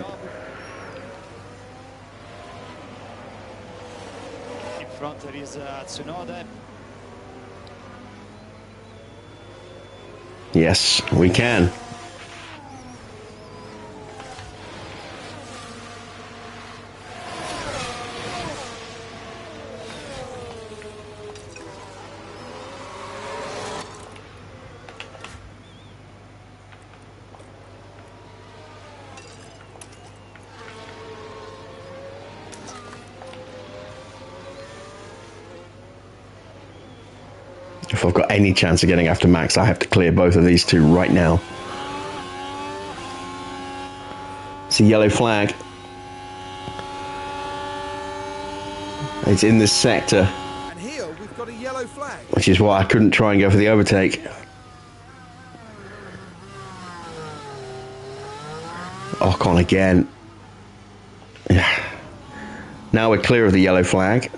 In front there is Tsunoda. Yes, we can. If I've got any chance of getting after Max, I have to clear both of these two right now. It's a yellow flag. It's in this sector, And here we've got a yellow flag. which is why I couldn't try and go for the overtake. Ocon again. Yeah. Now we're clear of the yellow flag.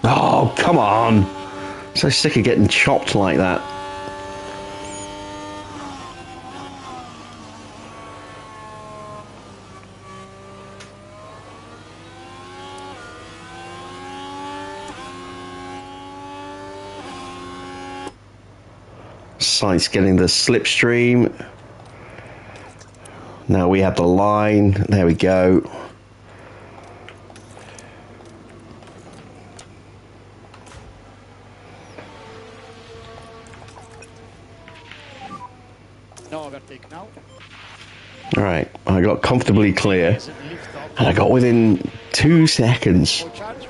Oh, come on. So sick of getting chopped like that. Sainz getting the slipstream. Now we have the line. There we go. No overtake now. Alright, I got comfortably clear. Lift up. And I got within 2 seconds. More charge.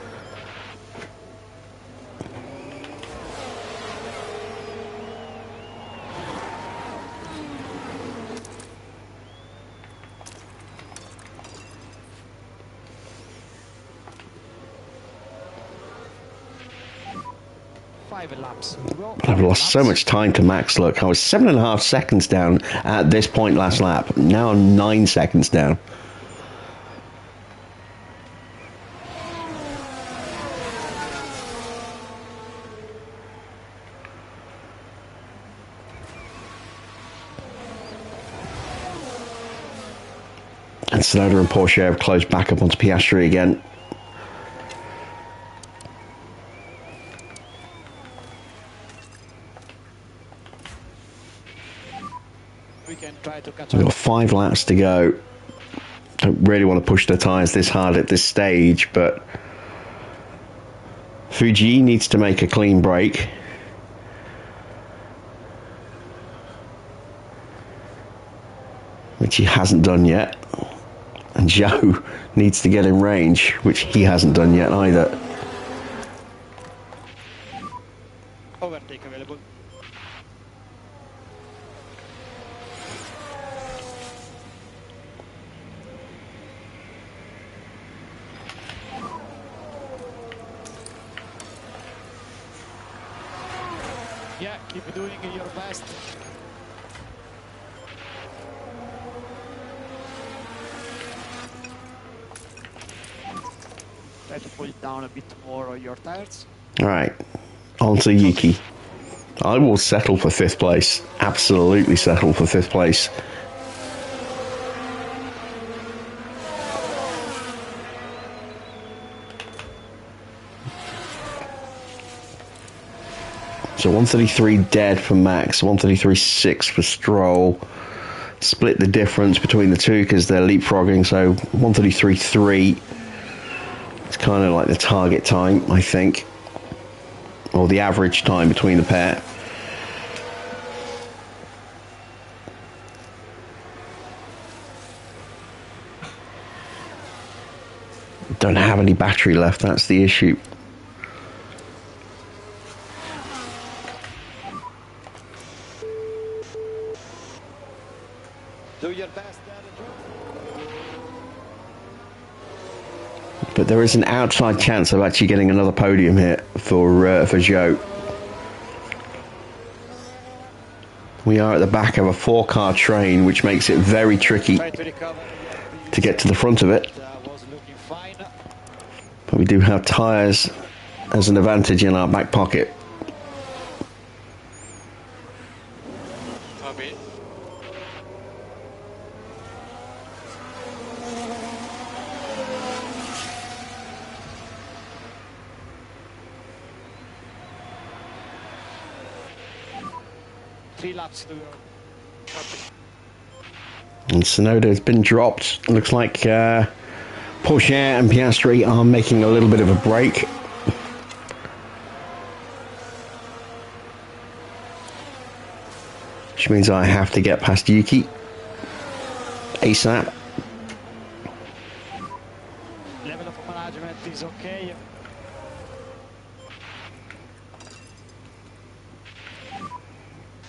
5 laps to go. I've lost so much time to Max. Look, I was 7.5 seconds down at this point last lap. Now I'm 9 seconds down. And Tsunoda and Porsche have closed back up onto Piastri again. We can try to catch We've got up. 5 laps to go. Don't really want to push the tyres this hard at this stage, but Fuji needs to make a clean break. Which he hasn't done yet. And Joe needs to get in range, which he hasn't done yet either. Overtake available. Yeah, keep doing your best. Try to pull it down a bit more on your tires. Alright, on to Yuki. I will settle for 5th place. Absolutely settle for 5th place. So 133 dead for Max, 133.6 for Stroll. Split the difference between the two because they're leapfrogging, so 133.3. It's kind of like the target time, I think. Or the average time between the pair. Don't have any battery left, that's the issue. Do your best, Joe. But there is an outside chance of actually getting another podium here for Joe. We are at the back of a 4-car train, which makes it very tricky Try to recover. to get to the front of it. Was looking fine. But we do have tyres as an advantage in our back pocket. Copy. Three laps to go. Copy. And Tsunoda has been dropped. Looks like Porsche and Piastri are making a little bit of a break. Which means I have to get past Yuki ASAP. Level of management is okay.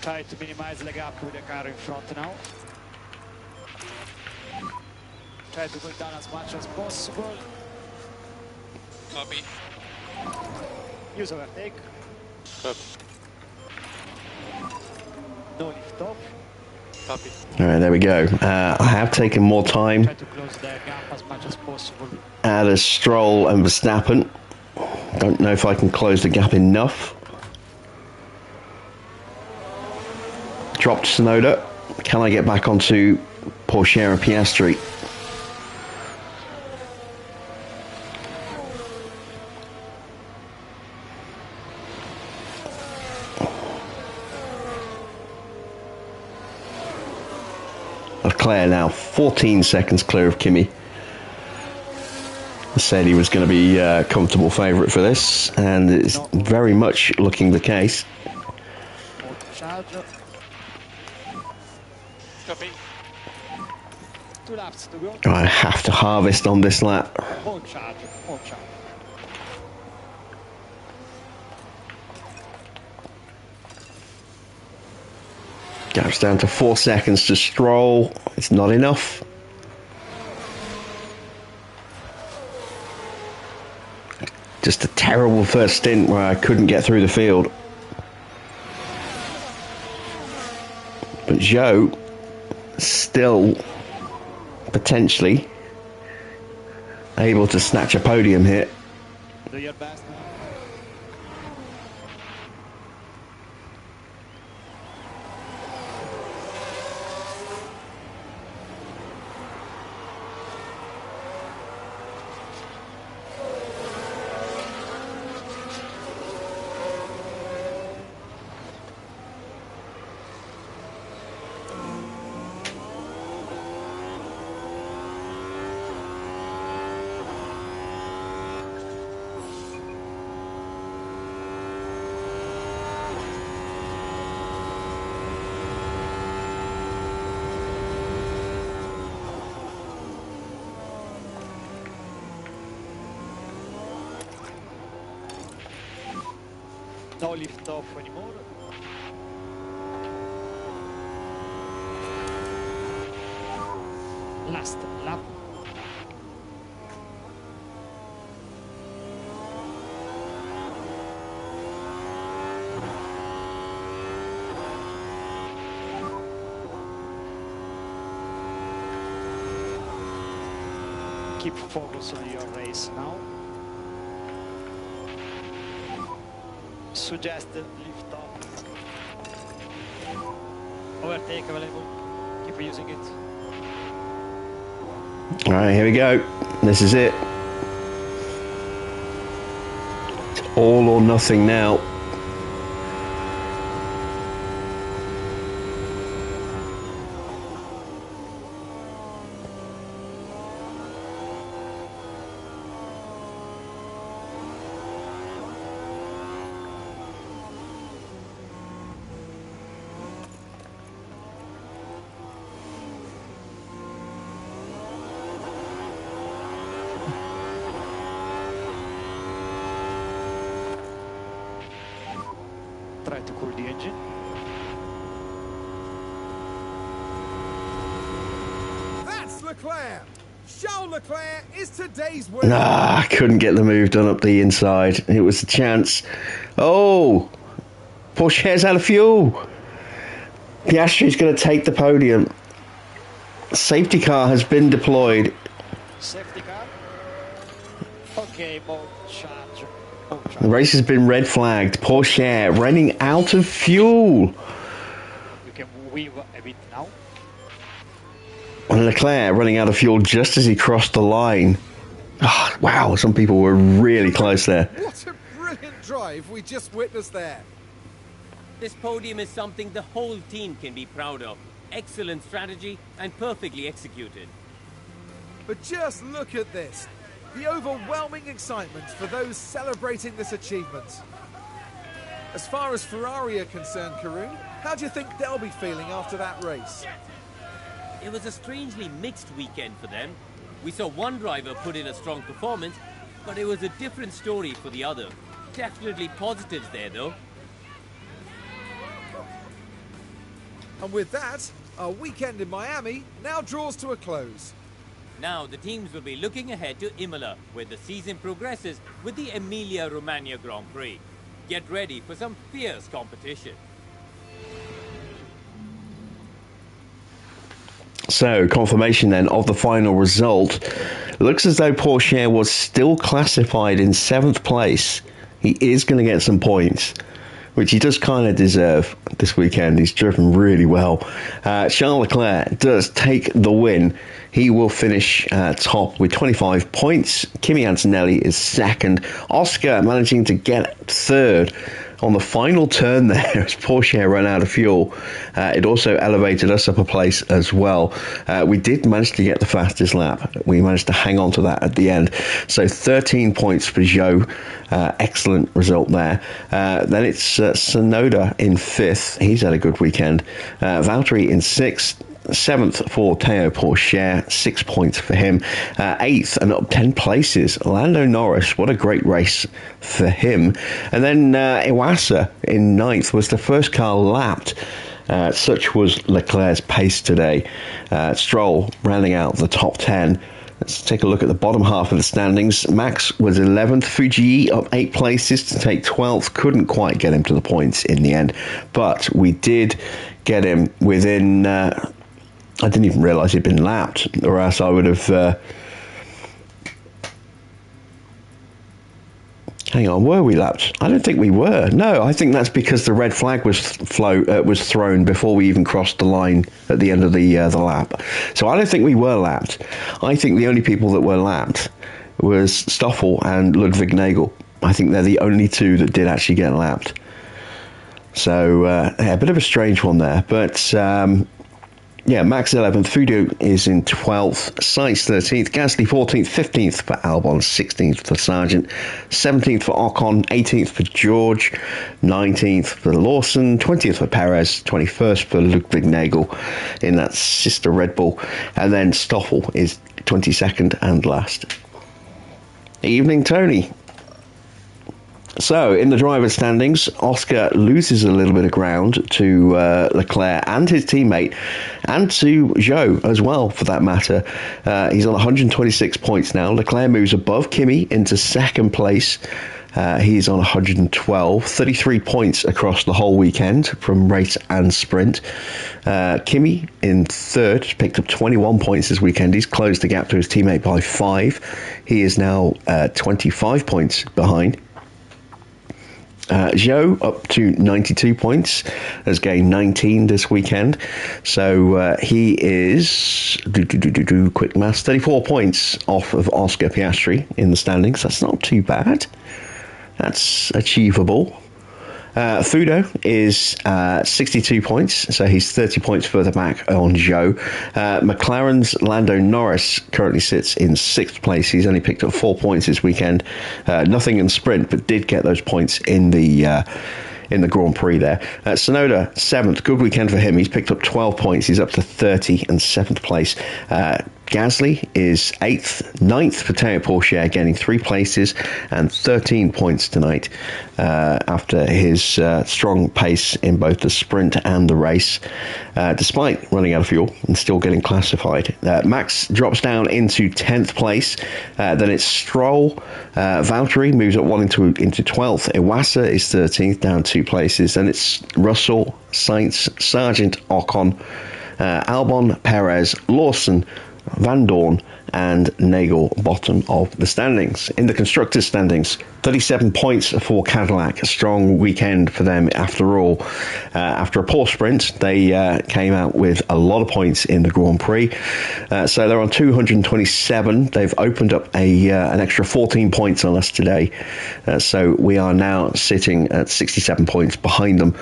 Try to minimize the gap with the car in front now. Try to go down as much as possible. Copy. Use overtake. Copy. No lift off. Copy. Alright, there we go. I have taken more time Try to close the gap as much as possible. out of Stroll and Verstappen. Don't know if I can close the gap enough. Dropped Tsunoda. Can I get back onto Porsche and Piastri? Leclerc now 14 seconds clear of Kimi. Said he was going to be a comfortable favourite for this, and it's very much looking the case. Auto charge. Copy. 2 laps to go. I have to harvest on this lap. On charge. On charge. Gap's down to 4 seconds to Stroll. It's not enough. Just a terrible first stint where I couldn't get through the field. But Joe still potentially able to snatch a podium here. Do your best. No lift off anymore. Last lap. Keep focus on your race now. Suggested lift off. Overtake available. Keep using it. All right, here we go. This is it. It's all or nothing now. Try to cool the engine. That's Leclerc. Charles Leclerc is today's winner. I couldn't get the move done up the inside. It was a chance. Oh, Porsche's out of fuel. Piastri's going to take the podium. Safety car has been deployed. Safety car. Okay, mode charge. The race has been red flagged. Porsche running out of fuel. You can weave a bit now. And Leclerc running out of fuel just as he crossed the line. Oh, wow, some people were really close there. What a brilliant drive we just witnessed there. This podium is something the whole team can be proud of. Excellent strategy and perfectly executed. But just look at this. The overwhelming excitement for those celebrating this achievement. As far as Ferrari are concerned, Karun, how do you think they'll be feeling after that race? It was a strangely mixed weekend for them. We saw one driver put in a strong performance, but it was a different story for the other. Definitely positives there though. And with that, our weekend in Miami now draws to a close. Now the teams will be looking ahead to Imola, where the season progresses with the Emilia-Romagna Grand Prix. Get ready for some fierce competition. So, confirmation then of the final result. Looks as though Porsche was still classified in 7th place. He is going to get some points, which he does kind of deserve this weekend. He's driven really well. Charles Leclerc does take the win. He will finish top with 25 points. Kimi Antonelli is second. Oscar managing to get third on the final turn there as Porsche ran out of fuel. It also elevated us up a place as well. We did manage to get the fastest lap. We managed to hang on to that at the end. So 13 points for Joe. Excellent result there. Then it's Sonoda in 5th. He's had a good weekend. Valtteri in 6th. 7th for Teo Porcher, 6 points for him. 8th and up 10 places, Lando Norris. What a great race for him. And then Iwasa in 9th was the first car lapped. Such was Leclerc's pace today. Stroll rounding out the top 10. let's take a look at the bottom half of the standings. Max was 11th. Fuji up 8 places to take 12th. Couldn't quite get him to the points in the end, but we did get him within... I didn't even realise he'd been lapped, or else I would have... Hang on, were we lapped? I don't think we were. No, I think that's because the red flag was thrown before we even crossed the line at the end of the lap. So I don't think we were lapped. I think the only people that were lapped was Stoffel and Ludwig Nagel. I think they're the only two that did actually get lapped. So yeah, a bit of a strange one there, but. Yeah, Max 11th, Fudo is in 12th, Sainz 13th, Gasly 14th, 15th for Albon, 16th for Sargent, 17th for Ocon, 18th for George, 19th for Lawson, 20th for Perez, 21st for Ludwig Nagel in that sister Red Bull, and then Stoffel is 22nd and last. Evening, Tony. So, in the driver's standings, Oscar loses a little bit of ground to Leclerc and his teammate, and to Zhou as well, for that matter. He's on 126 points now. Leclerc moves above Kimi into second place. He's on 112, 33 points across the whole weekend from race and sprint. Kimi in third, picked up 21 points this weekend. He's closed the gap to his teammate by 5. He is now 25 points behind. Zhou up to 92 points, has gained 19 this weekend, so he is quick maths, 34 points off of Oscar Piastri in the standings. That's not too bad, that's achievable. Fudo is 62 points, so he's 30 points further back on Zhou. McLaren's Lando Norris currently sits in 6th place. He's only picked up 4 points this weekend. Nothing in sprint, but did get those points in the Grand Prix there. Tsunoda, 7th. Good weekend for him. He's picked up 12 points. He's up to 30 and 7th place. Gasly is 8th. 9th for Teo Pourchaire, gaining 3 places and 13 points tonight after his strong pace in both the sprint and the race, despite running out of fuel and still getting classified. Max drops down into 10th place. Then it's Stroll. Valtteri moves up 1 into 12th. Iwasa is 13th, down 2 places. And it's Russell, Sainz, Sargent, Ocon, Albon, Perez, Lawson, Van Dorn and Nagel bottom of the standings. In the constructors standings, 37 points for Cadillac. A strong weekend for them after all. After a poor sprint, they came out with a lot of points in the Grand Prix. So they're on 227. They've opened up an extra 14 points on us today. So we are now sitting at 67 points behind them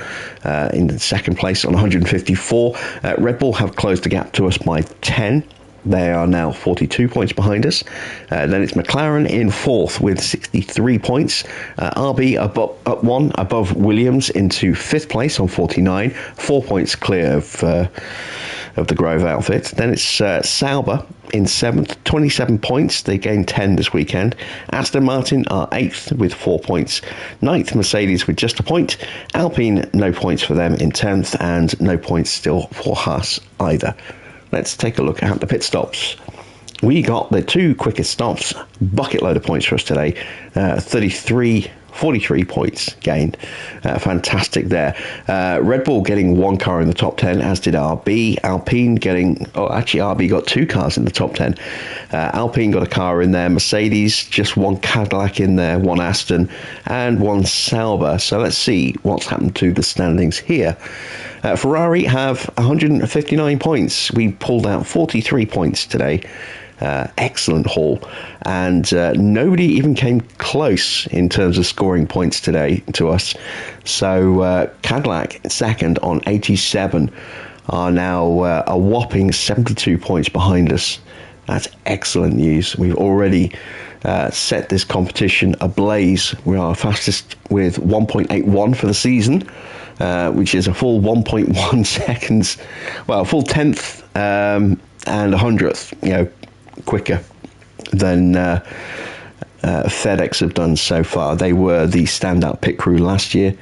in the second place on 154. Red Bull have closed the gap to us by 10. They are now 42 points behind us. Then it's McLaren in 4th with 63 points. RB up 1 above Williams into 5th place on 49. 4 points clear of the Grove outfit. Then it's Sauber in 7th, 27 points. They gained 10 this weekend. Aston Martin are 8th with 4 points. 9th, Mercedes with just a point. Alpine, no points for them in 10th, and no points still for Haas either. Let's take a look at the pit stops. We got the 2 quickest stops, bucket load of points for us today. 43 points gained. Fantastic there. Red Bull getting 1 car in the top 10, as did RB. Alpine actually RB got 2 cars in the top 10. Alpine got a car in there. Mercedes, just 1 Cadillac in there, 1 Aston, and 1 Sauber. So let's see what's happened to the standings here. Ferrari have 159 points. We pulled out 43 points today. Excellent haul, and nobody even came close in terms of scoring points today to us. So Cadillac second on 87 are now a whopping 72 points behind us. That's excellent news. We've already set this competition ablaze. We are fastest with 1.81 for the season, which is a full 1.1 seconds, well, a full 10th and 100th, quicker than FedEx have done so far. They were the standout pit crew last year.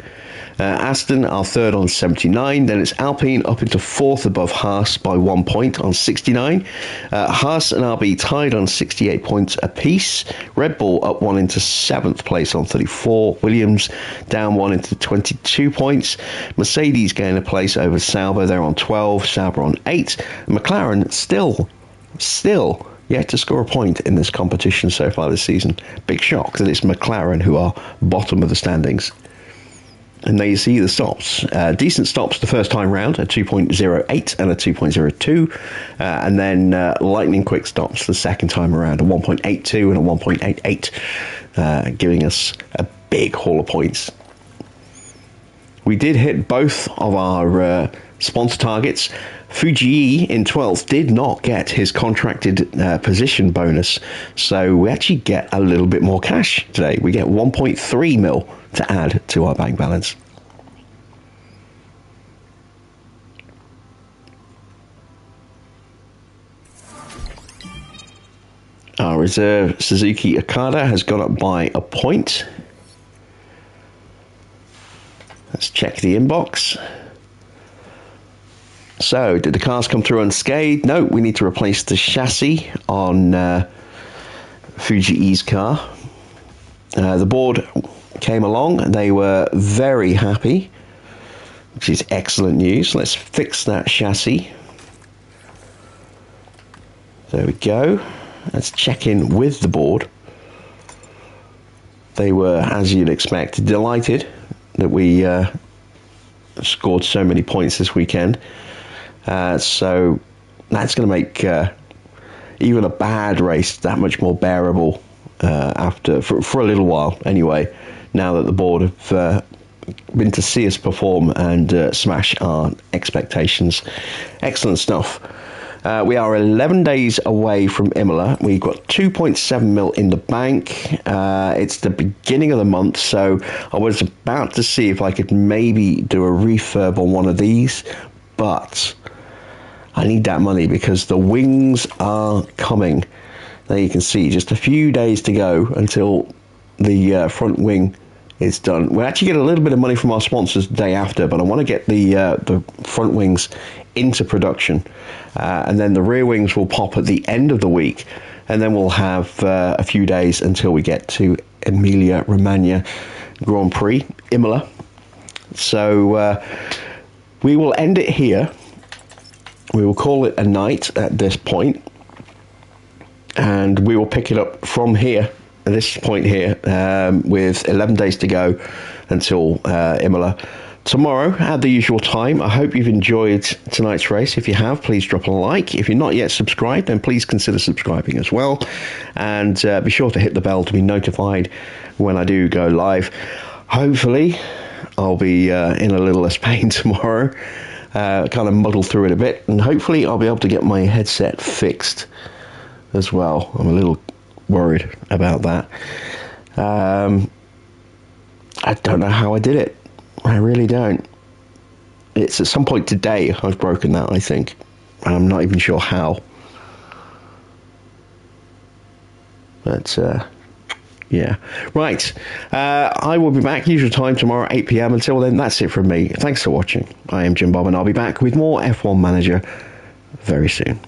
Aston are third on 79. Then it's Alpine up into fourth above Haas by 1 point on 69. Haas and RB tied on 68 points apiece. Red Bull up one into seventh place on 34. Williams down one into 22 points. Mercedes gain a place over Sauber. They're on 12. Sauber on 8. And McLaren still yet to score a point in this competition so far this season. Big shock that it's McLaren who are bottom of the standings. And there you see the stops. Decent stops the first time round, a 2.08 and a 2.02. And then lightning quick stops the second time around, a 1.82 and a 1.88, giving us a big haul of points. We did hit both of our sponsor targets. Fuji in 12th did not get his contracted position bonus, so we actually get a little bit more cash today. We get 1.3 mil to add to our bank balance. Our reserve Suzuki Okada has gone up by a point. Let's check the inbox. So, did the cars come through unscathed? No, we need to replace the chassis on Fuji's car. The board came along. They were very happy, which is excellent news. Let's fix that chassis. There we go. Let's check in with the board. They were, as you'd expect, delighted that we scored so many points this weekend. So that's going to make even a bad race that much more bearable for a little while anyway, now that the board have been to see us perform and smash our expectations. Excellent stuff. We are 11 days away from Imola. We've got 2.7 mil in the bank. It's the beginning of the month, so I was about to see if I could maybe do a refurb on one of these, but I need that money because the wings are coming. There you can see just a few days to go until the front wing is done. We'll actually get a little bit of money from our sponsors the day after, but I want to get the front wings into production, and then the rear wings will pop at the end of the week, and then we'll have a few days until we get to Emilia Romagna Grand Prix, Imola. So we will end it here. We will call it a night at this point, and we will pick it up from here, at this point here, with 11 days to go until Imola. Tomorrow, at the usual time. I hope you've enjoyed tonight's race. If you have, please drop a like. If you're not yet subscribed, then please consider subscribing as well. And be sure to hit the bell to be notified when I do go live. Hopefully, I'll be in a little less pain tomorrow. Kind of muddle through it a bit. And hopefully, I'll be able to get my headset fixed as well. I'm a little worried about that. I don't know how I did it. I really don't. It's at some point today I've broken that, I think. And I'm not even sure how. But, yeah. Right. I will be back usual time tomorrow, 8 p.m. Until then, that's it from me. Thanks for watching. I am Jim Bob, and I'll be back with more F1 Manager very soon.